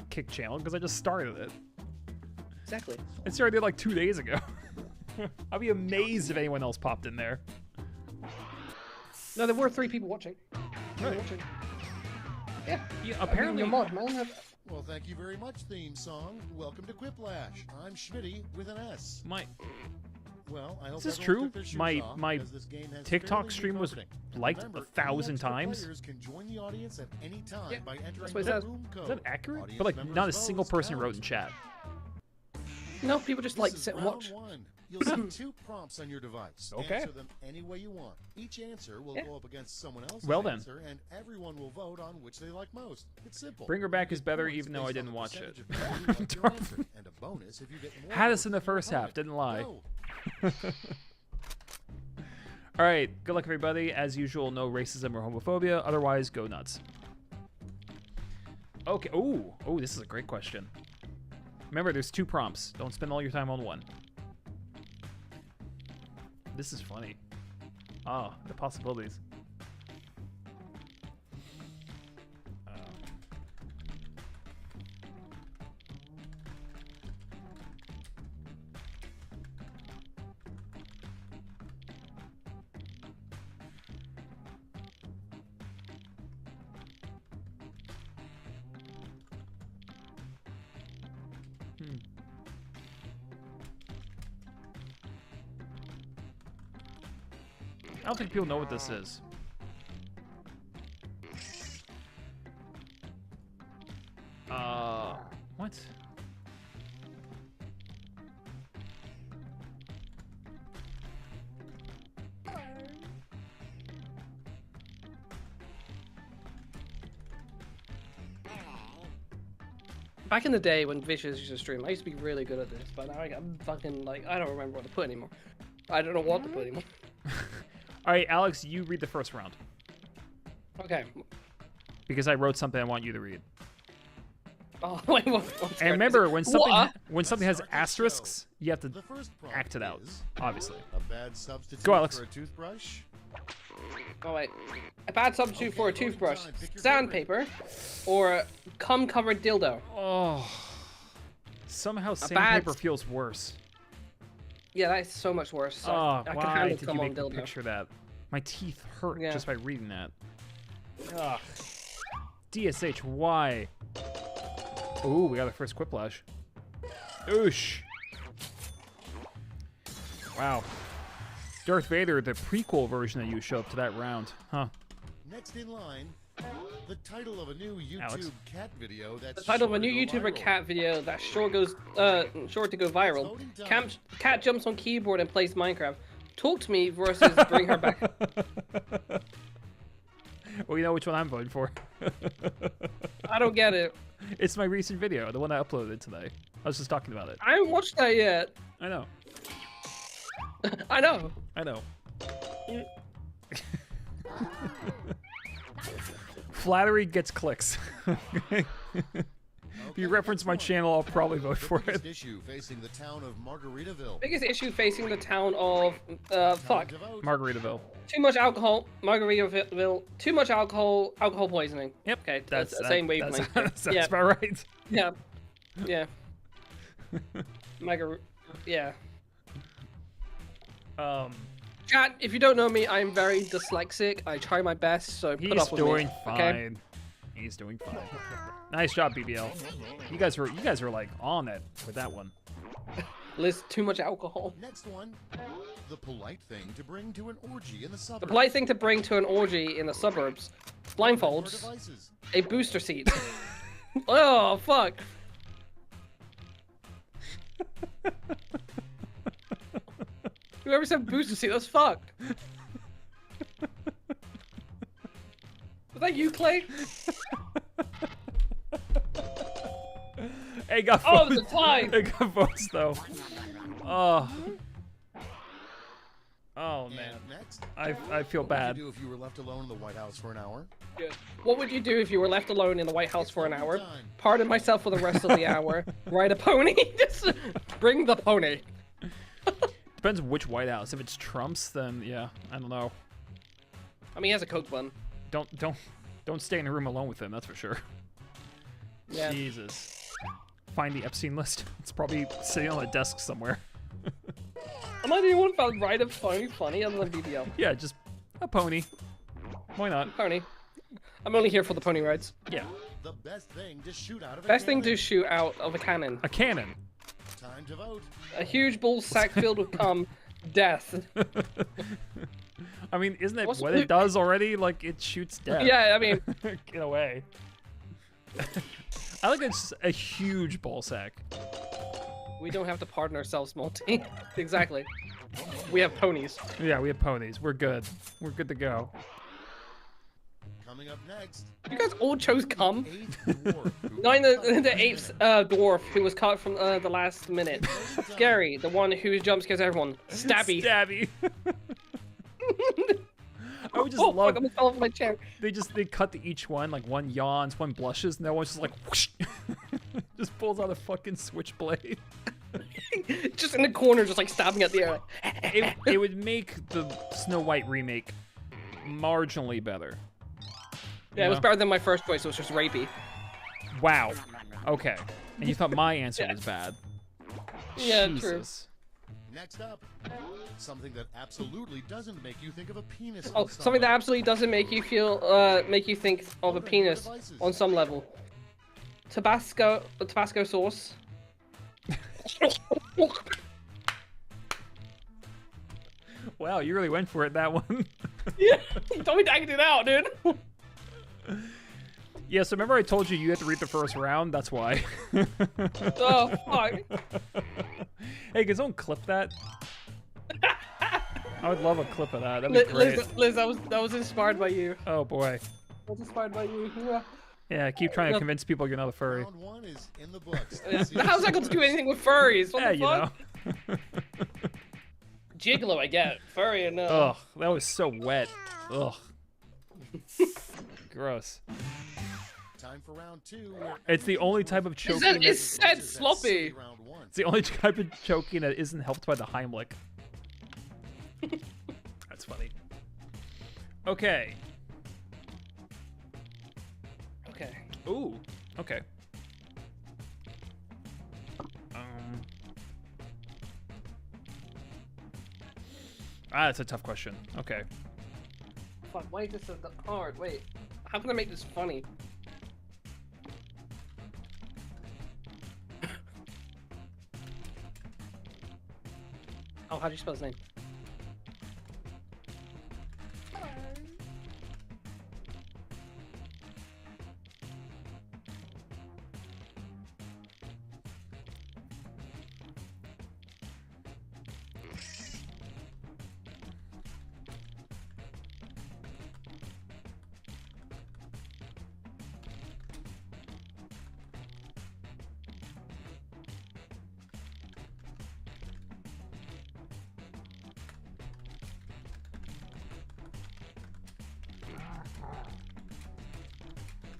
Kick channel because I just started it. Exactly. I started it like 2 days ago. I'll be amazed if anyone else popped in there. No, there were 3 people watching. Right. Yeah. Yeah, Apparently, apparently, you're mod, man. Well, thank you very much, theme song. Welcome to Quiplash. I'm Schmitty with an S. my Well, I hope Is this everyone true? took their shoes My- off, my because this game has TikTok fairly stream new was opening. liked Remember, 1,000 extra times. Players can join the audience at any time Yeah, by entering that's what it the says. room code. is that accurate? Audience But like, members' not a single votes person count. wrote in chat. No, people just This like to is sit and round watch. 1. You'll see 2 prompts on your device. Okay. Answer them any way you want. Each answer will go up against someone else's Well then. answer, and everyone will vote on which they like most. It's simple. Bring Her Back You is get better points even though I based on didn't the watch it. percentage of people who like your answer, and a bonus if you get more Had us votes in the than your first half, opponent. didn't lie. Go. All right, good luck, everybody. As usual, no racism or homophobia. Otherwise, go nuts. Okay. Oh, this is a great question. Remember, there's 2 prompts. Don't spend all your time on one. This is funny. Ah, the possibilities. I don't think people know what this is. What? Back in the day when Vicious used to stream, I used to be really good at this, but now I'm fucking like, I don't remember what to put anymore. I don't know what to put anymore. All right, Alex, you read the first round. Okay. Because I wrote something I want you to read. Oh, wait, what's And remember, when something What? has Start the asterisks, show. you have to The first prompt act it out, is obviously. a bad substitute Go, Alex. for a toothbrush. Oh wait. A bad substitute Okay, for a voting toothbrush, time. Pick your sandpaper, or cum-covered dildo. Oh. Somehow bad- sandpaper feels worse. Yeah, that is so much worse. So Oh, I can why handle did you cum on make me dildo. picture that? My teeth hurt Yeah. just by reading that. Ugh. DSH, why? Ooh, we got our first quiplash. Oosh. Wow. Darth Vader, the prequel version of you, show up to that round. Huh. Next in line, the title of a new YouTube Alex. cat video that's The title of a sure to new go YouTuber viral. cat video that sure to go viral. Voting time. Cat jumps on keyboard and plays Minecraft. Talk to me versus Bring Her Back. Well, you know which one I'm voting for. I don't get it. It's my recent video, the one I uploaded today. I was just talking about it. I haven't watched that yet. I know. I know. I know. Flattery gets clicks. If you reference my channel, I'll probably vote The for biggest it. issue facing the town of Margaritaville. Biggest issue facing the town of fuck. Time to vote. Margaritaville. Too much alcohol, Margaritaville. Too much alcohol poisoning. Yep. Okay, that's the same wavelength. That's Yeah. about right. Yeah. Yeah. Yeah. Chat, if you don't know me, I'm very dyslexic. I try my best, so put He's up with doing me. fine. Okay? He's doing fine. Nice job, BBL. You guys were like on it with that one. Liz, too much alcohol. Next one, the polite thing to bring to an orgy in the The suburbs. polite thing to bring to an orgy in the suburbs: Or blindfolds, devices. a booster seat. Oh fuck! Whoever said booster seat, that's fucked. Was that you, Clay? Hey, got Oh, votes. the tie. Hey, got votes though. Oh. Oh man, And next, I feel what would bad. you do if you were left alone in the White House for an hour? What would you do if you were left alone in the White House for an hour? Time. Pardon myself for the rest of the hour. Ride a pony? Just bring the pony. Depends which White House. If it's Trump's, then yeah, I don't know. I mean, he has a Coke bun. Don't stay in a room alone with him. That's for sure. Yeah. Jesus. Find the Epstein list. It's probably sitting on a desk somewhere. Am I the only one found ride a pony funny other than BBL? Yeah, just a pony. Why not? Pony. I'm only here for the pony rides. Yeah, The best thing to shoot out of a Best thing to cannon. shoot out of a cannon. a cannon. Time to vote. A huge bull sack filled with cum. Death. I mean, isn't it What's- what it does already? Like it shoots death. Yeah, I mean, in a way. I like it's a huge ball sack. We don't have to pardon ourselves, Multi. Exactly. We have ponies. Yeah, we have ponies. We're good. We're good to go. Coming up next, You guys all chose cum. eighth dwarf. who- Not the eighth dwarf who was caught from the last minute. Scary, the one who jump scares everyone. Stabby. Stabby. I would just Oh, love. fuck, I almost fell off my chair. They cut to each one, like one yawns, one blushes, and that one's just like whoosh, just pulls out a fucking switchblade. Just in the corner, just like stabbing at the air. It would make the Snow White remake marginally better. Yeah, it was better than my first choice. It was just rapey. Wow. Okay. And you thought my answer was bad. Yeah, Jesus. Next up, something that absolutely doesn't make you think of a penis. Oh, on something that someone. absolutely doesn't make you think of a penis on some level. Tabasco sauce. Wow, you really went for it, that one. Yeah, you told me to act it out, dude. Yeah, so remember I told you had to read the first round? That's why. Oh, fuck. Hey, can someone clip that? I would love a clip of that. That'd be great. Liz, that was inspired by you. Oh, boy. That was inspired by you. Yeah. Yeah, keep trying to convince people you're not a furry. Round one is in the books. How's that going to do anything with furries? What Yeah, the you fuck? know. Gigolo, I get. Furry, no. Ugh, that was so wet. Ugh. Gross. Time for round two. where It's the only type of choking It that, said sloppy. Round one. it's the only type of choking that isn't helped by the Heimlich. That's funny. Okay. Okay. Ooh. Okay. That's a tough question. Okay. Fuck, why is this so hard? Wait. How can I make this funny? Oh, how do you spell his name?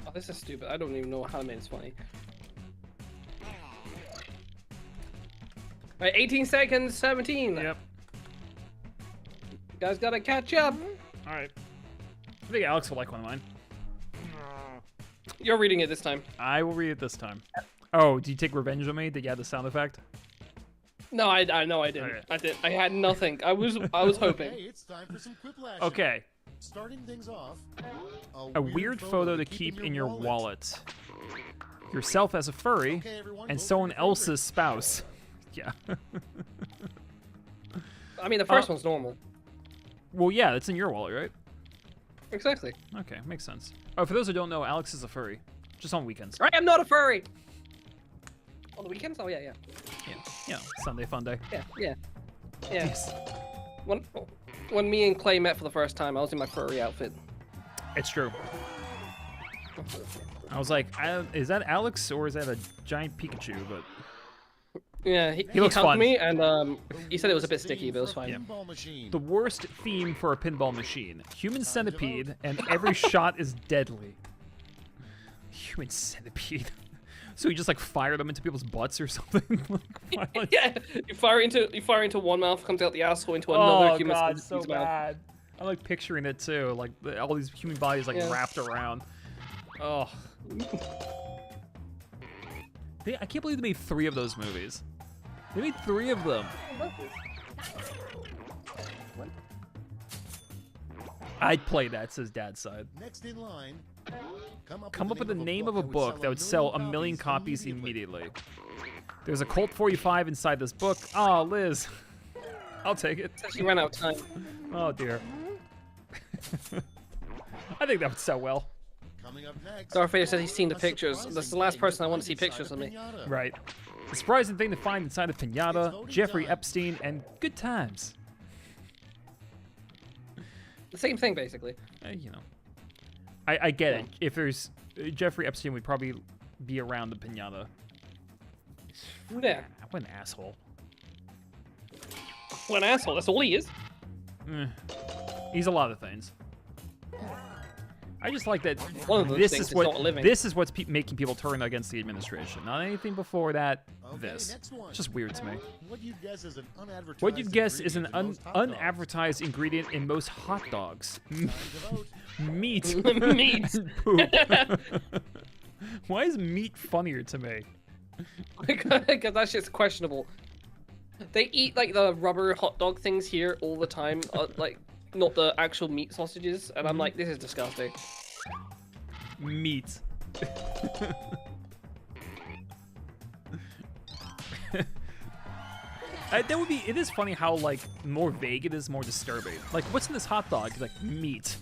Oh, this is stupid. I don't even know how to make this funny. Alright, 18 seconds, 17. Yep. You guys gotta catch up. All right. I think Alex will like one of mine. You're reading it this time. I will read it this time. Oh, do you take revenge on me? Did you add the sound effect? No, I know I didn't. Okay. I had nothing. I was hoping. Hey, it's time for some quiplash. Okay. Starting things off, A weird photo to keep in your wallet. Yourself as a furry, Okay, everyone, and vote for someone your else's spouse. Yeah. I mean, the first one's normal. Well, yeah, that's in your wallet, right? Exactly. Okay, makes sense. Oh, for those who don't know, Alex is a furry. Just on weekends. I am not a furry. On the weekends? Oh yeah, yeah, Yeah, Sunday fun day. yeah, yeah. Yeah. Yes. When me and Clay met for the first time, I was in my furry outfit. It's true. I was like, is that Alex or is that a giant Pikachu? But Yeah, he looks hugged fun. me, and he said it was a bit sticky, but it was fine. Pinball machine. the worst theme for a pinball machine: human centipede, and every shot is deadly. Human centipede. So you just like fire them into people's butts or something? Like, why- Yeah, you fire into one mouth, comes out the asshole into another Oh human god, so centipede's mouth. bad. I'm like picturing it too, like all these human bodies like Yeah. wrapped around. Oh. I can't believe they made 3 of those movies. They made 3 of them. I'd play that, says Dad's side. Next in line, Come up with the name of a book that would sell a million copies immediately. There's a Colt 45 inside this book. Oh, Liz. I'll take it. She ran out of time. Oh dear. I think that would sell well. Coming up next, Darth Vader says he's seen the a pictures. surprising That's the last thing person to I want to find see inside pictures a of me. piñata. Right. The surprising thing to find inside a It's pinata, voting Jeffrey time. Epstein, and good times. The same thing, basically. You know. I get it. If there's... Jeffrey Epstein would probably be around the pinata. Yeah. What an asshole. What an asshole. That's all he is. He's a lot of things. I just like that One of those this things is is what not living. this is what's making people turn against the administration. Not anything before that. Okay, This. next one. It's just weird to me. What you'd guess is an unadvertised What you'd guess is an ingredient in most hot dogs? unadvertised ingredient in most hot dogs. Time to vote. Meat. Meat. Poop. Why is meat funnier to me? Because that shit's questionable. They eat like the rubber hot dog things here all the time, like not the actual meat sausages, and I'm like, this is disgusting. Meat. That would be. It is funny how like more vague it is, more disturbing. Like, what's in this hot dog? It's like meat.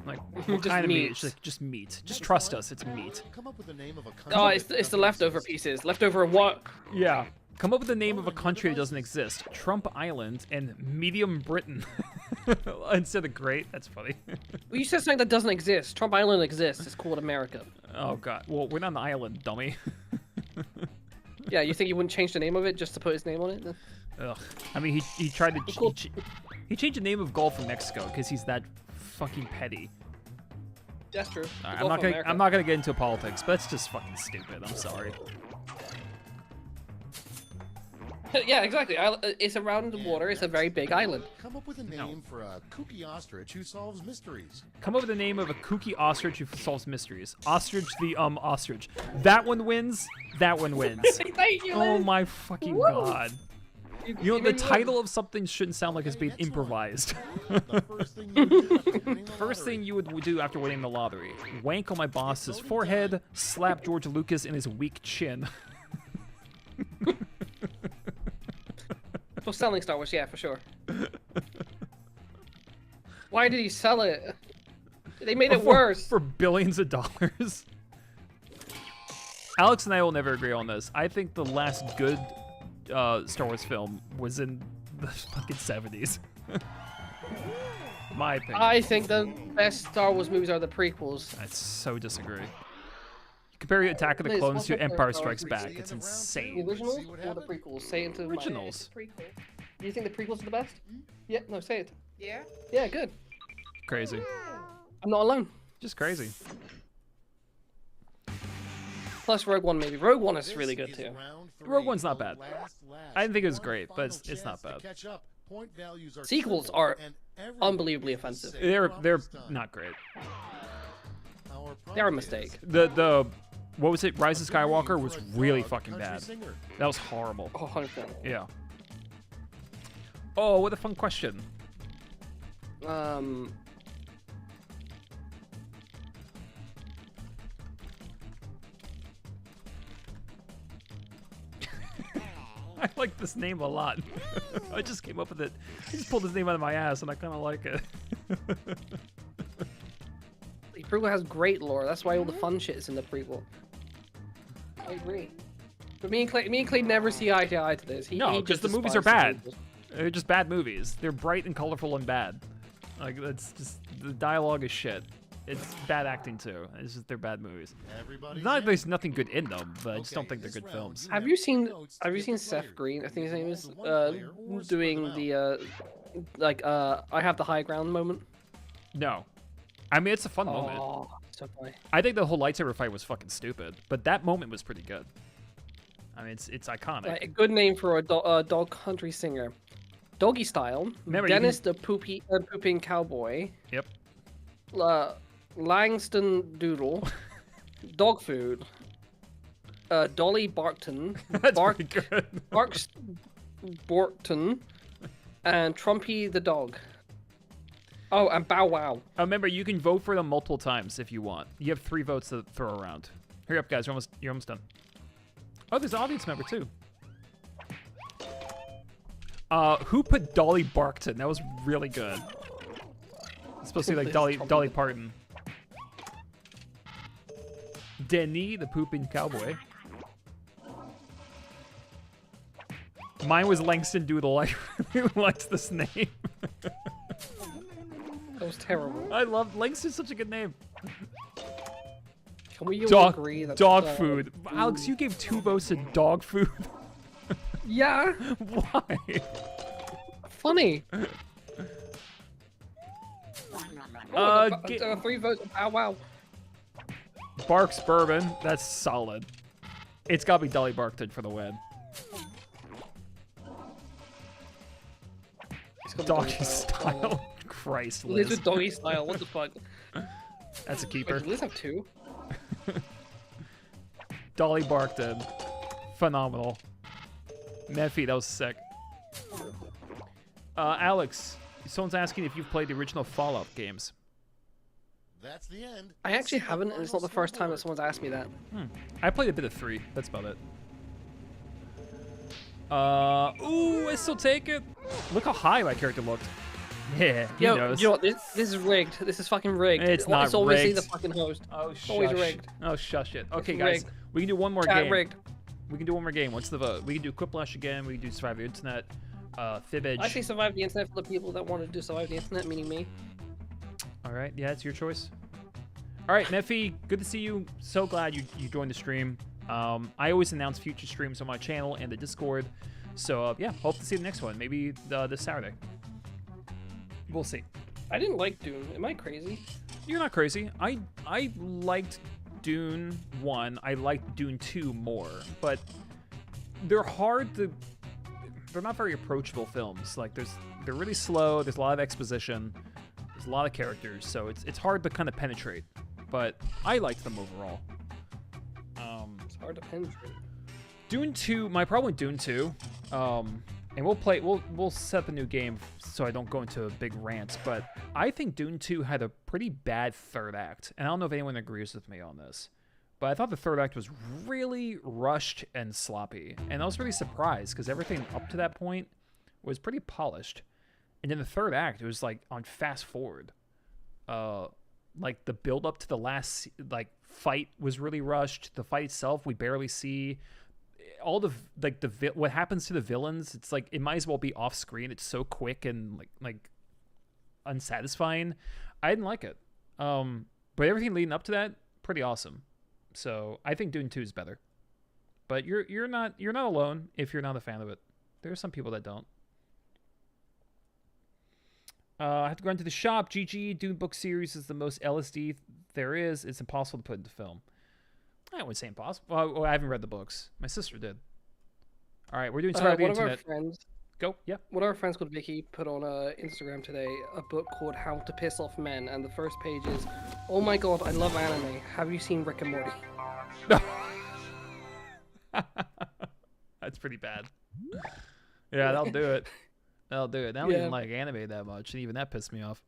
Like, what Just kind of meat? meat. It's like just meat. Just trust us. It's meat. Come up with the name of a country Oh, that it's the doesn't leftover exist. pieces. Leftover what? Yeah. Come up with the name of a country that doesn't exist. Trump Island and Medium Britain. Instead of great. That's funny. Well, you said something that doesn't exist. Trump Island exists. It's called America. Oh god. Well, we're not an island, dummy. Yeah, you think he wouldn't change the name of it just to put his name on it? Ugh. I mean, he tried to Cool. he changed the name of Gulf of Mexico because he's that fucking petty. That's true. Alright, Gulf of I'm not gonna get into politics, but that's just fucking stupid. I'm sorry. Yeah, exactly. It's around the water. It's a very big island. Come up with a name for a kooky ostrich who solves mysteries. Come up with the name of a kooky ostrich who solves mysteries. Ostrich the ostrich. That one wins. That one wins. Thank you, Oh Liz. my fucking Woo. god. You know, the title of something shouldn't sound like it's being improvised. The first thing you do after winning the First lottery. thing you would do after winning the lottery. Wank on my boss's forehead, slap George Lucas in his weak chin. For selling Star Wars, yeah, for sure. Why did he sell it? They made it worse. For billions of dollars. Alex and I will never agree on this. I think the last good Star Wars film was in the fucking 70s. My opinion. I think the best Star Wars movies are the prequels. I so disagree. Compare Attack of the Liz, Clones what's to your Empire favorite Star Wars Strikes Back. movie? It's The insane. originals See what or the happens? prequels? Say it into Originals. My prequel. Do you think the prequels are the best? Yeah, no, say it. Yeah? Yeah, good. Crazy. I'm not alone. Just crazy. Plus Rogue One, maybe. Rogue One is This really good is too. round three, Rogue One's not the bad. last. I didn't think it was One great, but final it's not chance to bad. catch up. Point values are Sequels triple, are and everyone unbelievably gets the offensive. same They're promise time. not great. Our They're a prompt is, mistake. The what was it? Rise of a good name Skywalker for was a really dog fucking country bad. singer. That was horrible. Oh, 100%. Yeah. Oh, what a fun question. I like this name a lot. I just came up with it. I just pulled this name out of my ass, and I kind of like it. The prequel has great lore. That's why all the fun shit is in the prequel. I agree. But me and Clay never see eye to eye to this. No, he 'cause just the movies are despises bad. prequels. They're just bad movies. They're bright and colorful and bad. Like, that's just, the dialogue is shit. It's bad acting too. It's just, they're bad movies. Everybody's Not that in. there's nothing good in them, but I just don't Okay, think they're this good round, films. Have you seen notes to Have you get seen the Seth player. Green? I think his name is Hold one player or split doing them out. the I have the high ground moment. No. I mean, it's a fun moment. Oh, so funny. I think the whole lightsaber fight was fucking stupid, but that moment was pretty good. I mean, it's iconic. Like, a good name for a dog country singer. Doggy Style. Remember, you Dennis the pooping cowboy. Yep. Langston Doodle. Dog food. Dolly Barton. That's pretty good. Barks Borton. And Trumpy the dog. Oh, and Bow Wow. Remember, you can vote for them multiple times if you want. You have 3 votes to throw around. Hurry up, guys. You're almost done. Oh, there's an audience member, too. Who put Dolly Barton? That was really good. It's supposed to be like Dolly Parton. Denny, the pooping cowboy. Mine was Langston Doodle. I really liked this name. That was terrible. I love Langston's such a good name. Can we all agree that dog food. Alex, you gave 2 votes to dog food. Yeah. Why? Funny. 3 votes. Wow, wow. Barks Bourbon. That's solid. It's gotta be Dolly Barkton for the win. Doggy style. Christ, Liz. Liz with doggy style. What the fuck? That's a keeper. Wait, did Liz have 2? Dolly Barkton. Phenomenal. Nephi, that was sick. Alex, someone's asking if you've played the original Fallout games. That's the end. I actually haven't, and it's not the first time that someone's asked me that. I played a bit of 3. That's about it. Ooh, I still take it. Look how high my character looked. Yeah, he knows. You know what? This is rigged. This is fucking rigged. It's not It's always rigged. the fucking host. Oh, It's always shush. rigged. Oh, shush it. Okay, It's guys, rigged. we can do one more Chat game. rigged. We can do one more game. What's the vote? We can do Quiplash again. We can do Survive the Internet. Fibbage. I say survive the internet for the people that wanted to survive the internet, meaning me. All right, yeah, it's your choice. All right, Nephi, good to see you. So glad you joined the stream. I always announce future streams on my channel and the Discord. So, yeah, hope to see the next one. Maybe this Saturday. We'll see. I didn't like Dune. Am I crazy? You're not crazy. I liked Dune 1. I liked Dune 2 more. But they're hard to... They're not very approachable films. Like, they're really slow. There's a lot of exposition. There's a lot of characters. So it's hard to kind of penetrate. But I liked them overall. It's hard to penetrate. Dune 2, my problem with Dune 2, and we'll set up a new game so I don't go into a big rant, but I think Dune 2 had a pretty bad third act, and I don't know if anyone agrees with me on this, but I thought the third act was really rushed and sloppy, and I was really surprised because everything up to that point was pretty polished, and in the third act, it was like on fast forward. Like the build up to the last fight was really rushed. The fight itself, we barely see. All the what happens to the villains, it's like it might as well be off screen. It's so quick and like unsatisfying. I didn't like it. But everything leading up to that, pretty awesome. So I think Dune 2 is better. But you're not alone if you're not a fan of it. There are some people that don't. I have to go into the shop. GG, Dune book series is the most LSD there is. It's impossible to put into film. I wouldn't say impossible. Well, I haven't read the books. My sister did. All right, we're doing Survive the One of Internet. our friends, Go, yeah. one of our friends called Vicky put on Instagram today a book called How to Piss Off Men, and the first page is, "Oh my god, I love anime. Have you seen Rick and Morty?" That's pretty bad. Yeah, that'll do it. That'll do it. I don't even like anime that much, and even that pissed me off.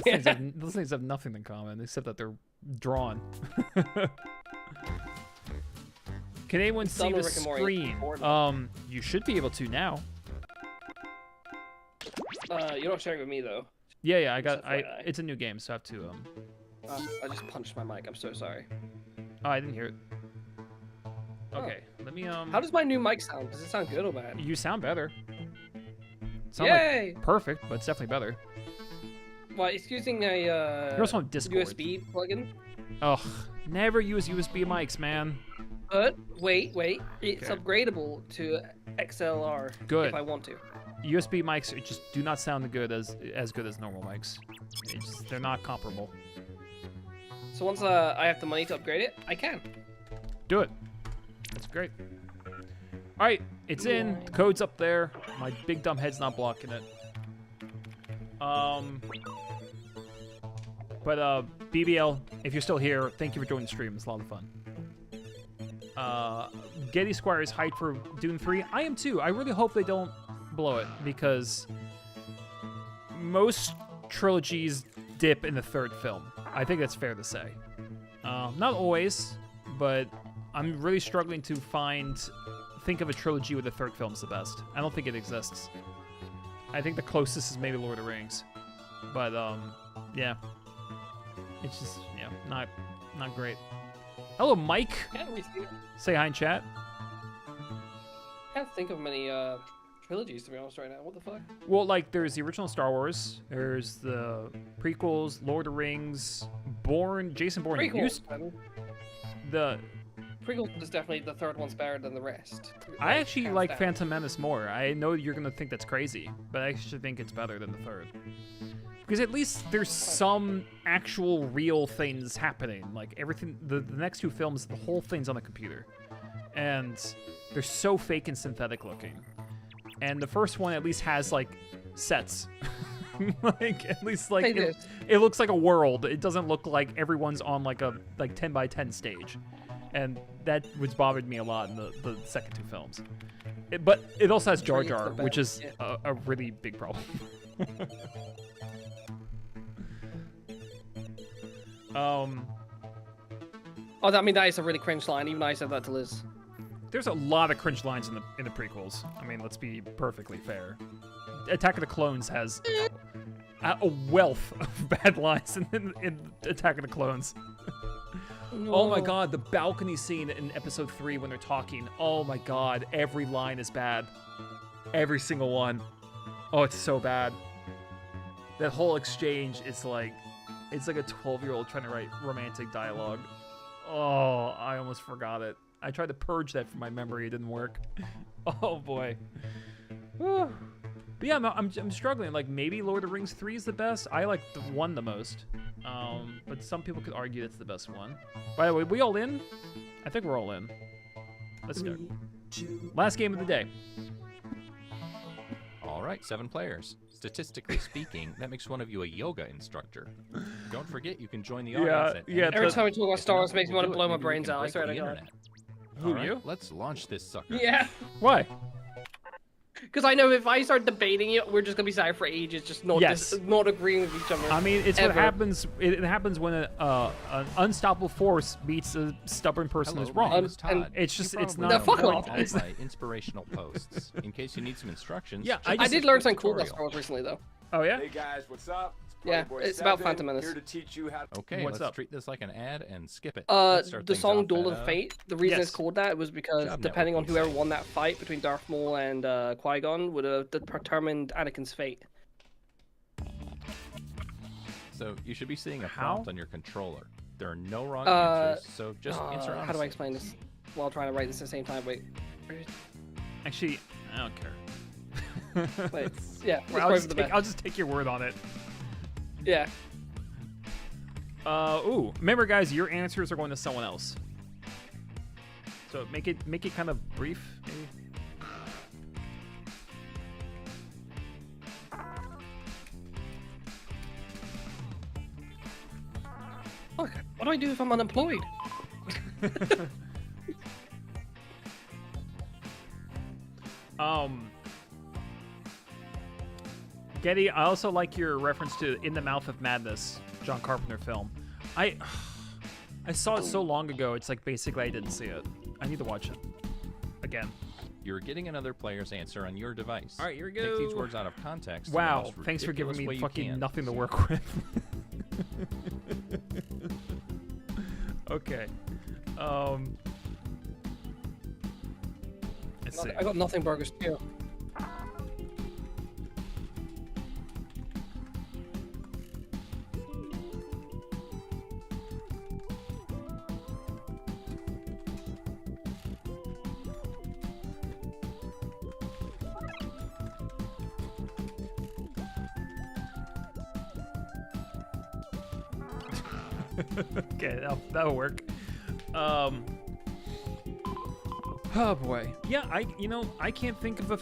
Those things have nothing in common except that they're drawn. Can anyone see the screen? You should be able to now. You're not sharing with me though. Yeah, it's a new game, so I have to I just punched my mic. I'm so sorry. Oh, I didn't hear it. Okay, let me How does my new mic sound? Does it sound good or bad? You sound better. Sound Yay! like perfect, but it's definitely better. Well, it's using a You're also on Discord. USB plugin. Ugh, never use USB mics, man. But wait, it's upgradable to XLR Good. if I want to. USB mics just do not sound good as good as normal mics. They're not comparable. So once I have the money to upgrade it, I can. Do it. That's great. All right, it's in. The code's up there. My big dumb head's not blocking it. But BBL, if you're still here, thank you for joining the stream. It's a lot of fun. Getty Squire's hyped for Dune 3. I am too. I really hope they don't blow it because most trilogies dip in the third film. I think that's fair to say. Not always, but I'm really struggling to think of a trilogy where the third film's the best. I don't think it exists. I think the closest is maybe Lord of the Rings. But, yeah. It's just, not great. Hello, Mike. Say hi in chat. Can't think of many trilogies to be honest right now. What the fuck? Well, like, there's the original Star Wars. There's the prequels, Lord of the Rings, Bourne, Jason Bourne. Prequels. The Prequels is definitely the third one's better than the rest. I actually hands like down. Phantom Menace more. I know you're gonna think that's crazy, but I actually think it's better than the third. Because at least there's some actual real things happening. Like everything, the next two films, the whole thing's on the computer. And they're so fake and synthetic looking. And the first one at least has like sets. Like at least like it looks like a world. It doesn't look like everyone's on like a 10 by 10 stage. And that was bothered me a lot in the second two films. But it also has Jar Jar, which is a really big problem. Oh, I mean that is a really cringe line. Even I said that to Liz. There's a lot of cringe lines in the prequels. I mean, let's be perfectly fair. Attack of the Clones has a wealth of bad lines in Attack of the Clones. No. Oh my god, the balcony scene in episode 3 when they're talking. Oh my god, every line is bad. Every single one. Oh, it's so bad. That whole exchange is like, it's like a 12-year-old trying to write romantic dialogue. Oh, I almost forgot it. I tried to purge that from my memory. It didn't work. Oh boy. Whew. But yeah, I'm struggling. Like maybe Lord of the Rings 3 is the best. I like the 1 the most. But some people could argue it's the best one. By the way, we all in? I think we're all in. Let's go. Last game of the day. All right, 7 players. Statistically speaking, that makes one of you a yoga instructor. Don't forget, you can join the audience. Every time we talk about Star Wars, it makes me want to blow my brains out. I swear to God. Who are you? Let's launch this sucker. Yeah. Why? Because I know if I start debating it, we're just gonna be silent for ages, just not not agreeing with each other. I mean, it's ever. what happens. It happens when an unstoppable force meets a stubborn person who's wrong. It's just it's not. The fuck all off. my inspirational posts. In case you need some instructions. Yeah, I did learn something cool about Star Wars recently, though. Oh yeah. Hey guys, what's up? Yeah, it's about Phantom Menace. Here to teach you how to... Okay, What's let's up? treat this like an ad and skip it. Let's start The things song off Duel at, of Fate, the reason it's yes. called that was because Job depending on networking whoever site. won that fight between Darth Maul and Qui-Gon would have determined Anakin's fate. So you should be seeing a How? prompt on your controller. There are no wrong answers, so just answer honestly. How do I explain this while trying to write this at the same time? Wait. Actually, I don't care. Wait. Yeah, Well, I'll just take your word on it. Yeah. Ooh, remember guys, your answers are going to someone else. So make it kind of brief, maybe. Fuck, what do I do if I'm unemployed? Getty, I also like your reference to In the Mouth of Madness, John Carpenter film. I saw it so long ago, it's like basically I didn't see it. I need to watch it again. You're getting another player's answer on your device. All right, here we Take go. these words out of context. in the Wow, most thanks for giving ridiculous way me you fucking can. nothing to work with. Okay. Let's see. I got nothing burgers too. Okay, that'll work. Oh boy. Yeah, I can't think of the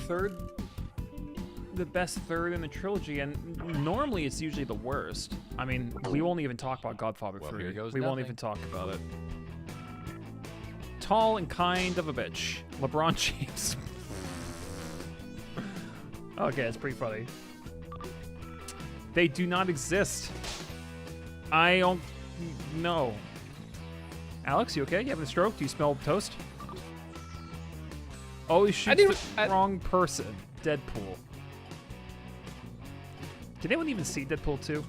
best third in the trilogy, and normally it's usually the worst. I mean, we won't even talk about Godfather 3. here goes We won't nothing. even talk about it. Tall and kind of a bitch. LeBron James. Okay, that's pretty funny. They do not exist. I don't know. Alex, you okay? You having a stroke? Do you smell toast? Oh, he shoots the wrong person. Deadpool. Did anyone even see Deadpool 2?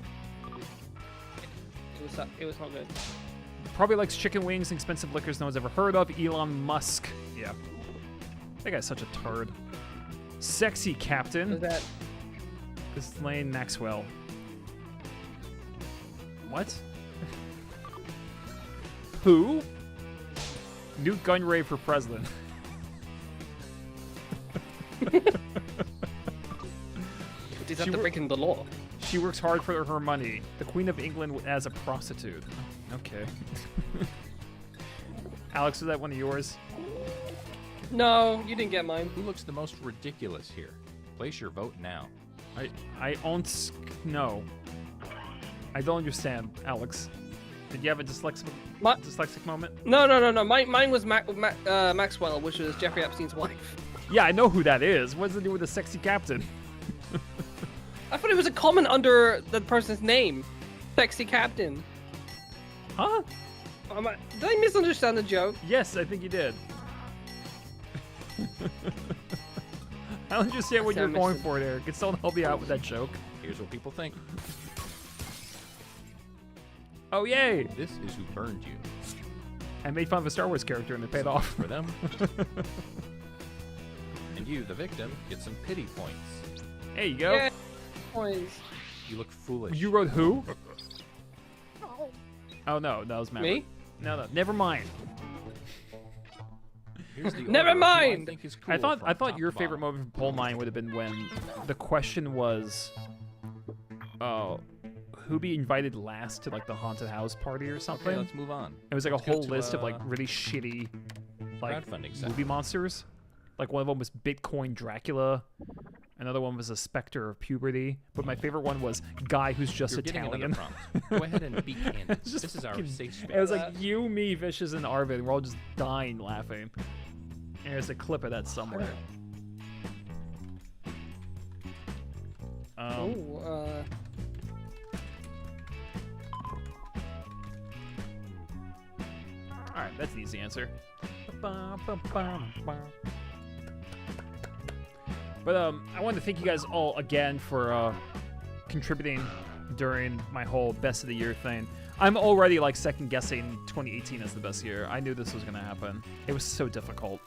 It was not good. Probably likes chicken wings and expensive liquors no one's ever heard of. Elon Musk. Yeah. That guy's such a turd. Sexy Captain. Who's that? Ghislaine Maxwell. What? Who? Newt Gunray for president. Is that breaking the law? She works hard for her money. The Queen of England as a prostitute. Okay. Alex, was that one of yours? No, you didn't get mine. Who looks the most ridiculous here? Place your vote now. I don't no. I don't understand, Alex. Did you have a dyslexic moment? No. Mine was Maxwell, which was Jeffrey Epstein's wife. Yeah, I know who that is. What does it do with the sexy captain? I thought it was a comment under the person's name. Sexy Captain. Huh? Did I misunderstand the joke? Yes, I think you did. I don't understand what you're going for there. Can someone help me out with that joke? Here's what people think. Oh, yay! This is who burned you. I made fun of a Star Wars character and it paid off. For them. And you, the victim, get some pity points. There you go. Yeah. Points. You look foolish. You wrote who? Oh, no, that was Maverick. Me? No, never mind. Here's the Never order of who mind! I think is cool I thought from top your to favorite bottom. moment from Poll Mine would have been when the question was, who be invited last to like the haunted house party or something. Okay, let's move on. It was like Let's a go whole to, list of like really shitty, like crowdfunding site. movie monsters. Like one of them was Bitcoin Dracula. Another one was a specter of puberty. But my favorite one was guy who's just You're getting Italian. another prompt. Go ahead and be candid. It's just This is our fucking- safe space. It was like you, me, Vicious, and Arvid. We're all just dying laughing. And there's a clip of that somewhere. Oh, Alright, that's an easy answer. But I wanted to thank you guys all again for contributing during my whole best of the year thing. I'm already like second guessing 2018 as the best year. I knew this was gonna happen. It was so difficult.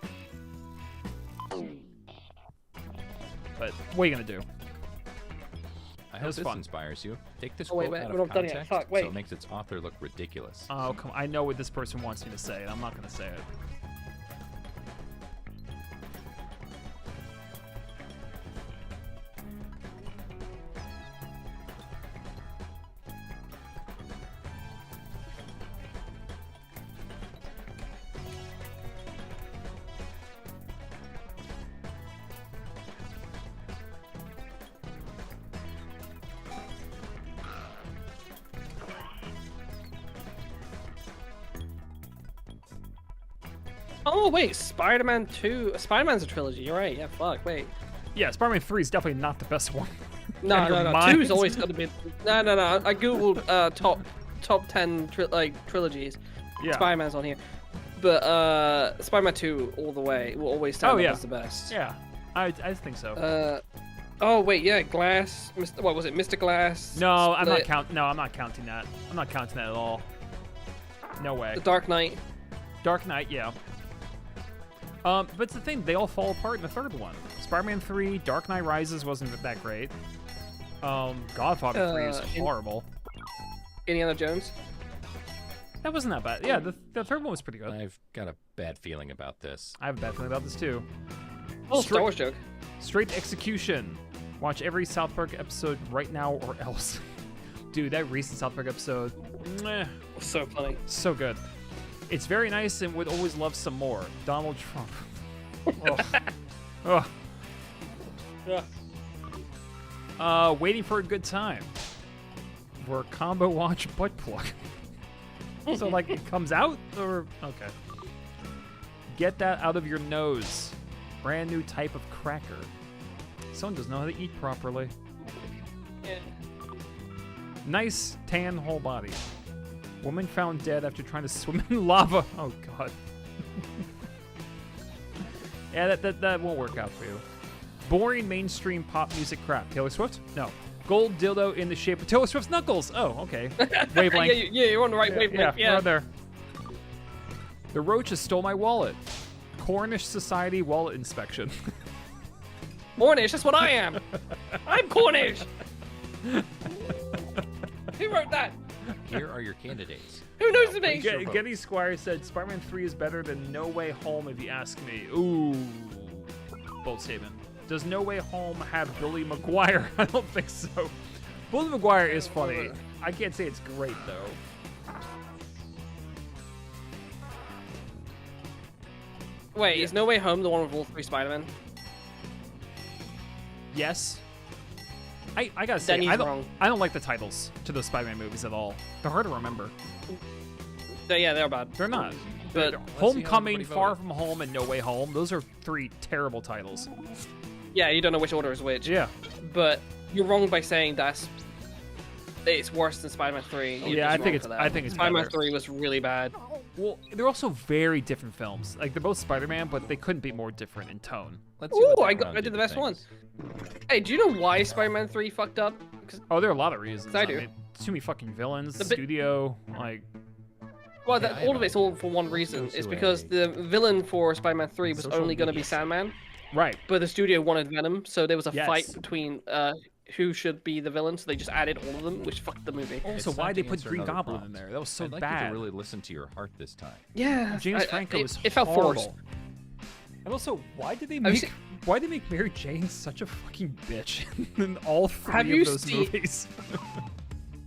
But what are you gonna do? I hope was this fun. inspires you. Take this Oh, wait, quote wait, out we're of not done yet. context Fuck, so wait. it makes its author look ridiculous. Oh, come! I know what this person wants me to say, and I'm not gonna say it. oh wait, Spider-Man 2. Spider-Man's a trilogy. You're right. Yeah, fuck. Wait. Yeah, Spider-Man 3 is definitely not the best one. No, And your no. mind- 2's always gonna be. No. I googled top 10 trilogies. Yeah. Spider-Man's on here, but Spider-Man 2 all the way will always stand up yeah. as the best. Yeah, I think so. Oh wait, yeah, Glass. What was it, Mr. Glass? No, I'm not Split, counting. No, I'm not counting that. I'm not counting that at all. No way. The Dark Knight. Dark Knight, yeah. But it's the thing, they all fall apart in the third one. Spider-Man 3, Dark Knight Rises wasn't that great. Godfather 3 is horrible. Indiana Jones. That wasn't that bad. Yeah, the third one was pretty good. I've got a bad feeling about this. I have a bad feeling about this too. Oh, Star Wars joke. Straight to execution. Watch every South Park episode right now or else. Dude, that recent South Park episode, meh, So funny. so good. It's very nice and would always love some more. Donald Trump. Ugh. Yeah. Waiting for a good time. We're combo watch butt plug. So like it comes out or okay. Get that out of your nose. Brand new type of cracker. Someone doesn't know how to eat properly. Yeah. Nice Tan whole body. Woman found dead after trying to swim in lava. Oh god. Yeah, that won't work out for you. Boring mainstream pop music crap. Taylor Swift? No. Gold dildo in the shape of Taylor Swift's knuckles. Oh, okay. Wavelength. Yeah, you're on the right wavelength. Yeah, Yeah. right there. The roaches stole my wallet. Cornish Society wallet inspection. Cornish, that's what I am. I'm Cornish. Who wrote that? Here are your candidates. Who knows me? Getty Squire said Spider-Man 3 is better than No Way Home if you ask me. Ooh. Bold statement. Does No Way Home have Billy Maguire? I don't think so. Billy Maguire is funny. I can't say it's great, though. Wait, is No Way Home the one with all 3 Spider-Man? Yes. I gotta say, Then he's I wrong. don't like the titles to the Spider-Man movies at all. They're hard to remember. Yeah, they're bad. They're not. But Homecoming, everybody Far voted. From Home, and No Way Home. Those are 3 terrible titles. yeah, you don't know which order is which. Yeah. But you're wrong by saying it's worse than Spider-Man 3. You're Yeah, just I think wrong it's for that. I think it's Spider-Man better. 3 was really bad. Well, they're also very different films. Like, they're both Spider-Man, but they couldn't be more different in tone. Let's see what Ooh, that I round did the to best one. things. Hey, do you know why Spider-Man 3 fucked up? 'Cause- Oh, there are a lot of reasons. I do. mean, too many fucking villains, The bit- studio, like... well, Yeah, I all know. of it's all for one reason. Goes It's to because a the villain for Spider-Man 3 was social only going to be media site. Sandman, Right. but the studio wanted Venom, so there was a Yes. fight between who should be the villain, so they just added all of them, which fucked the movie. Also, It's why'd time they to put answer Green another Goblin in prompt. there? That was so I'd like bad. you to really listen to your heart this time. Yeah, James Franco is it felt forced. horrible. And also, why did they you make seen- why did they make Mary Jane such a fucking bitch in all 3 Have of you those seen- movies?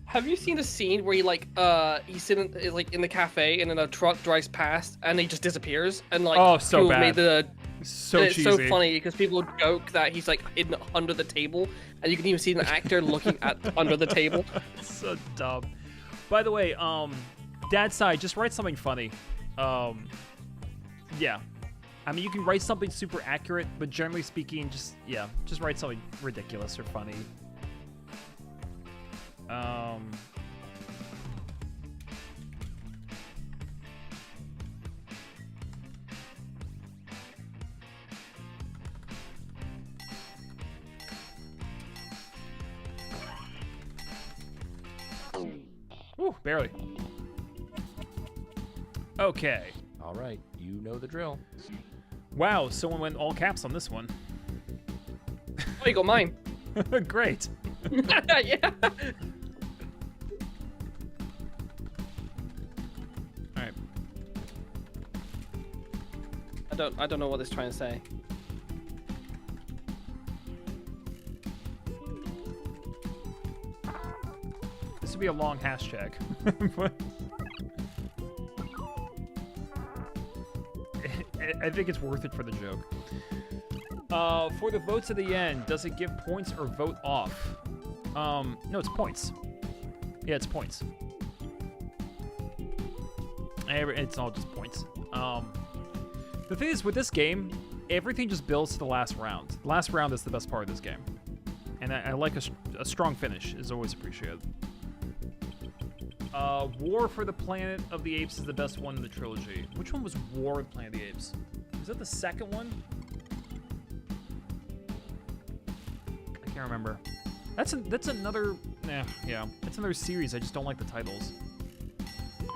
Have you seen the scene where he's sitting like in the cafe and then a truck drives past and he just disappears and like Oh, so people bad. made the So and it's cheesy. so funny because people joke that he's like in under the table and you can even see an actor looking at under the table. So dumb. By the way, Dad's side, just write something funny. Yeah. I mean, you can write something super accurate, but generally speaking, just write something ridiculous or funny. Whew, barely. Okay. All right, you know the drill. Wow, someone went all caps on this one. Oh, you got mine. Great. Yeah. All right. I don't know what it's trying to say. This would be a long hashtag. But I think it's worth it for the joke. For the votes at the end, does it give points or vote off? No, it's points. Yeah, it's points. It's all just points. The thing is, with this game, everything just builds to the last round. The last round is the best part of this game. And I like a strong finish is always appreciated. War for the Planet of the Apes is the best one in the trilogy. Which one was War of the Planet of the Apes? Was that the second one? I can't remember. That's another. Yeah, it's another series. I just don't like the titles.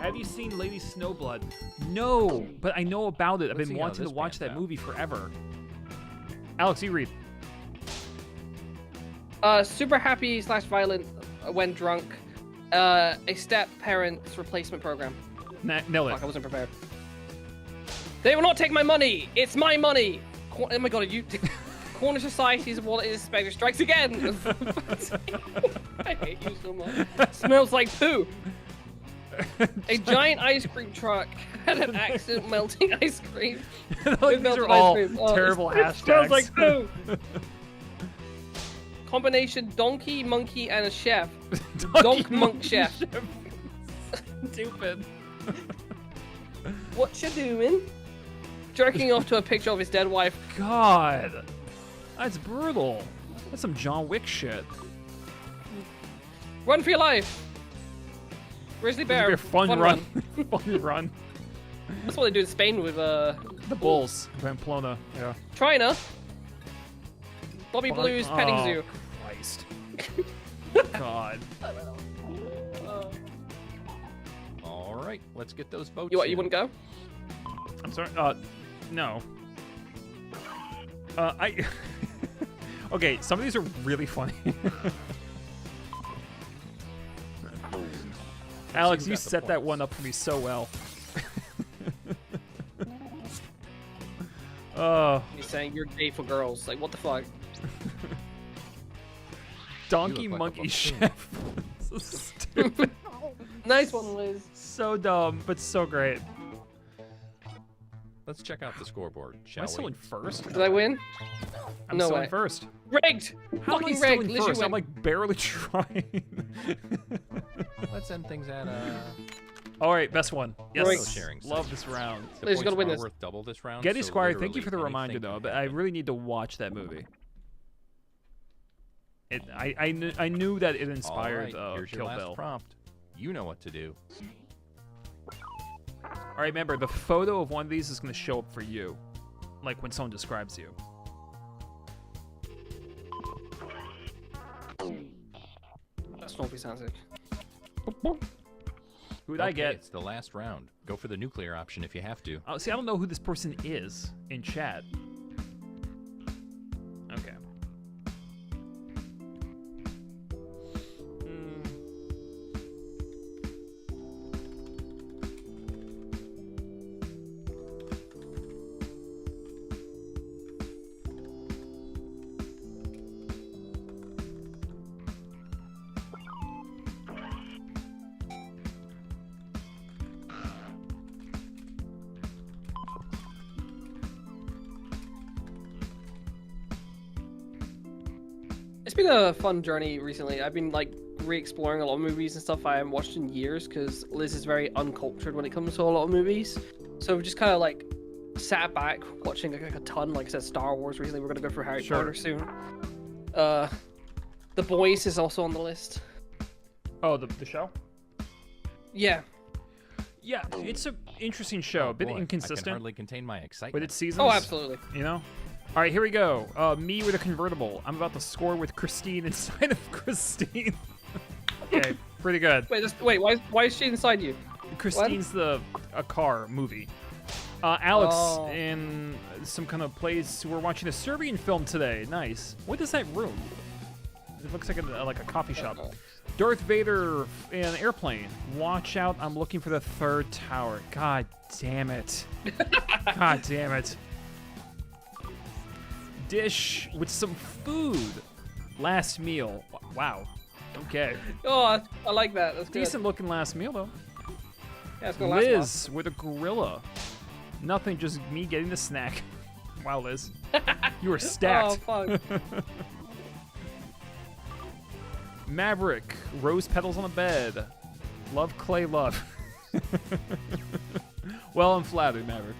Have you seen Lady Snowblood? No, but I know about it. I've Let's been see how wanting to this watch pans that out. movie forever. Alex, you read. Super happy / violent when drunk. A step parents replacement program. Nail it. Fuck, I wasn't prepared. They will not take my money. It's my money. Oh my god, you. Corner Society's wallet is Spectre strikes again. I hate you so much. Smells like poo. A giant ice cream truck had an accident melting ice cream. Like, With these melted are ice all cream. terrible it hashtags. Smells like poo. Combination donkey, monkey, and a chef. Donk monk chef. Stupid. What you doing? Jerking off to a picture of his dead wife. God, that's brutal. That's some John Wick shit. Run for your life. Grizzly bear. Fun run. Fun run. That's what they do in Spain with The Bulls, Pamplona. Yeah. China. Bobby Blues petting zoo. Christ. God. All right, let's get those votes. You what? in. You wouldn't go? I'm sorry. No. I. Okay, some of these are really funny. Alex, you set that one up for me so well. Oh. He's saying you're gay for girls. Like, what the fuck? Donkey like a Monkey buffoon. Chef. So stupid. Nice one, Liz. So dumb, but so great. Let's check out the scoreboard, Am I shall still we? in first? Did I win? I'm No still way. in first. Rigged! How am I Fucking still rigged. in Liz, you first? I'm win. like barely trying. Let's end things at All right, best one. Yes, Right. sharing love session. this round. The Liz, you gotta points win are this. worth double this round. Getty so Squire, thank you for the literally reminder, anything though. can But I happen. really need to watch that movie. I knew that it All inspired right, here's your Kill last Bill. prompt. You know what to do. All right, remember the photo of one of these is going to show up for you, like when someone describes you. That's Snorpy sounds like. Who'd I Okay, get? It's the last round. Go for the nuclear option if you have to. Oh, see, I don't know who this person is in chat. Okay. It's been a fun journey recently. I've been like re-exploring a lot of movies and stuff I haven't watched in years because Liz is very uncultured when it comes to a lot of movies. So we've just kind of like sat back watching like a ton. Like I said, Star Wars recently. We're gonna go through Harry Sure. Potter soon. The Boys is also on the list. Oh, the show? Yeah. Yeah, it's an interesting show. A bit Boy, I can inconsistent hardly contain my excitement. with its seasons. Oh, absolutely. You know? All right, here we go. Me with a convertible. I'm about to score with Christine inside of Christine. Okay, pretty good. Wait, why is she inside you? Christine's a car movie. Alex Oh. in some kind of place. We're watching a Serbian film today. Nice. What is that room? It looks like a coffee shop. Darth Vader in an airplane. Watch out! I'm looking for the third tower. God damn it! God damn it! Dish with some food. Last meal. Wow. Okay. Oh, I like that. That's good. Decent looking last meal though. Yeah, it's gonna last a while. Liz with a gorilla. Nothing, just me getting the snack. Wow, Liz. You were Oh, stacked. fuck. Maverick, rose petals on a bed. Love Clay Love. Well, I'm flattered, Maverick.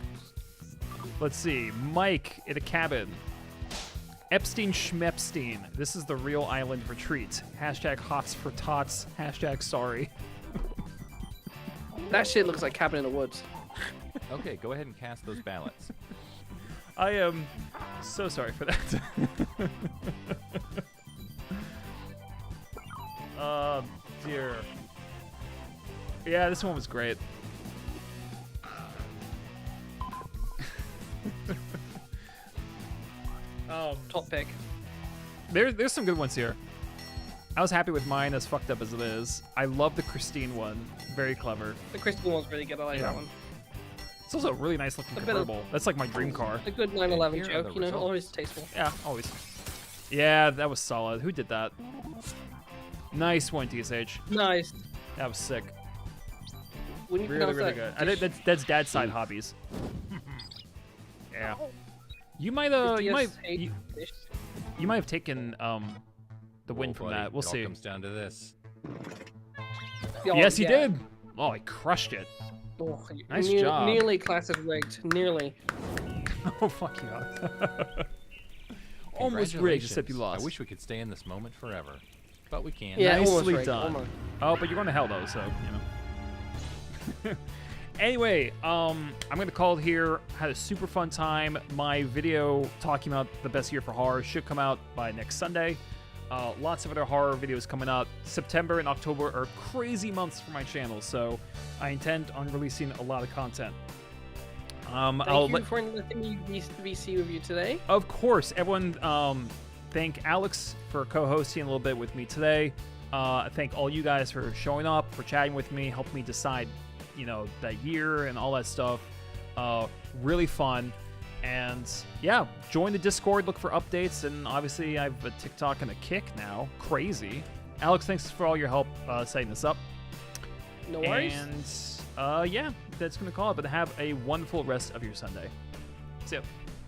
Let's see. Mike in a cabin. Epstein Schmepstein. This is the real island retreat. Hashtag hots for tots. Hashtag sorry. That shit looks like Cabin in the Woods. Okay, go ahead and cast those ballots. I am so sorry for that. Oh, dear. Yeah, this one was great. Top pick. There's some good ones here. I was happy with mine, as fucked up as it is. I love the Christine one. Very clever. The Crystal one's really good. I like Yeah. that one. It's also a really nice looking A bit of- convertible. That's like my dream car. A good 9/11 here are joke, the you know, results. always tasteful. Yeah, always. Yeah, that was solid. Who did that? Nice one, TSH. Nice. That was sick. When you Really, pronounce really that, good. I think that's dad's side hobbies. Yeah. You might you might have taken the win Whoa, from buddy, that. We'll it all see. comes down to this. Yes, he did. Oh, he crushed it. Oh, Nice job. Nearly class is rigged. Nearly. Oh, fuck you up. Almost rigged, except you Congratulations. lost. I wish we could stay in this moment forever, but we can't. Yeah, almost Nicely rigged. done. Almost. Oh, but you're going to hell though, so you know. Anyway, I'm gonna call it here. Had a super fun time. My video talking about the best year for horror should come out by next Sunday. Lots of other horror videos coming out. September and October are crazy months for my channel, so I intend on releasing a lot of content. Thank you for letting me be VC with you today. Of course, everyone. Thank Alex for co-hosting a little bit with me today. Thank all you guys for showing up, for chatting with me, helping me decide, that year and all that stuff. Really fun. And yeah, join the Discord, look for updates, and obviously I have a TikTok and a Kick now. Crazy. Alex, thanks for all your help setting this up. No worries. And yeah, that's gonna call it. But have a wonderful rest of your Sunday. See ya.